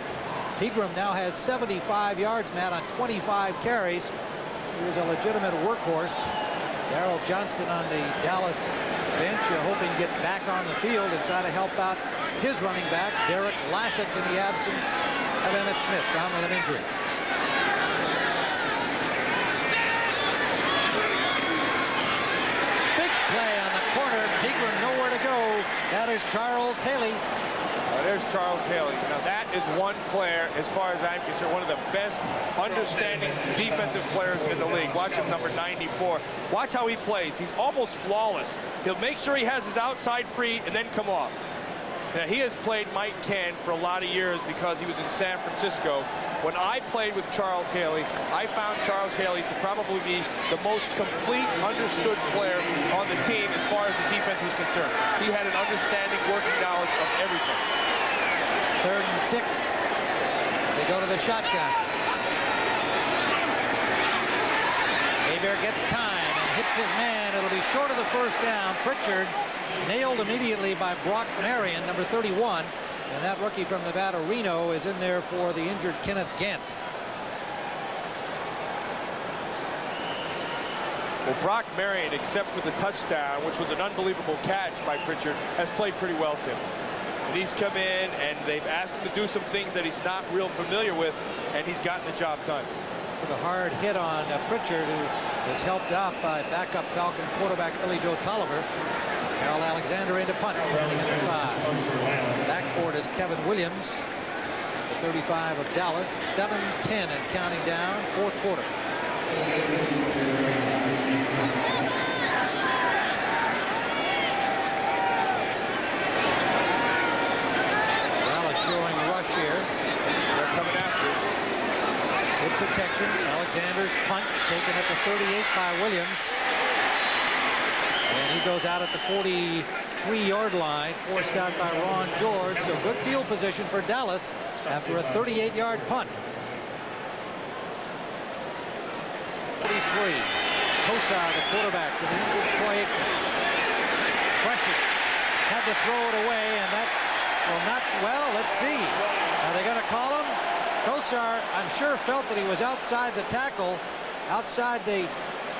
Pegram now has 75 yards, Matt, on 25 carries. He is a legitimate workhorse. Darrell Johnston on the Dallas bench, hoping to get back on the field and try to help out his running back, Derek Lassick, in the absence of Emmitt Smith, down with an injury. Big play on the corner. Pegram nowhere to go. That is Charles Haley. There's Charles Haley. Now that is one player, as far as I'm concerned, one of the best understanding defensive players in the league. Watch him, number 94. Watch how he plays. He's almost flawless. He'll make sure he has his outside free and then come off. Now, he has played Mike Ken for a lot of years because he was in San Francisco. When I played with Charles Haley, I found Charles Haley to probably be the most complete, understood player on the team as far as the defense was concerned. He had an understanding, working knowledge of everything. 3rd and 6. They go to the shotgun. Hebert gets time and hits his man. It'll be short of the first down. Pritchard nailed immediately by Brock Marion, number 31. And that rookie from Nevada, Reno, is in there for the injured Kenneth Gant. Well, Brock Marion, except for the touchdown, which was an unbelievable catch by Pritchard, has played pretty well, Tim. And he's come in, and they've asked him to do some things that he's not real familiar with, and he's gotten the job done. Took a hard hit on Pritchard, who was helped out by backup Falcon quarterback Billy Joe Tolliver. Harold Alexander into punt, standing at the 5. Back for it is Kevin Williams, the 35 of Dallas. 7-10 and counting down, 4th quarter. Dallas showing rush here. They're coming after it. Good protection. Alexander's punt taken at the 38 by Williams. And he goes out at the 43-yard line, forced out by Ron George. So good field position for Dallas after a 38-yard punt. 43. Kosar, the quarterback, to the injured Troy Aikman. Pressure. Had to throw it away, and that will not, well, let's see. Are they going to call him? Kosar, I'm sure, felt that he was outside the tackle, outside the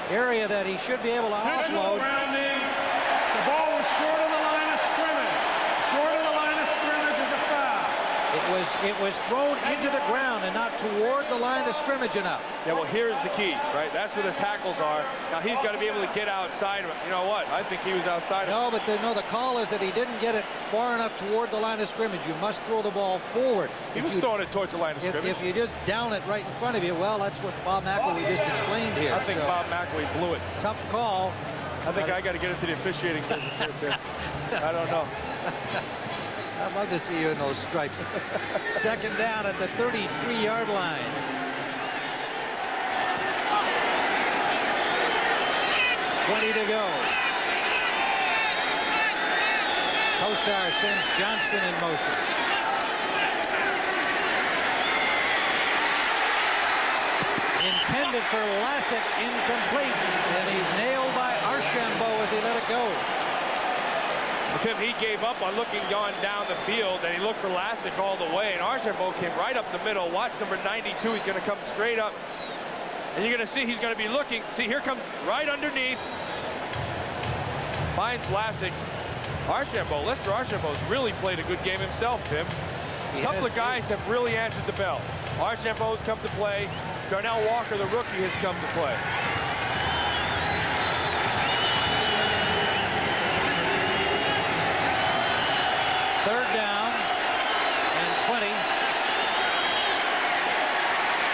area that he should be able to offload. The ball was short of the line of scrimmage. Short of the line of scrimmage is a foul. It was thrown into the ground and not toward the line of scrimmage enough. Yeah, well, here's the key, right? That's where the tackles are. Now, he's got to be able to get outside of it. You know what? I think he was outside of it. No, but the call is that he didn't get it far enough toward the line of scrimmage. You must throw the ball forward. He was throwing it towards the line of scrimmage. If you just down it right in front of you, well, that's what Bob McElwee just explained here. I think Bob McElwee blew it. Tough call. I think I got to get into the officiating business here, too. I don't know. I'd love to see you in those stripes. 2nd down at the 33-yard line. $20 to go. Kosar sends Johnston in motion. Intended for Lassick, incomplete, and he's nailed by Archambault as he let it go. Tim, he gave up on looking on down the field, and he looked for Lassick all the way, and Archambault came right up the middle. Watch number 92. He's going to come straight up, and you're going to see he's going to be looking. See, here comes right underneath. Finds Lassick. Archambault, Lester Archambault's really played a good game himself, Tim. A couple of guys have really answered the bell. Archambault's come to play. Darnell Walker, the rookie, has come to play. Third down and 20.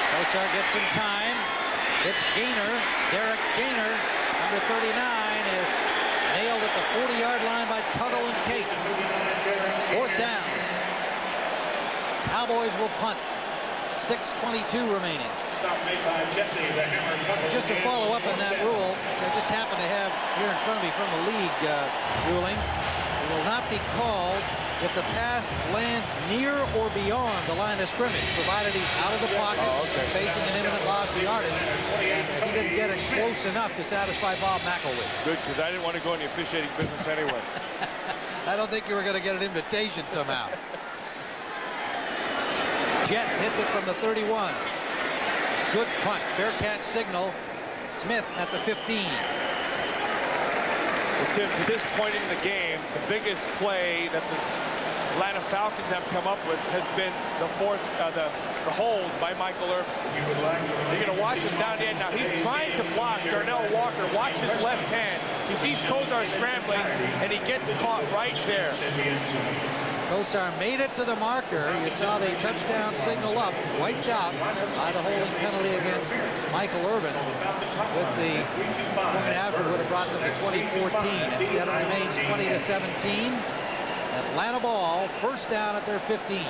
Kosar gets some time. It's Gaynor. Derek Gaynor, number 39, is nailed at the 40-yard line by Tuttle and Case. Fourth down. Cowboys will punt. 6:22 remaining. Just to follow up on that rule, which I just happen to have here in front of me from the league ruling, it will not be called if the pass lands near or beyond the line of scrimmage, provided he's out of the pocket, facing an imminent loss of yardage. And he didn't get it close enough to satisfy Bob McElwee. Good, because I didn't want to go in the officiating business anyway. I don't think you were going to get an invitation somehow. Jet hits it from the 31. Good punt. Bearcat signal. Smith at the 15. Well, Tim, to this point in the game, the biggest play that the Atlanta Falcons have come up with has been the hold by Michael Irvin. You're going to watch him down the end. Now, he's trying to block Darnell Walker. Watch his left hand. He sees Kosar scrambling, and he gets caught right there. Kosar made it to the marker. You saw the touchdown signal up, wiped out by the holding penalty against Michael Irvin. With the point after would have brought them to 2014. Instead, it remains 20-17. Atlanta ball, first down at their 15.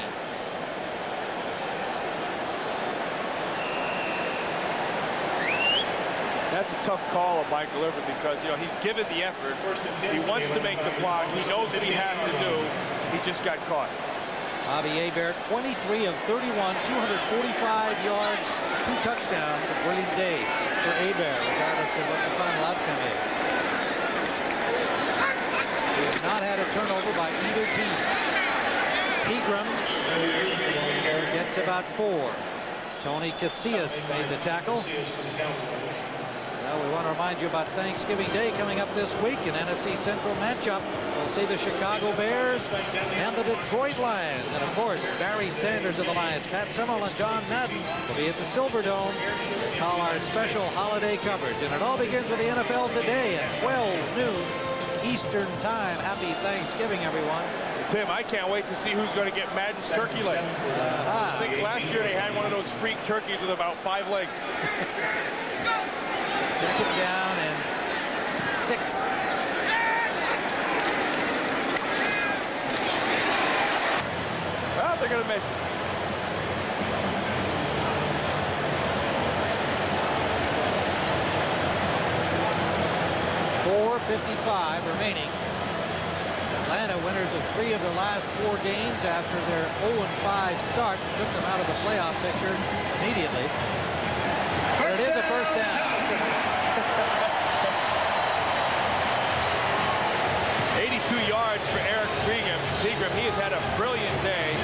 That's a tough call of Michael Irvin because, you know, he's given the effort. He wants to make the block. He knows what he has to do. He just got caught. Bobby Hebert, 23 of 31, 245 yards, 2 touchdowns. A brilliant day for Hebert, regardless of what the final outcome is. He has not had a turnover by either team. Pegram gets about 4. Tony Casillas made the tackle. Well, we want to remind you about Thanksgiving Day coming up this week. An NFC Central matchup. We'll see the Chicago Bears and the Detroit Lions. And, of course, Barry Sanders of the Lions, Pat Summerall, and John Madden will be at the Silverdome to call our special holiday coverage. And it all begins with the NFL today at 12 noon Eastern Time. Happy Thanksgiving, everyone. Tim, I can't wait to see who's going to get Madden's turkey leg. I think last year they had one of those freak turkeys with about 5 legs. Second down and 6. Well, they're going to miss it. .55 remaining. Atlanta winners of 3 of their last 4 games after their 0-5 start that took them out of the playoff picture immediately. But it is a first down. 82 yards for Eric Pegram. He has had a brilliant day,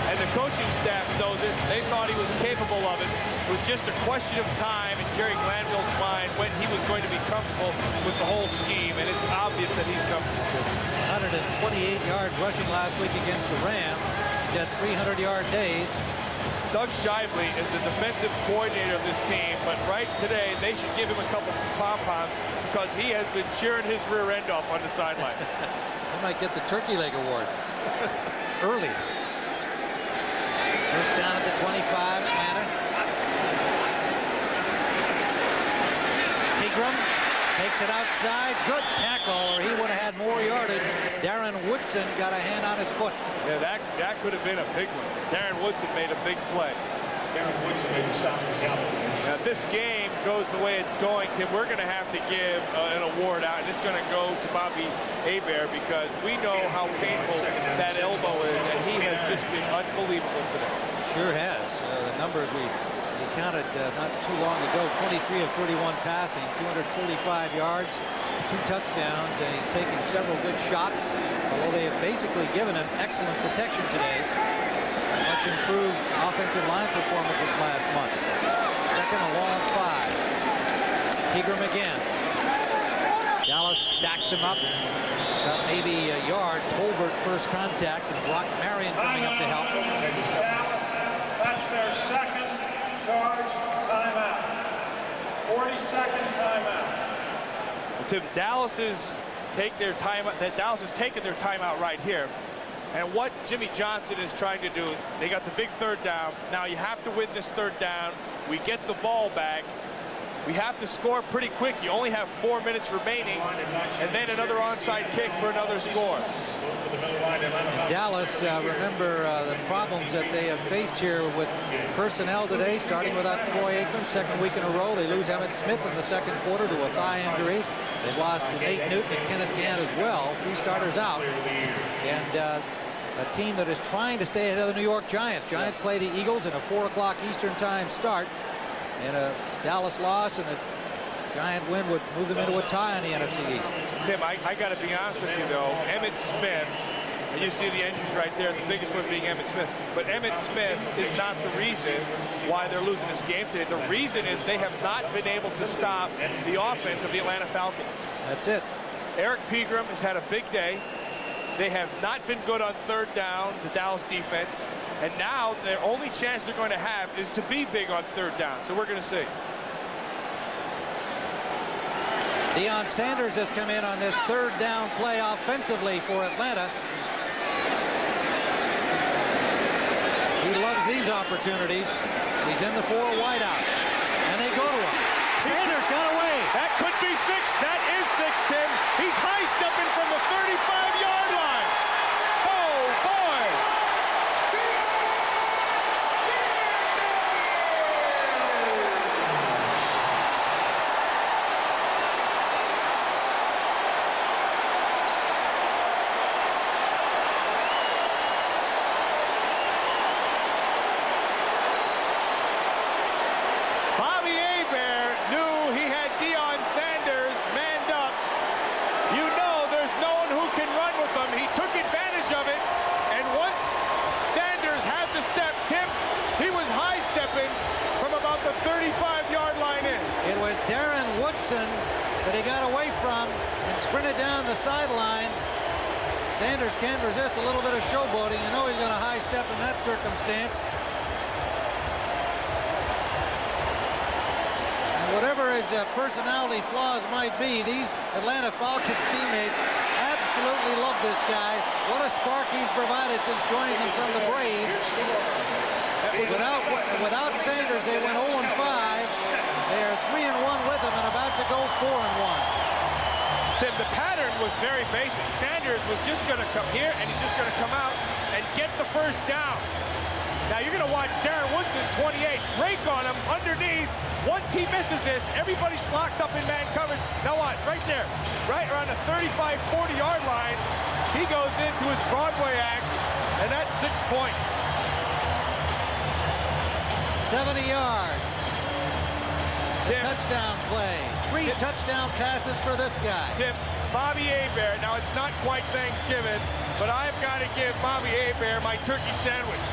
and the coaching staff knows it. They thought he was capable of it. It was just a question of time in Jerry Glanville's mind when he was going to be comfortable with the whole scheme, and it's obvious that he's comfortable. 128 yards rushing last week against the Rams. He's had 300-yard days. Doug Shively is the defensive coordinator of this team, but right today they should give him a couple pom-poms because he has been cheering his rear end off on the sideline. He might get the turkey leg award early. First down at the 25, Atlanta. Pegram takes it outside. Good tackle, or he would have had more yardage. Darren Woodson got a hand on his foot. Yeah, that could have been a big one. Darren Woodson made a big play. Darren Woodson made a stop for Cowboys. Now, if this game goes the way it's going, Tim, we're going to have to give an award out, and it's going to go to Bobby Hebert because we know how painful that elbow is, and he has just been unbelievable today. Sure has. The numbers we counted not too long ago, 23 of 31 passing, 245 yards, 2 touchdowns, and he's taken several good shots, although they have basically given him excellent protection today. Much improved offensive line performance this last month. Second and long 5. Pegram again. Dallas stacks him up. About maybe a yard. Tolbert first contact, and Brock Marion coming up to help. That's their second charge timeout. 40-second timeout. Well, Tim, Dallas has taken their timeout right here. And what Jimmy Johnson is trying to do, they got the big third down. Now you have to win this third down. We get the ball back. We have to score pretty quick. You only have 4 minutes remaining, and then another onside kick for another score. Dallas, remember the problems that they have faced here with personnel today, starting without Troy Aikman, second week in a row. They lose Emmett Smith in the second quarter to a thigh injury. They've lost Nate Newton and Kenneth Gant as well, 3 starters out. And a team that is trying to stay ahead of the New York Giants. Giants play the Eagles in a 4 o'clock Eastern time start. And a Dallas loss and a Giant win would move them into a tie in the NFC East. Tim, I got to be honest with you, though. Emmett Smith, and you see the injuries right there, the biggest one being Emmett Smith. But Emmett Smith is not the reason why they're losing this game today. The reason is they have not been able to stop the offense of the Atlanta Falcons. That's it. Eric Pegram has had a big day. They have not been good on third down, the Dallas defense. And now their only chance they're going to have is to be big on third down. So we're going to see. Deion Sanders has come in on this third down play offensively for Atlanta. He loves these opportunities. He's in the 4 wideout. And they go to him. Sanders got away. That could be 6. That is 6, Tim. He's high stepping from the 35-yard line. Oh, boy. Bobby Hebert knew he had Deion Sanders manned up. You know there's no one who can run with him. He took advantage of it, and once Sanders had to step, Tim, he was high-stepping from about the 35-yard line in. It was Darren Woodson that he got away from and sprinted down the sideline. Sanders can't resist a little bit of showboating. You know he's going to high-step in that circumstance. Whatever his personality flaws might be, these Atlanta Falcons teammates absolutely love this guy. What a spark he's provided since joining them from the Braves. Without Sanders, they went 0-5. They are 3-1 with him and about to go 4-1. Tim, the pattern was very basic. Sanders was just going to come here, and he's just going to come out and get the first down. Now you're going to watch Darren Woodson, 28, break on him underneath. Once he misses this, everybody's locked up in man coverage. Now watch, right there, right around the 35, 40-yard line, he goes into his Broadway act, and that's 6 points. 70 yards. The touchdown play. 3 touchdown passes for this guy. Tim, Bobby Hebert. Now it's not quite Thanksgiving, but I've got to give Bobby Hebert my turkey sandwich.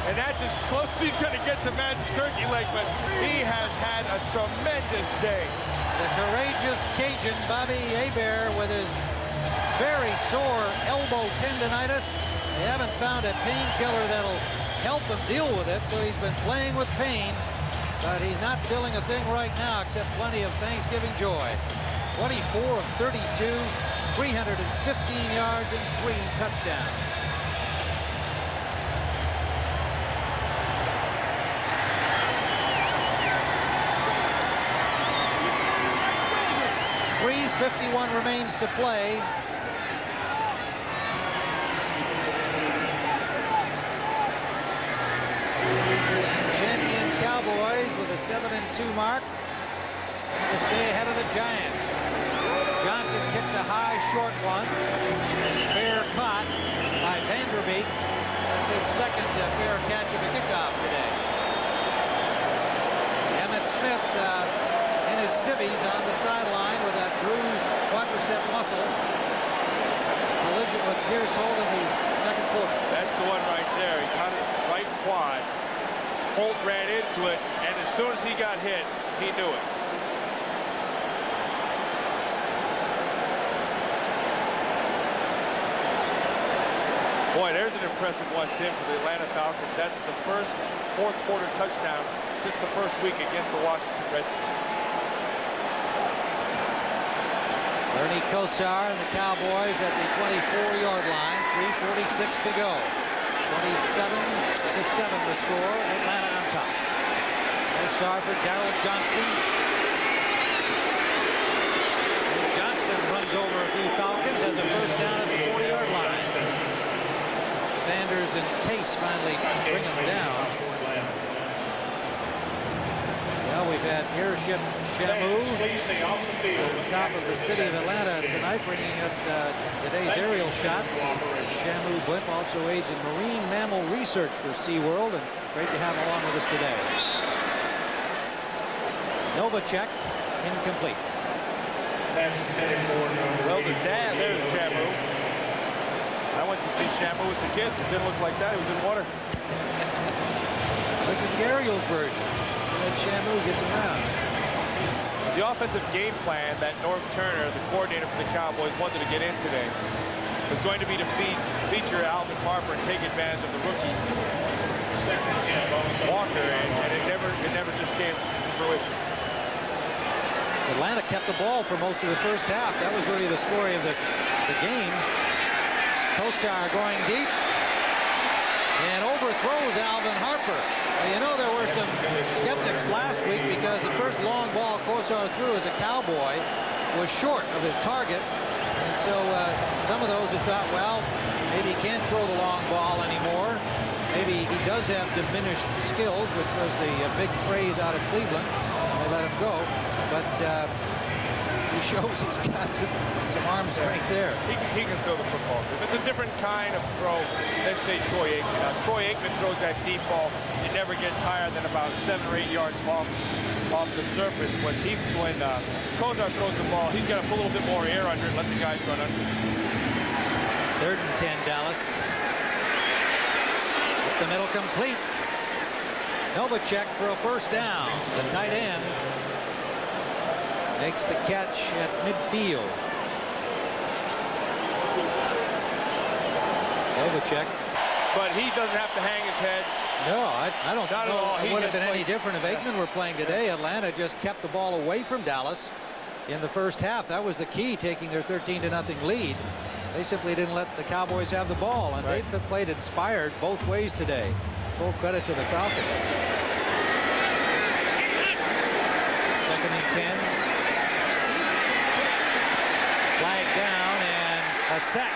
And that's as close as he's going to get to Madden's turkey leg, but he has had a tremendous day. The courageous Cajun Bobby Hebert with his very sore elbow tendonitis. They haven't found a painkiller that'll help him deal with it, so he's been playing with pain, but he's not feeling a thing right now except plenty of Thanksgiving joy. 24 of 32, 315 yards and 3 touchdowns. .51 remains to play. Champion Cowboys with a 7-2 mark to stay ahead of the Giants. Johnson kicks a high short one. Fair caught by Vanderbeek. That's his second fair catch of the kickoff today. Emmett Smith in his civvies on the sideline with that bruised quadricep muscle. Collision with Pierce Holt in the second quarter. That's the one right there. He got his right quad. Holt ran into it, and as soon as he got hit, he knew it. Boy, there's an impressive one, Tim, for the Atlanta Falcons. That's the first fourth quarter touchdown since the first week against the Washington Redskins. Ernie Kosar and the Cowboys at the 24-yard line. to go. 27-7 the score. Atlanta on top. Kosar for Darrell Johnston. Johnston runs over a few Falcons, has a first down at the 40-yard line. Sanders and Case finally bring him down. Well, we've had Airship Shamu over the top of the city of Atlanta tonight, bringing us today's aerial shots. Shamu blimp also aids in marine mammal research for SeaWorld, and great to have him along with us today. Novacek, incomplete. Well, there's Shamu. I went to see Shamu with the kids. It didn't look like that. He was in water. This is Ariel's version. So that Shamu gets around. The offensive game plan that Norm Turner, the coordinator for the Cowboys, wanted to get in today was going to be to feature Alvin Harper and take advantage of the rookie Walker, and it never just came to fruition. Atlanta kept the ball for most of the first half. That was really the story of the game. Kosar going deep and overthrows Alvin Harper. Well, you know, there were some skeptics last week because the first long ball Kosar threw as a Cowboy was short of his target. And so some of those who thought, well, maybe he can't throw the long ball anymore. Maybe he does have diminished skills, which was the big phrase out of Cleveland. They let him go. But he shows he's got some arm strength there. He can throw the football. It's a different kind of throw than, say, Troy Aikman. Now, Troy Aikman throws that deep ball. It never gets higher than about 7 or 8 yards off the surface. When Kosar throws the ball, he's got to put a little bit more air under it and let the guys run under it. 3rd and 10, Dallas. Up the middle, complete. Novacek for a first down. The tight end makes the catch at midfield. Novacek. But he doesn't have to hang his head. No, I don't Not at know all. it He would have just been any played- different if Aikman were playing today. Atlanta just kept the ball away from Dallas in the first half. That was the key, taking their 13-0 lead. They simply didn't let the Cowboys have the ball, and Right. they've played inspired both ways today. Full credit to the Falcons. 2nd and 10. Flag down and a sack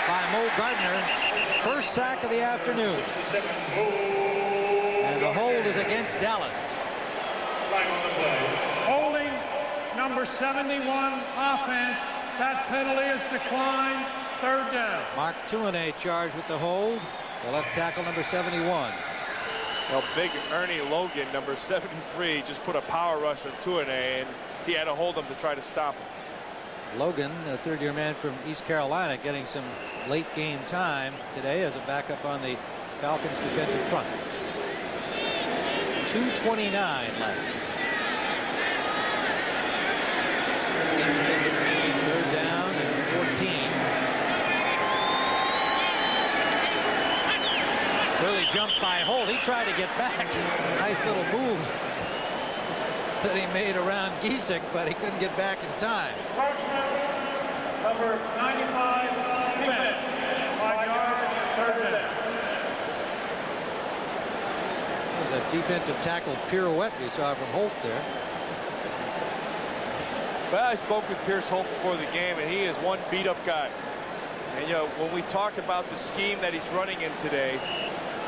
by Mo Gardner. First sack of the afternoon. And the hold is against Dallas. Holding number 71 offense. That penalty is declined. 3rd down. Mark Tuinei charged with the hold. The left tackle, number 71. Well, big Ernie Logan, number 73, just put a power rush on Tuinei, and he had to hold him to try to stop him. Logan, a 3rd-year man from East Carolina, getting some late game time today as a backup on the Falcons defensive front. 2:29 left. 3rd down and 14. Really jumped by Holt. He tried to get back. Nice little move that he made around Giesick, but he couldn't get back in time. Number 95 defense. 5 yards. 3rd down. That was a defensive tackle pirouette we saw from Holt there. Well, I spoke with Pierce Holt before the game, and he is one beat-up guy. And, you know, when we talked about the scheme that he's running in today,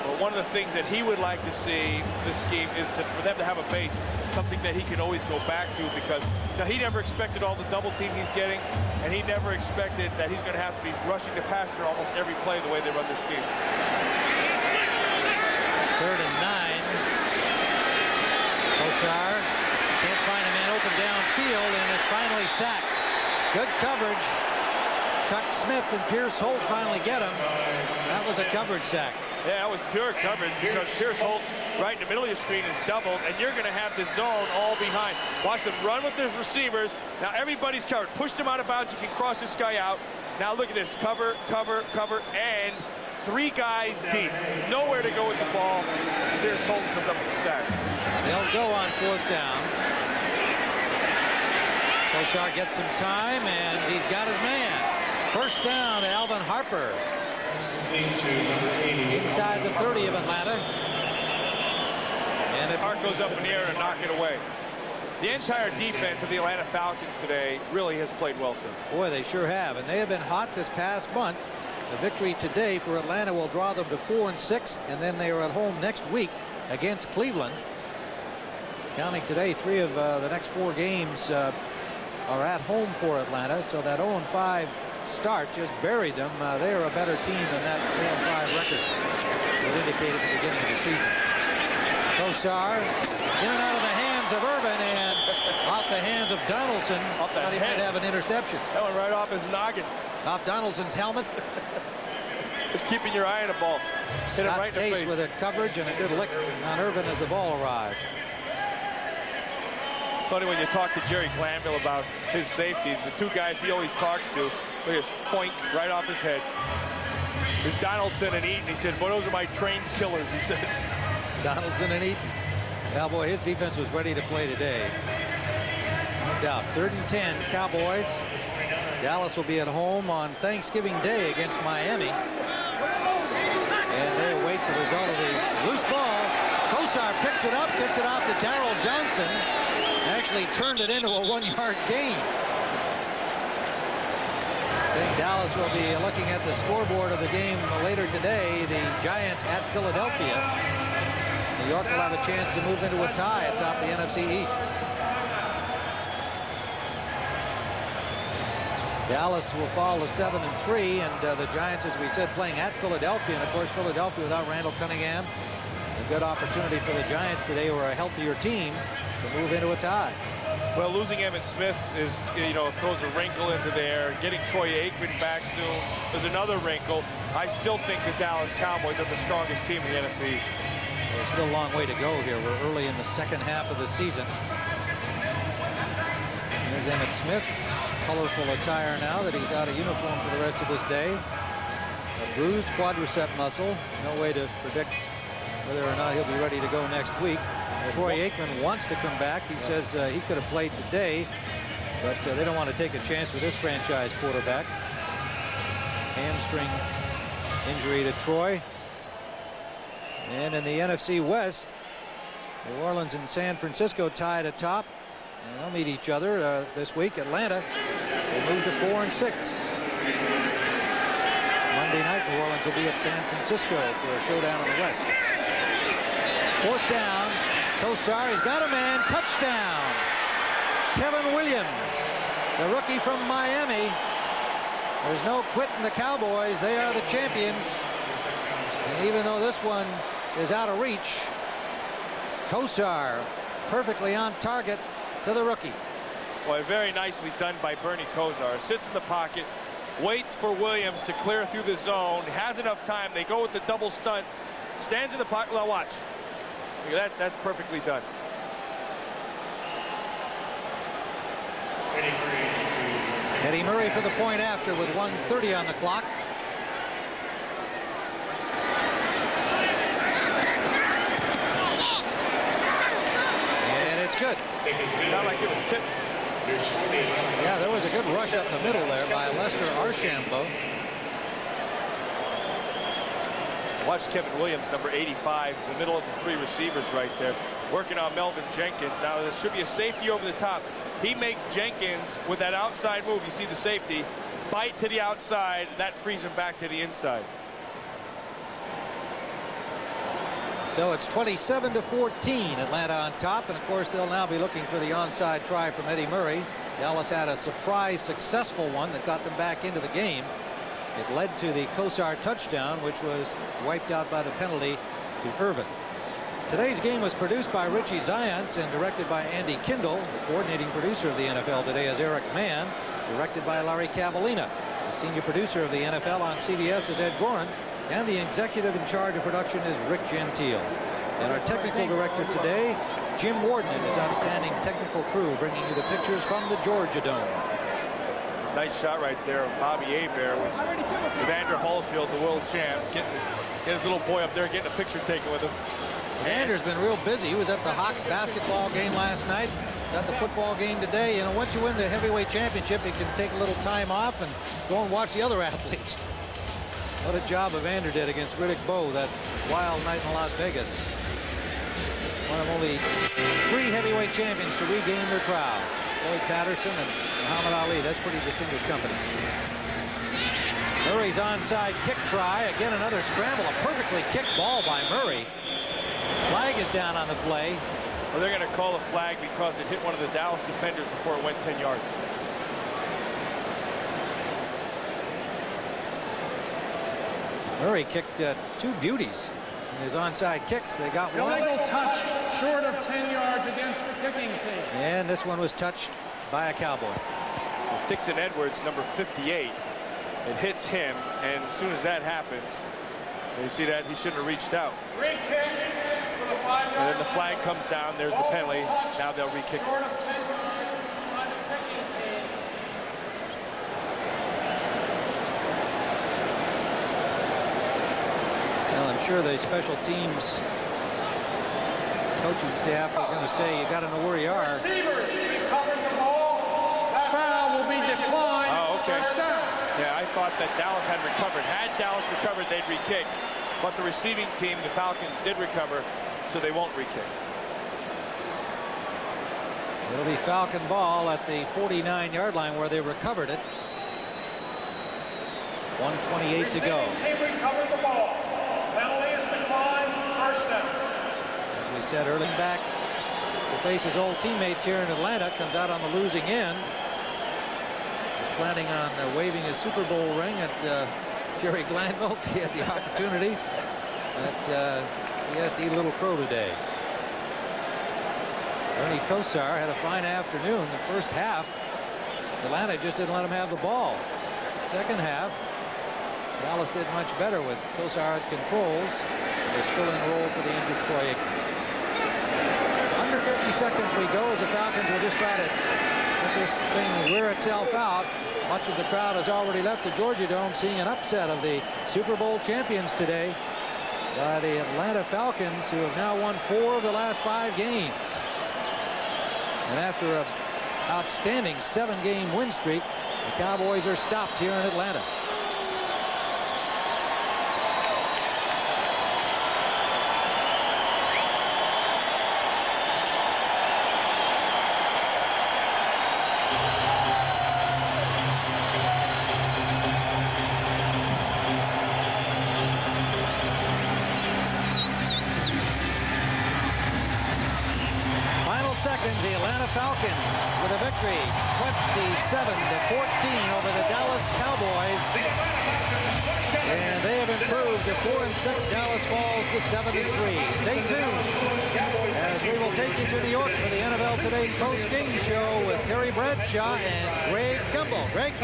well, one of the things that he would like to see this scheme is for them to have a base, something that he can always go back to, because now he never expected all the double team he's getting, and he never expected that he's going to have to be rushing the passer almost every play the way they run their scheme. 3rd and 9. Kosar can't find a man open downfield and is finally sacked. Good coverage. Chuck Smith and Pierce Holt finally get him. That was a coverage sack. Yeah, that was pure coverage because Pierce Holt right in the middle of your screen is doubled, and you're going to have the zone all behind. Watch them run with their receivers. Now everybody's covered. Push them out of bounds. You can cross this guy out. Now look at this. Cover, cover, cover, and 3 guys deep. Nowhere to go with the ball. Pierce Holt comes up with a sack. They'll go on 4th down. Kosar gets some time, and he's got his man. First down to Alvin Harper. Inside the 30 of Atlanta. And the heart goes up in the air and knock it away. The entire defense of the Atlanta Falcons today really has played well, Tim. Boy, they sure have. And they have been hot this past month. The victory today for Atlanta will draw them to 4-6, and then they are at home next week against Cleveland. Counting today, 3 of the next 4 games are at home for Atlanta, so that 0-5 start just buried them. They are a better team than that 0-5 record would indicate at the beginning of the season. Kosar in and out of the hands of Irvin and off the hands of Donaldson. Thought he might have an interception. That went right off his noggin. Off Donaldson's helmet. It's keeping your eye on the ball. Hit it right in the Case face. with a coverage and a good lick on Irvin as the ball arrived. Funny when you talk to Jerry Glanville about his safeties, the 2 guys he always talks to, look at his point right off his head. There's Donaldson and Eaton. He said, boy, those are my trained killers, he said. Donaldson and Eaton. Well, boy, his defense was ready to play today. No doubt. 3rd and 10, Cowboys. Dallas will be at home on Thanksgiving Day against Miami. And they await the result of the loose ball. Kosar picks it up, gets it off to Darrell Johnson. Actually turned it into a 1-yard gain. Saying Dallas will be looking at the scoreboard of the game later today. The Giants at Philadelphia. New York will have a chance to move into a tie atop the NFC East. Dallas will fall to 7-3, and the Giants, as we said, playing at Philadelphia. And of course, Philadelphia without Randall Cunningham. A good opportunity for the Giants today, who are a healthier team, to move into a tie. Well, losing Emmitt Smith is, throws a wrinkle into there. Getting Troy Aikman back soon is another wrinkle. I still think the Dallas Cowboys are the strongest team in the NFC. There's still a long way to go here. We're early in the second half of the season. Here's Emmitt Smith. Colorful attire now that he's out of uniform for the rest of this day. A bruised quadricep muscle. No way to predict whether or not he'll be ready to go next week. Troy Aikman wants to come back. He says he could have played today, but they don't want to take a chance with this franchise quarterback. Hamstring injury to Troy. And in the NFC West, New Orleans and San Francisco tied atop. And they'll meet each other this week. Atlanta will move to 4-6. Monday night, New Orleans will be at San Francisco for a showdown in the West. 4th down. Kosar, he's got a man. Touchdown. Kevin Williams, the rookie from Miami. There's no quitting the Cowboys. They are the champions. And even though this one is out of reach, Kosar perfectly on target to the rookie. Boy, very nicely done by Bernie Kosar. Sits in the pocket, waits for Williams to clear through the zone, has enough time. They go with the double stunt, stands in the pocket. Well, watch. Look at that. That's perfectly done. Eddie Murray for the point after with 1:30 on the clock. And it's good. Sounded like it was tipped. Yeah, there was a good rush up the middle there by Lester Archambault. Watch Kevin Williams, number 85, is in the middle of the 3 receivers right there, working on Melvin Jenkins. Now there should be a safety over the top. He makes Jenkins with that outside move. You see the safety bite to the outside. That frees him back to the inside. So it's 27-14, Atlanta on top, and of course they'll now be looking for the onside try from Eddie Murray. Dallas had a surprise successful one that got them back into the game. It led to the Kosar touchdown, which was wiped out by the penalty to Irvin. Today's game was produced by Richie Zients and directed by Andy Kindle. The coordinating producer of the NFL today is Eric Mann, directed by Larry Cavallina. The senior producer of the NFL on CBS is Ed Gorin, and the executive in charge of production is Rick Gentile. And our technical director today, Jim Warden, and his outstanding technical crew, bringing you the pictures from the Georgia Dome. Nice shot right there of Bobby Hebert with Evander Holyfield, the world champ, getting his little boy up there, getting a picture taken with him. Evander's been real busy. He was at the Hawks basketball game last night, at the football game today. You know, once you win the heavyweight championship, you can take a little time off and go and watch the other athletes. What a job Evander did against Riddick Bowe that wild night in Las Vegas. One of only 3 heavyweight champions to regain their crowd. Floyd Patterson and Muhammad Ali. That's pretty distinguished company. Murray's onside kick try. Again, another scramble. A perfectly kicked ball by Murray. Flag is down on the play. Well, they're going to call a flag because it hit one of the Dallas defenders before it went 10 yards. Murray kicked 2 beauties in his onside kicks. They got one. Illegal touch short of 10 yards against the kicking team. And this one was touched by a Cowboy. Dixon Edwards, number 58. It hits him, and as soon as that happens, you see that he shouldn't have reached out. And then the flag comes down. There's the penalty. Now they'll re-kick it. Well, I'm sure the special teams coaching staff are going to say, you got to know where you are. Receivers recovered the ball. That foul will be declined. Oh, okay. First down. Yeah, I thought that Dallas had recovered. Had Dallas recovered, they'd re-kick. But the receiving team, the Falcons, did recover, so they won't re-kick. It'll be Falcon ball at the 49-yard line where they recovered it. 1:28 to go. Team recovered the ball. Penalty is declined. First down. As we said early, back to face his old teammates here in Atlanta, comes out on the losing end. He's planning on waving his Super Bowl ring at Jerry Glanville if he had the opportunity. But he has to eat a little crow today. Ernie Kosar had a fine afternoon. The first half, Atlanta just didn't let him have the ball. Second half, Dallas did much better with Kosar at controls. The skilling role for the injured Troy Aikman. Under 50 seconds we go as the Falcons will just try to let this thing wear itself out. Much of the crowd has already left the Georgia Dome, seeing an upset of the Super Bowl champions today by the Atlanta Falcons, who have now won 4 of the last 5 games. And after an outstanding 7-game win streak, the Cowboys are stopped here in Atlanta. The Atlanta Falcons with a victory 27-14 over the Dallas Cowboys, and they have improved to 4-6. Dallas falls to 7-3. Stay tuned as we will take you to New York for the NFL Today post-game show with Terry Bradshaw and Greg Gumbel. Greg?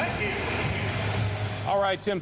All right, Tim.